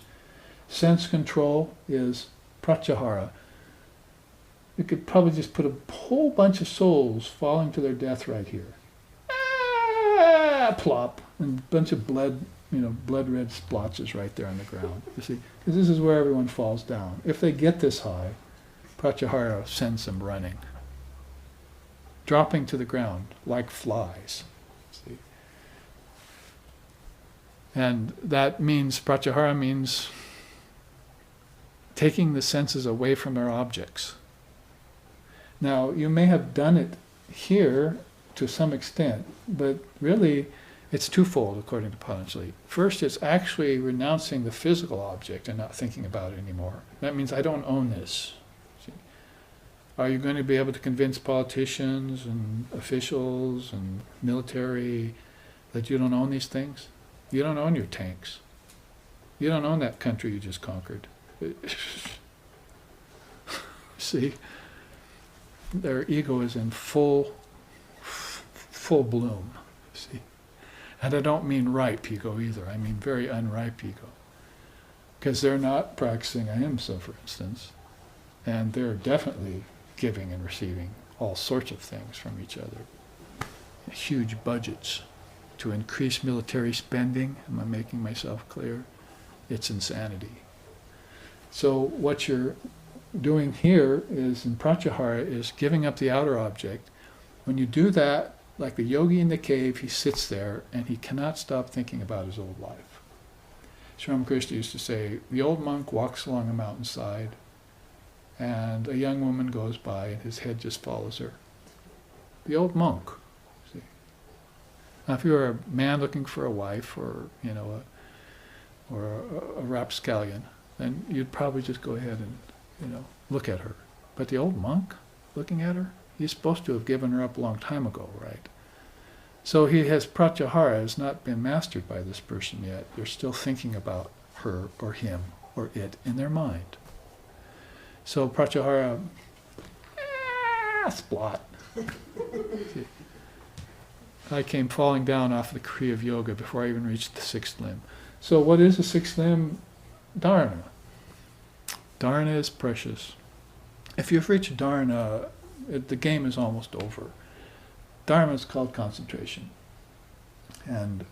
Sense control is pratyahara. You could probably just put a whole bunch of souls falling to their death right here. Plop, and a bunch of blood red splotches right there on the ground. You see, because this is where everyone falls down. If they get this high, pratyahara sends them running, dropping to the ground like flies. See? And that means, pratyahara means taking the senses away from their objects. Now, you may have done it here to some extent, but really it's twofold according to Patanjali. First, it's actually renouncing the physical object and not thinking about it anymore. That means I don't own this. See? Are you going to be able to convince politicians and officials and military that you don't own these things? You don't own your tanks. You don't own that country you just conquered. See? Their ego is in full bloom, see. And I don't mean ripe ego either, I mean very unripe ego. Because they're not practicing ahimsa, for instance, and they're definitely giving and receiving all sorts of things from each other. Huge budgets to increase military spending. Am I making myself clear? It's insanity. So what you're doing here is, in pratyahara, is giving up the outer object. When you do that, like the yogi in the cave, he sits there and he cannot stop thinking about his old life. Sri Ramakrishna used to say, the old monk walks along a mountainside and a young woman goes by and his head just follows her. The old monk. See? Now if you're a man looking for a wife, or a rapscallion, then you'd probably just go ahead and look at her. But the old monk looking at her, he's supposed to have given her up a long time ago, right? So pratyahara has not been mastered by this person yet. They're still thinking about her or him or it in their mind. So pratyahara, splot. I came falling down off the Kriya of Yoga before I even reached the 6th limb. So what is the 6th limb? Dharana. Dharana is precious. If you've reached dharana, the game is almost over. Dharma is called concentration. And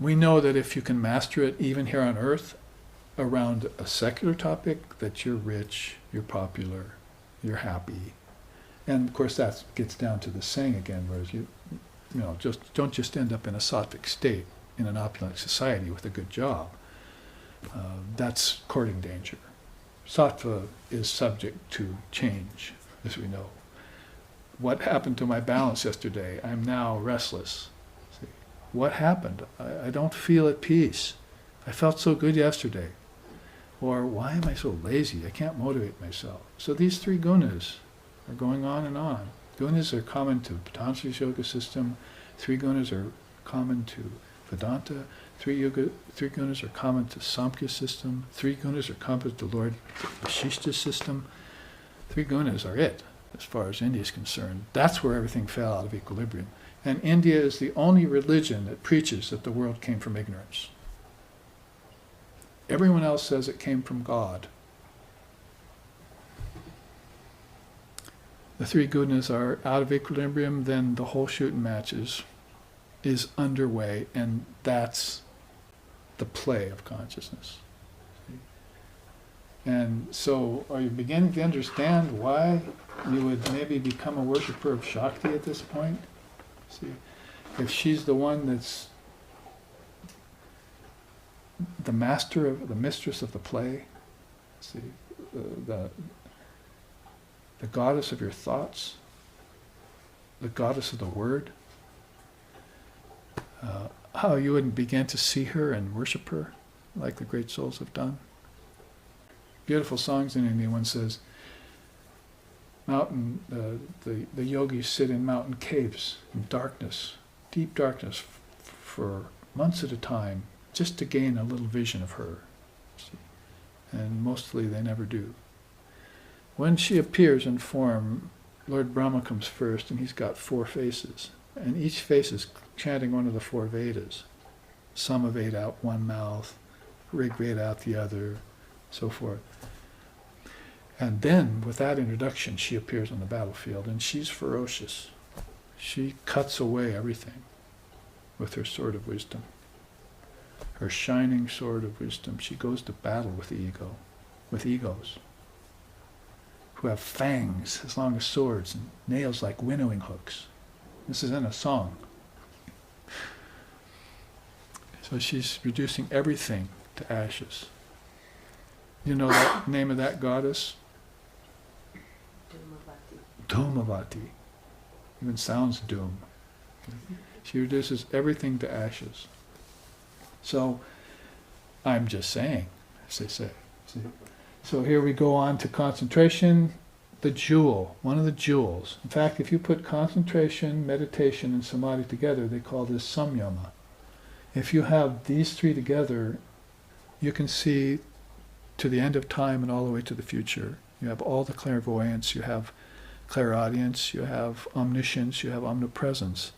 we know that if you can master it, even here on earth, around a secular topic, that you're rich, you're popular, you're happy. And of course that gets down to the saying again, whereas you don't just end up in a sattvic state in an opulent society with a good job. That's courting danger. Sattva is subject to change, as we know. What happened to my balance yesterday? I'm now restless. See? What happened? I don't feel at peace. I felt so good yesterday. Or why am I so lazy? I can't motivate myself. So these 3 gunas are going on and on. Gunas are common to Patanjali's yoga system. 3 gunas are common to Vedanta. 3 gunas are common to Samkhya system. 3 gunas are common to Lord Vashishta's system. 3 gunas are it. as far as India is concerned. That's where everything fell out of equilibrium. And India is the only religion that preaches that the world came from ignorance. Everyone else says it came from God. The three gunas are out of equilibrium, then the whole shooting match is underway, and that's the play of consciousness. And so, are you beginning to understand why you would maybe become a worshiper of Shakti at this point? See, if she's the one that's the master of, the mistress of the play, see, the goddess of your thoughts, the goddess of the word, how you wouldn't begin to see her and worship her like the great souls have done. Beautiful songs in India. One says, mountain, the yogis sit in mountain caves in darkness, deep darkness, for months at a time, just to gain a little vision of her. See? And mostly they never do. When she appears in form, Lord Brahma comes first, and he's got 4 faces. And each face is chanting one of the 4 Vedas. Samaveda out one mouth, Rig Veda out the other, so forth. And then, with that introduction, she appears on the battlefield, and she's ferocious. She cuts away everything with her sword of wisdom. Her shining sword of wisdom. She goes to battle with the ego, with egos, who have fangs as long as swords and nails like winnowing hooks. This is in a song. So she's reducing everything to ashes. You know the name of that goddess? Dhumavati. Even sounds doom. She reduces everything to ashes. So, I'm just saying, as they say. See? So here we go on to concentration, the jewel, one of the jewels. In fact, if you put concentration, meditation, and samadhi together, they call this samyama. If you have these 3 together, you can see to the end of time and all the way to the future. You have all the clairvoyance, you have clairaudience, you have omniscience, you have omnipresence.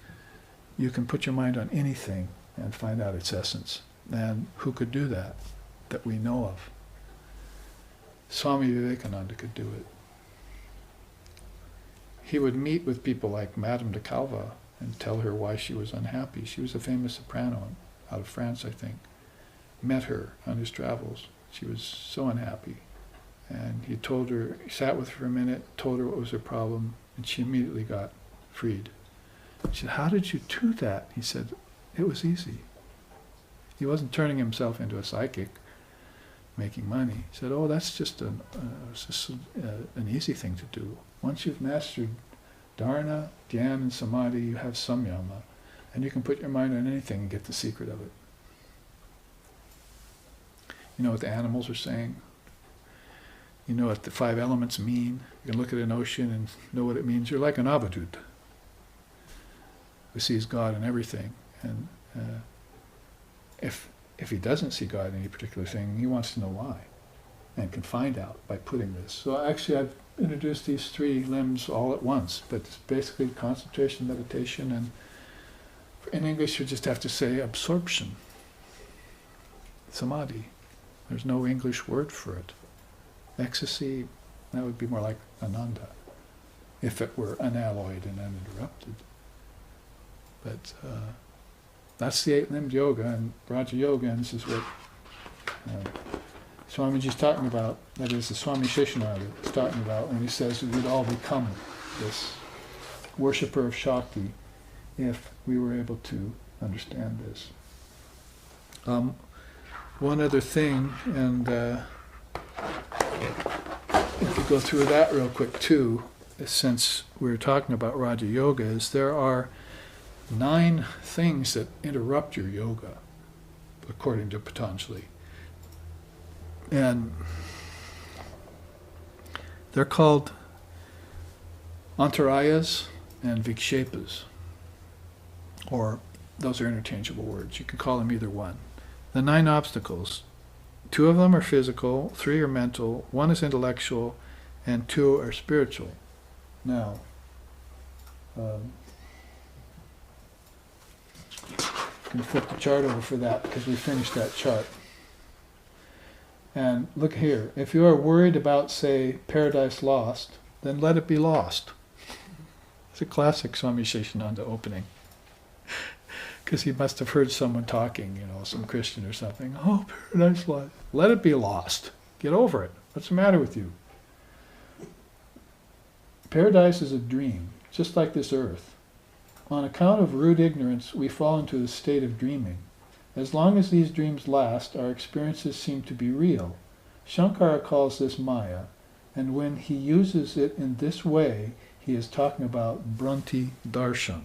You can put your mind on anything and find out its essence. And who could do that we know of? Swami Vivekananda could do it. He would meet with people like Madame de Calva and tell her why she was unhappy. She was a famous soprano out of France, I think. Met her on his travels. She was so unhappy. And he told her, he sat with her for a minute, told her what was her problem, and she immediately got freed. She said, "How did you do that?" He said, "It was easy." He wasn't turning himself into a psychic, making money. He said, "Oh, that's just an easy thing to do. Once you've mastered dharana, dhyan, and samadhi, you have samyama, and you can put your mind on anything and get the secret of it." You know what the animals are saying? You know what the 5 elements mean? You can look at an ocean and know what it means. You're like an avadut who sees God in everything. And if he doesn't see God in any particular thing, he wants to know why, and can find out by putting this. So actually I've introduced these 3 limbs all at once, but it's basically concentration, meditation, and in English you just have to say absorption, samadhi. There's no English word for it. Ecstasy, that would be more like ananda, if it were unalloyed and uninterrupted. But that's the 8-limbed yoga, and Raja Yoga, and this is what Swamiji's talking about, that is the Swami Aseshanandaji is talking about when he says that we'd all become this worshipper of Shakti if we were able to understand this. One other thing, and if we go through that real quick too, since we're talking about Raja Yoga, is there are 9 things that interrupt your yoga, according to Patanjali. And they're called antarayas and vikshepas, or those are interchangeable words. You can call them either one. The 9 obstacles, 2 of them are physical, 3 are mental, 1 is intellectual, and 2 are spiritual. Now, can flip the chart over for that because we finished that chart. And look here, if you are worried about, say, paradise lost, then let it be lost. It's a classic Swami Aseshanandaji opening. Because he must have heard someone talking, some Christian or something. Oh, paradise lost. Let it be lost. Get over it. What's the matter with you? Paradise is a dream, just like this earth. On account of rude ignorance, we fall into the state of dreaming. As long as these dreams last, our experiences seem to be real. Shankara calls this Maya, and when he uses it in this way, he is talking about Bhranti Darshana.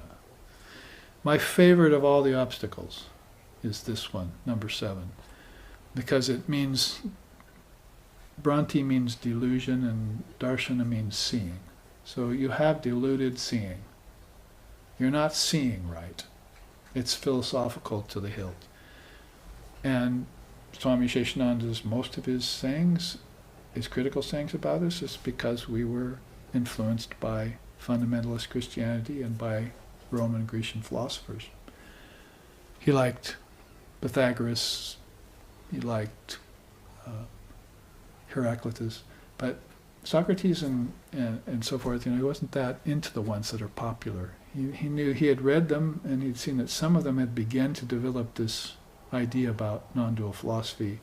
My favorite of all the obstacles is this one, number 7, because it means, Bhranti means delusion and Darshana means seeing. So you have deluded seeing. You're not seeing right. It's philosophical to the hilt. And Swami Aseshananda's, most of his sayings, his critical sayings about us, is because we were influenced by fundamentalist Christianity and by Roman and Grecian philosophers. He liked Pythagoras, he liked Heraclitus, but Socrates and so forth, he wasn't that into the ones that are popular. He knew, he had read them, and he'd seen that some of them had begun to develop this idea about non-dual philosophy.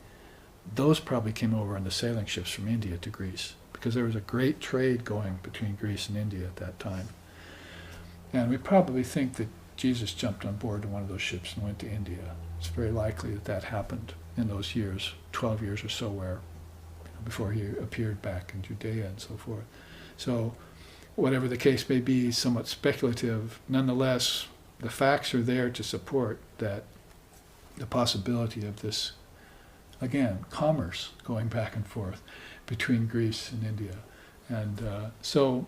Those probably came over on the sailing ships from India to Greece, because there was a great trade going between Greece and India at that time. And we probably think that Jesus jumped on board one of those ships and went to India. It's very likely that that happened in those years, 12 years or so, where before he appeared back in Judea and so forth. So whatever the case may be, somewhat speculative, nonetheless, the facts are there to support that the possibility of this, again, commerce going back and forth between Greece and India. And so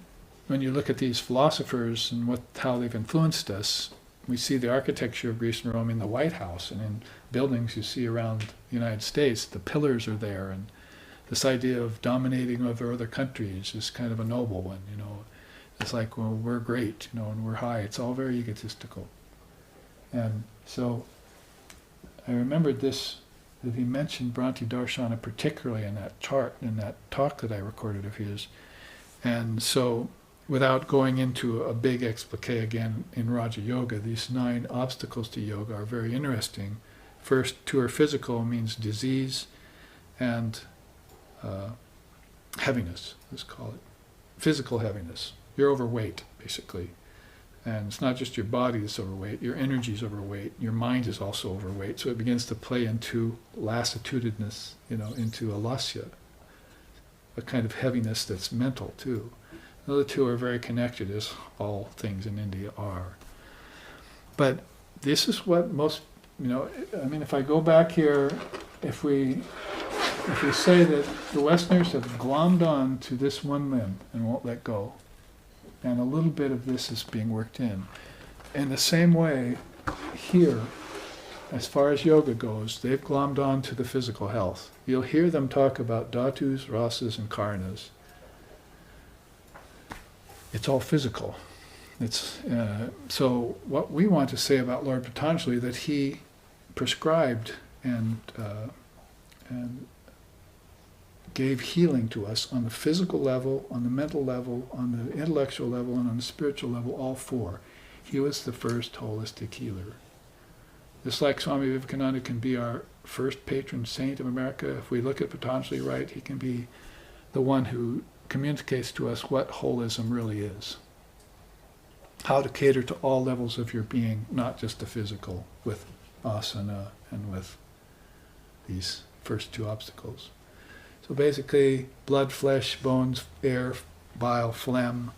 when you look at these philosophers and how they've influenced us, we see the architecture of Greece and Rome in the White House and in buildings you see around the United States. The pillars are there, and this idea of dominating over other countries is kind of a noble one. It's like, well, we're great, and we're high. It's all very egotistical. And so I remembered this, that he mentioned Bhranti Darshana particularly in that chart, in that talk that I recorded of his. And so, without going into a big explique again in Raja Yoga, these 9 obstacles to yoga are very interesting. First, 2 are physical, means disease and heaviness, let's call it. Physical heaviness. You're overweight, basically. And it's not just your body that's overweight, your energy is overweight, your mind is also overweight. So it begins to play into lassitudinous, into alasya, a kind of heaviness that's mental too. The other 2 are very connected, as all things in India are. But this is what most, if I go back here, if we say that the Westerners have glommed on to this one limb and won't let go, and a little bit of this is being worked in the same way, here, as far as yoga goes, they've glommed on to the physical health. You'll hear them talk about dhatus, rasas, and karnas. It's all physical. It's so what we want to say about Lord Patanjali, that he prescribed and gave healing to us on the physical level, on the mental level, on the intellectual level, and on the spiritual level, all 4. He was the first holistic healer. Just like Swami Vivekananda can be our first patron saint of America, if we look at Patanjali right, he can be the one who communicates to us what holism really is. How to cater to all levels of your being, not just the physical, with asana and with these first 2 obstacles. So basically, blood, flesh, bones, air, bile, phlegm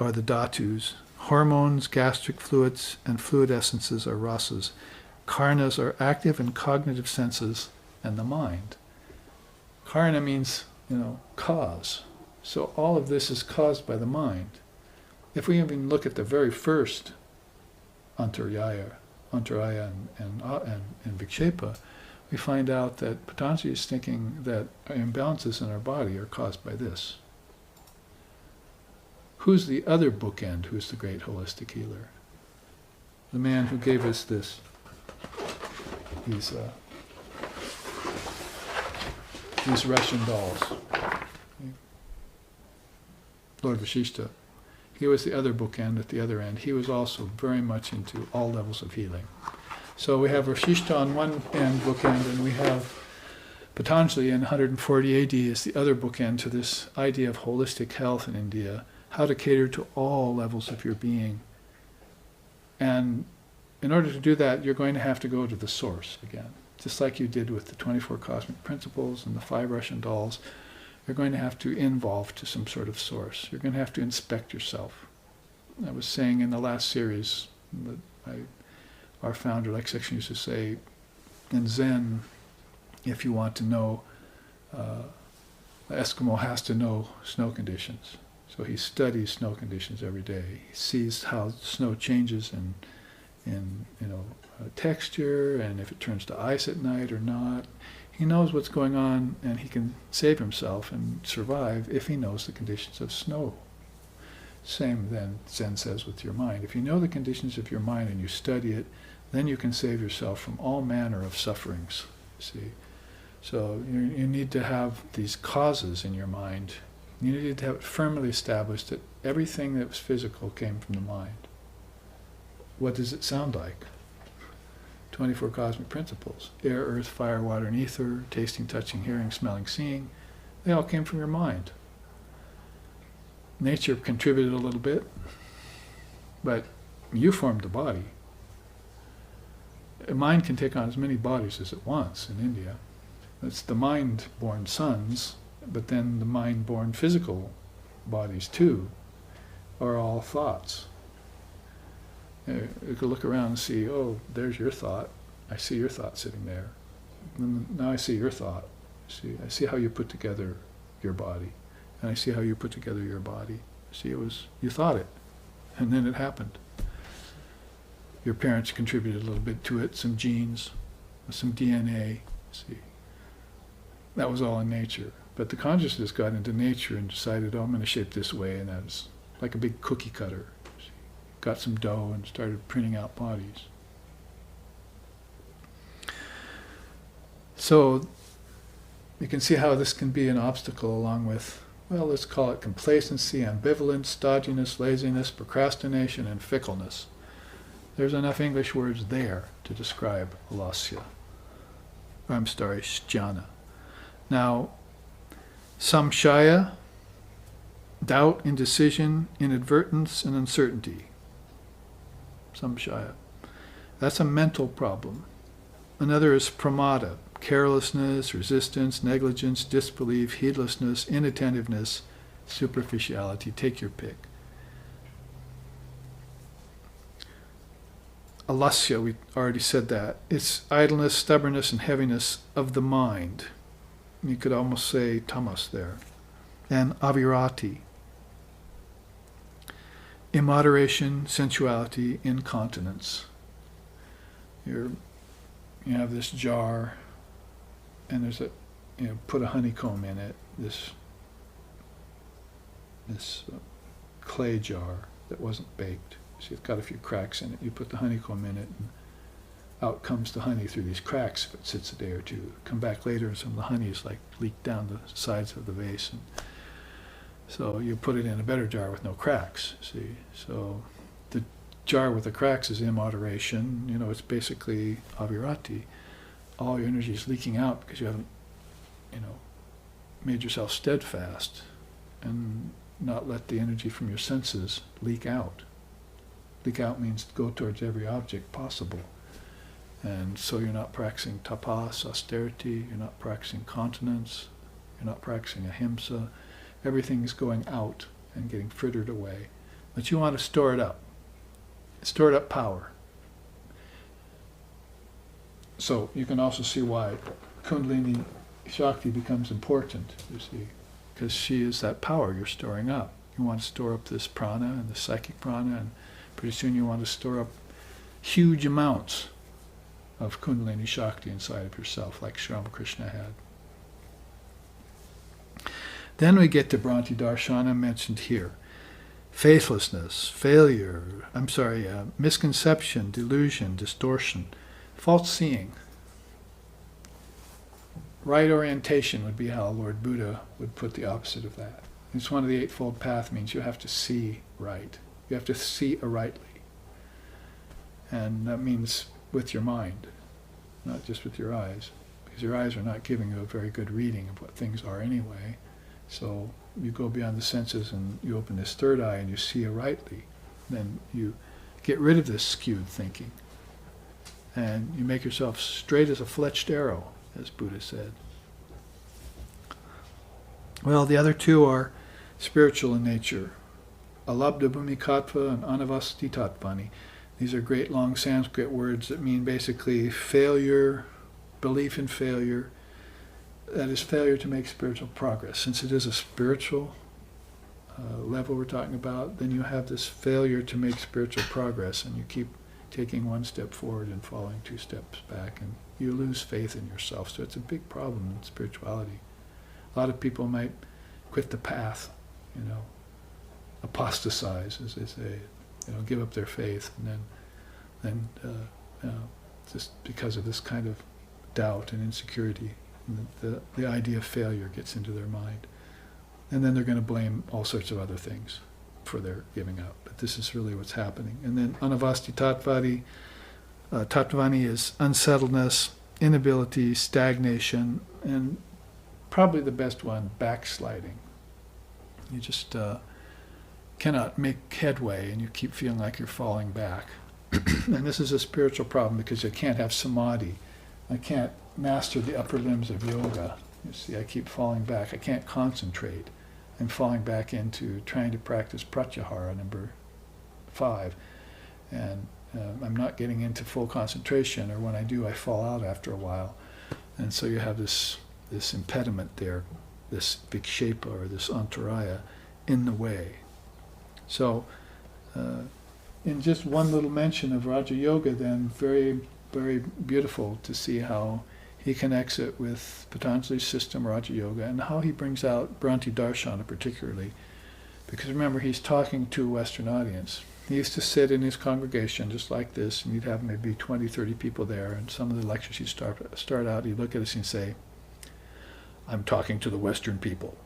are the dhatus. Hormones, gastric fluids, and fluid essences are rasas. Karnas are active and cognitive senses and the mind. Karna means, cause. So all of this is caused by the mind. If we even look at the very first Antaraya and Vikshepa, we find out that Patanjali is thinking that imbalances in our body are caused by this. who's the other bookend? Who's the great holistic healer? The man who gave us these Russian dolls. Lord Vashishta. He was the other bookend at the other end. He was also very much into all levels of healing. So we have Vashishta on one end bookend, and we have Patanjali in 140 AD is the other bookend to this idea of holistic health in India, how to cater to all levels of your being. And in order to do that, you're going to have to go to the source again. Just like you did with the 24 cosmic principles and the 5 Russian dolls, you're going to have to involve to some sort of source. You're going to have to inspect yourself. I was saying in the last series that our founder, Lex Section, used to say, in Zen, if you want to know, the Eskimo has to know snow conditions. So he studies snow conditions every day. He sees how snow changes in texture, and if it turns to ice at night or not. He knows what's going on, and he can save himself and survive if he knows the conditions of snow. Same then, Zen says, with your mind. If you know the conditions of your mind and you study it, then you can save yourself from all manner of sufferings. See, so you need to have these causes in your mind. You need to have it firmly established that everything that was physical came from the mind. What does it sound like? 24 cosmic principles. Air, earth, fire, water, and ether, tasting, touching, hearing, smelling, seeing. They all came from your mind. Nature contributed a little bit, but you formed the body. A mind can take on as many bodies as it wants in India. It's the mind-born sons, but then the mind-born physical bodies too are all thoughts. You could look around and see, oh, there's your thought. I see your thought sitting there. And now I see your thought. I see how you put together your body. And I see how you put together your body. See, you thought it, and then it happened. Your parents contributed a little bit to it, some genes, some DNA. See, that was all in nature. But the consciousness got into nature and decided, oh, I'm going to shape this way, and that was like a big cookie cutter. Got some dough and started printing out bodies. So you can see how this can be an obstacle along with, well, let's call it complacency, ambivalence, stodginess, laziness, procrastination, and fickleness. There's enough English words there to describe alasya. Jnana. Now, samshaya, doubt, indecision, inadvertence, and uncertainty. Samshaya. That's a mental problem. Another is pramada, carelessness, resistance, negligence, disbelief, heedlessness, inattentiveness, superficiality. Take your pick. Alasya, we already said that. It's idleness, stubbornness, and heaviness of the mind. You could almost say tamas there. And avirati. Immoderation, sensuality, incontinence. You have this jar, and there's put a honeycomb in it. This clay jar that wasn't baked. See, it's got a few cracks in it. You put the honeycomb in it, and out comes the honey through these cracks if it sits a day or two. Come back later, and some of the honey is like leaked down the sides of the vase. And so you put it in a better jar with no cracks, see. So the jar with the cracks is immoderation. It's basically avirati. All your energy is leaking out because you haven't, made yourself steadfast and not let the energy from your senses leak out. Leak out means go towards every object possible. And so you're not practicing tapas, austerity, you're not practicing continence, you're not practicing ahimsa. Everything's going out and getting frittered away. But you want to store it up. Store it up power. So you can also see why Kundalini Shakti becomes important, you see, because she is that power you're storing up. You want to store up this prana and the psychic prana, and pretty soon you want to store up huge amounts of Kundalini Shakti inside of yourself, like Sri Ramakrishna had. Then we get to Bhranti Darshana mentioned here. faithlessness, failure, misconception, delusion, distortion, false seeing. Right orientation would be how Lord Buddha would put the opposite of that. It's one of the Eightfold Path means you have to see right. You have to see arightly. And that means with your mind, not just with your eyes. Because your eyes are not giving you a very good reading of what things are anyway. So you go beyond the senses and you open this third eye and you see arightly. Then you get rid of this skewed thinking. And you make yourself straight as a fletched arrow, as Buddha said. Well, the other two are spiritual in nature. Alabdha bhumikatva and anavasti tatvani. These are great long Sanskrit words that mean basically failure, belief in failure. That is failure to make spiritual progress. Since it is a spiritual level we're talking about, then you have this failure to make spiritual progress, and you keep taking one step forward and falling two steps back, and you lose faith in yourself. So it's a big problem in spirituality. A lot of people might quit the path, apostatize, as they say, give up their faith, and then just because of this kind of doubt and insecurity, and the idea of failure gets into their mind, and then they're going to blame all sorts of other things for their giving up. But this is really what's happening. And then anavasti tatvani, tatvani is unsettledness, inability, stagnation, and probably the best one, backsliding. You just cannot make headway, and you keep feeling like you're falling back. And this is a spiritual problem because you can't have samadhi. I can't master the upper limbs of yoga. You see, I keep falling back. I can't concentrate. I'm falling back into trying to practice pratyahara, number 5. And I'm not getting into full concentration, or when I do, I fall out after a while. And so you have this impediment there, this vikshepa, or this antaraya, in the way. So, in just one little mention of Raja Yoga, then, very, very beautiful to see how he connects it with Patanjali's system, Raja Yoga, and how he brings out Bhranti Darshana particularly. Because remember, he's talking to a Western audience. He used to sit in his congregation just like this, and you'd have maybe 20, 30 people there, and some of the lectures he'd start out, he'd look at us and say, I'm talking to the Western people,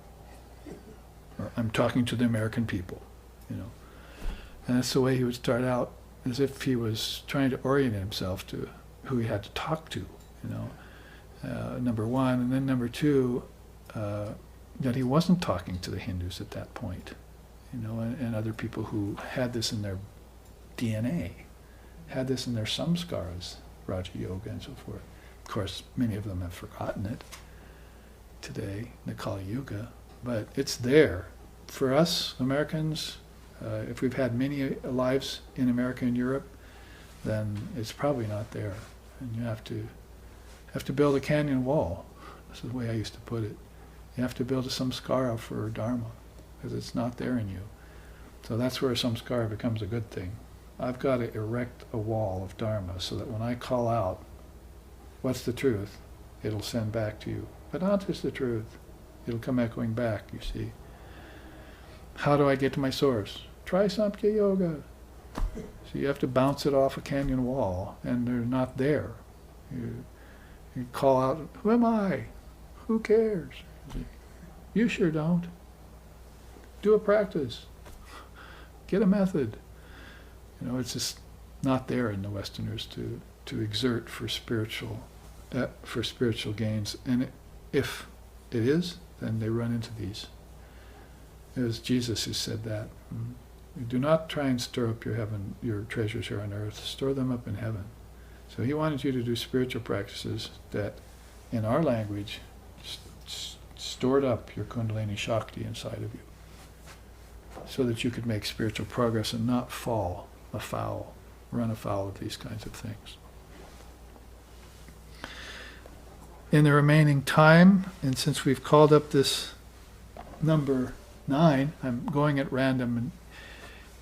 or I'm talking to the American people, And that's the way he would start out, as if he was trying to orient himself to who he had to talk to, number one. And then number two, that he wasn't talking to the Hindus at that point, and other people who had this in their DNA, had this in their samskaras, Raja Yoga and so forth. Of course, many of them have forgotten it today, in the Kali Yuga, but it's there. For us, Americans, if we've had many lives in America and Europe, then it's probably not there. And you have to build a canyon wall. This is the way I used to put it. You have to build a samskara for Dharma, because it's not there in you. So that's where a samskara becomes a good thing. I've got to erect a wall of Dharma so that when I call out, what's the truth? It'll send back to you. Vedanta is the truth. It'll come echoing back, you see. How do I get to my source? Try Samkhya Yoga. So you have to bounce it off a canyon wall, and they're not there. You call out, who am I? Who cares? You sure don't. Do a practice. Get a method. It's just not there in the Westerners to exert for spiritual gains. And if it is, then they run into these. It was Jesus who said that. Do not try and store up your treasures here on earth. Store them up in heaven. So he wanted you to do spiritual practices that, in our language, stored up your Kundalini Shakti inside of you, so that you could make spiritual progress and not run afoul of these kinds of things. In the remaining time, and since we've called up this number 9, I'm going at random.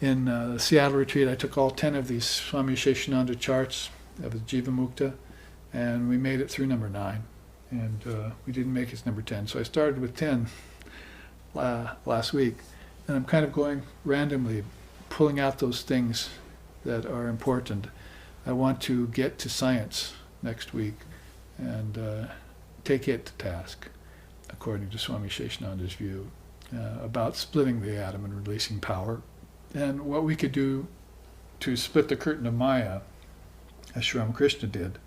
In the Seattle retreat, I took all 10 of these Swami Aseshanandaji charts of Jiva Mukta, and we made it through number 9. And we didn't make it to number 10. So I started with 10 last week, And I'm kind of going randomly, pulling out those things that are important. I want to get to science next week and take it to task, according to Swami Aseshanandaji's view, about splitting the atom and releasing power, and what we could do to split the curtain of Maya, as Sri Ramakrishna did,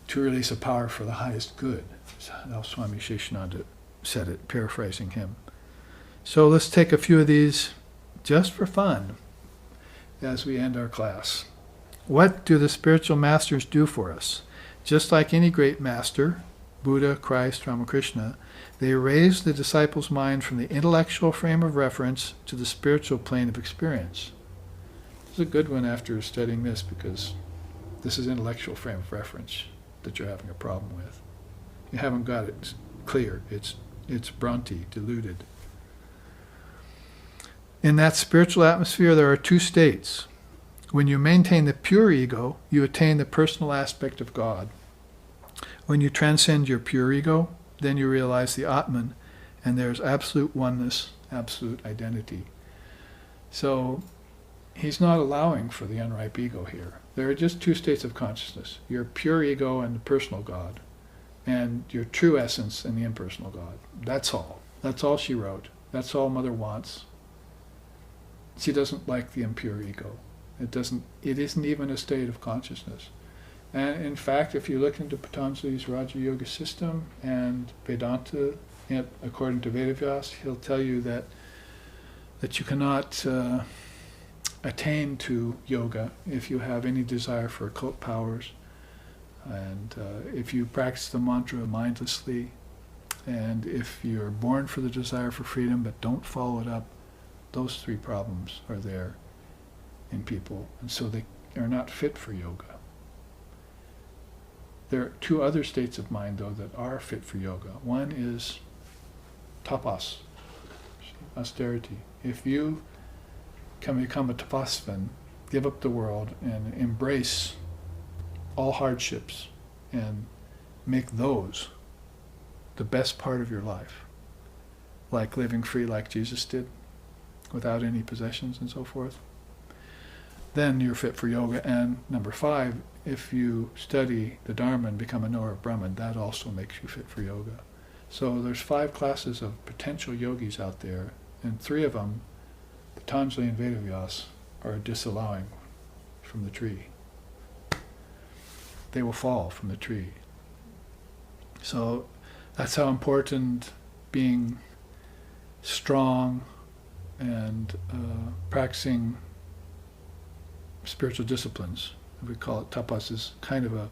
to release a power for the highest good. Now Swami Aseshananda said it, paraphrasing him. So let's take a few of these just for fun as we end our class. What do the spiritual masters do for us? Just like any great master, Buddha, Christ, Ramakrishna, they raise the disciple's mind from the intellectual frame of reference to the spiritual plane of experience. This is a good one after studying this, because this is intellectual frame of reference that you're having a problem with. You haven't got it clear. It's Bronte, diluted. In that spiritual atmosphere, there are two states. When you maintain the pure ego, you attain the personal aspect of God. When you transcend your pure ego, then you realize the Atman, and there's absolute oneness, absolute identity. So he's not allowing for the unripe ego here. There are just two states of consciousness, your pure ego and the personal God, and your true essence and the impersonal God. That's all. That's all she wrote. That's all Mother wants. She doesn't like the impure ego. It isn't even a state of consciousness. And in fact, if you look into Patanjali's Raja Yoga system and Vedanta, according to Vedanta, he'll tell you that you cannot attain to yoga if you have any desire for occult powers, and if you practice the mantra mindlessly, and if you're born for the desire for freedom but don't follow it up. Those three problems are there in people, and so they are not fit for yoga. There are two other states of mind, though, that are fit for yoga. One is tapas, austerity. If you can become a tapasvan, give up the world and embrace all hardships and make those the best part of your life, like living free like Jesus did, without any possessions and so forth, then you're fit for yoga. And number 5, if you study the Dharma and become a knower of Brahman, that also makes you fit for yoga. So there's 5 classes of potential yogis out there, and 3 of them, Patanjali and Vedavyas, are disallowing from the tree. They will fall from the tree. So that's how important being strong and practicing spiritual disciplines, we call it tapas, is kind of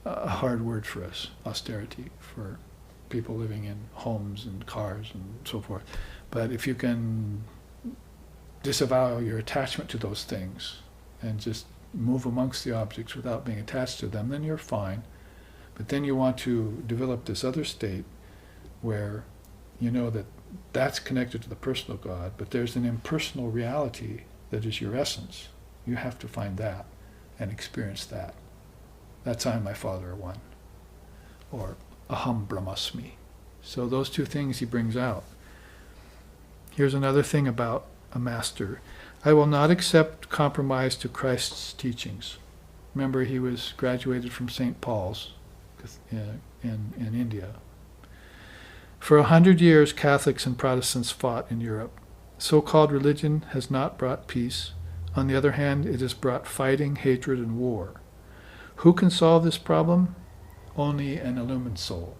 a hard word for us, austerity, for people living in homes and cars and so forth. But if you can disavow your attachment to those things and just move amongst the objects without being attached to them, then you're fine. But then you want to develop this other state where you know that that's connected to the personal God, but there's an impersonal reality that is your essence. You have to find that and experience that. That's I and my Father are one, or aham brahmasmi. So those 2 things he brings out. Here's another thing about a master. I will not accept compromise to Christ's teachings. Remember, he was graduated from St. Paul's in India. For 100 years, Catholics and Protestants fought in Europe. So-called religion has not brought peace. On the other hand, it has brought fighting, hatred, and war. Who can solve this problem? Only an illumined soul.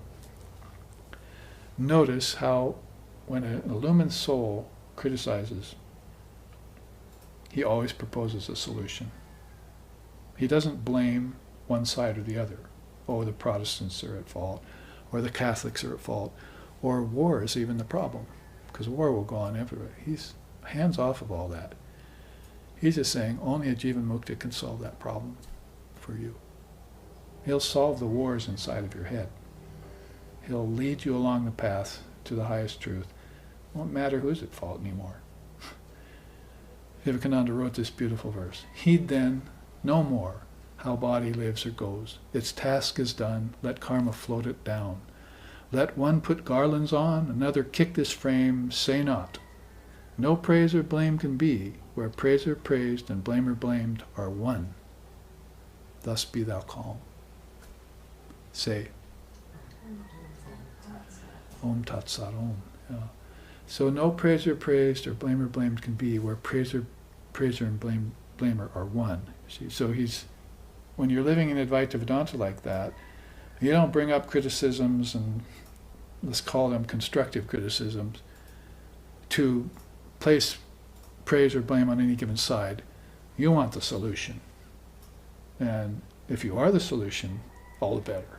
Notice how when an illumined soul criticizes, he always proposes a solution. He doesn't blame one side or the other. Oh, the Protestants are at fault, or the Catholics are at fault, or war is even the problem, because war will go on everywhere. He's hands off of all that. He's just saying only a Jivan Mukta can solve that problem for you. He'll solve the wars inside of your head. He'll lead you along the path to the highest truth. It won't matter who's at fault anymore. Vivekananda wrote this beautiful verse. Heed then no more how body lives or goes. Its task is done, let karma float it down. Let one put garlands on, another kick this frame, say not. No praise or blame can be where praiser praised and blamer blamed are one. Thus be thou calm. Say, Om Tat Sat Om. Yeah. So no praiser praised or blamer blamed can be where praiser and blamer are one. See? So when you're living in Advaita Vedanta like that, you don't bring up criticisms, and let's call them constructive criticisms, to place praise or blame on any given side. You want the solution. And if you are the solution, all the better.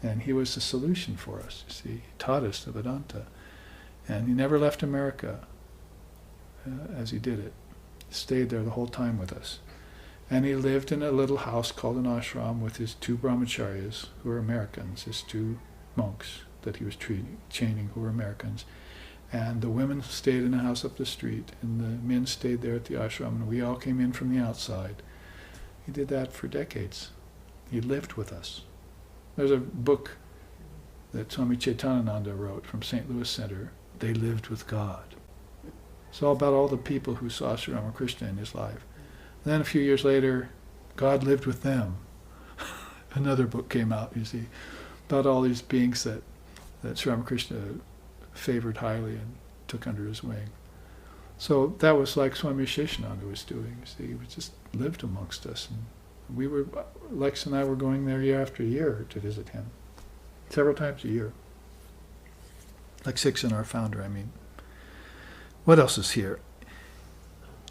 And he was the solution for us, you see. He taught us the Vedanta. And he never left America as he did it. He stayed there the whole time with us. And he lived in a little house called an ashram with his 2 brahmacharyas, who were Americans, his 2 monks that he was chaining, who were Americans. And the women stayed in a house up the street, and the men stayed there at the ashram, and we all came in from the outside. He did that for decades. He lived with us. There's a book that Swami Aseshanandaji wrote from St. Louis Center, They Lived with God. It's all about all the people who saw Sri Ramakrishna in his life. And then a few years later, God lived with them. Another book came out, you see, about all these beings that Sri Ramakrishna favored highly and took under his wing. So that was like Swami Aseshanandaji was doing. See, he just lived amongst us. And we were, Lex and I were going there year after year to visit him. Several times a year. Like Sixon, our founder, I mean. What else is here?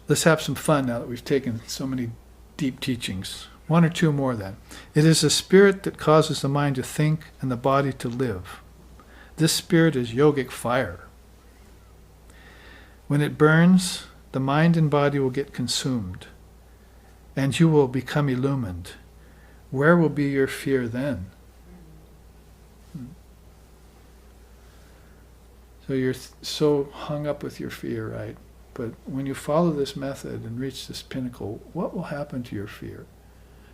Let's have some fun now that we've taken so many deep teachings. 1 or 2 more then. It is the spirit that causes the mind to think and the body to live. This spirit is yogic fire. When it burns, the mind and body will get consumed, and you will become illumined. Where will be your fear then? So you're so hung up with your fear, right? But when you follow this method and reach this pinnacle, what will happen to your fear?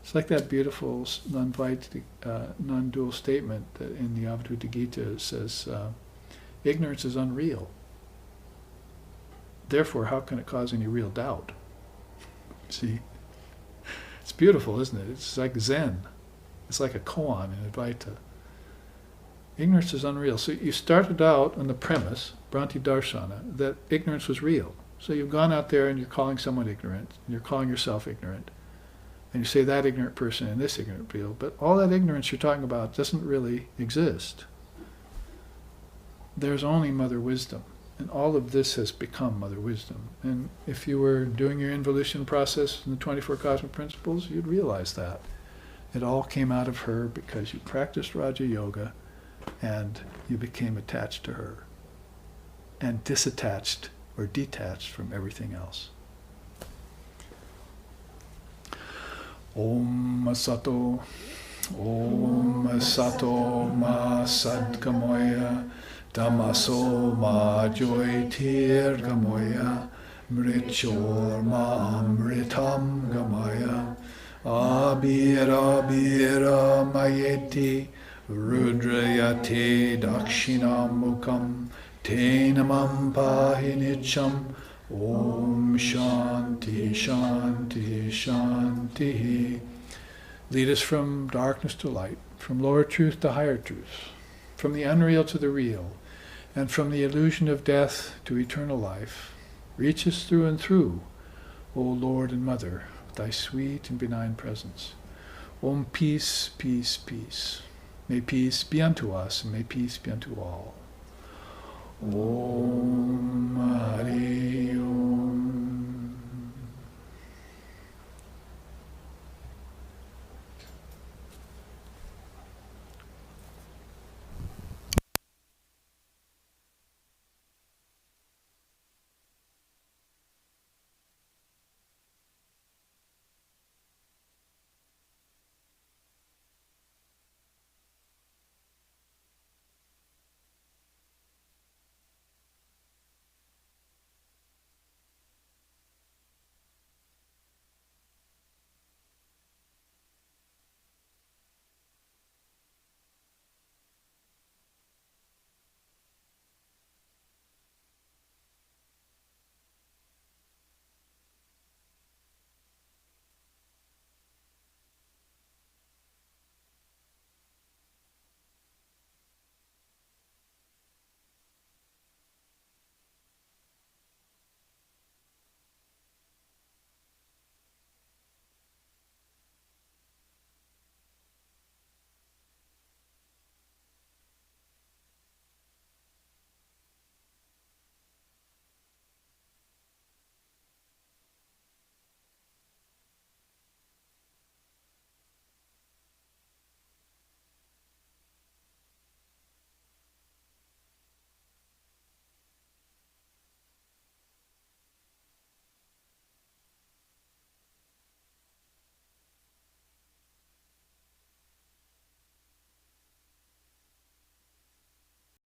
It's like that beautiful non-dual statement that in the Advaita Gita says, ignorance is unreal. Therefore, how can it cause any real doubt? See? It's beautiful, isn't it? It's like Zen. It's like a koan in Advaita. Ignorance is unreal. So you started out on the premise, Bhranti Darshana, that ignorance was real. So you've gone out there and you're calling someone ignorant, and you're calling yourself ignorant. And you say that ignorant person and this ignorant people, but all that ignorance you're talking about doesn't really exist. There's only Mother Wisdom. And all of this has become Mother Wisdom. And if you were doing your involution process in the 24 Cosmic Principles, you'd realize that. It all came out of her because you practiced Raja Yoga and you became attached to her and disattached or detached from everything else. Om Sato Ma Sadgamoya Tamaso Ma Joytir Gamoya Mrichor Ma Amritam Gamaya Abira Bira Mayeti Rudrayate Dakshinam Mukam Tenamam Pahinicham Om Shanti Shanti Shanti. Lead us from darkness to light, from lower truth to higher truth, from the unreal to the real, and from the illusion of death to eternal life. Reach us through and through, O Lord and Mother, with thy sweet and benign presence. Om peace, peace, peace. May peace be unto us, and may peace be unto all. Om Hari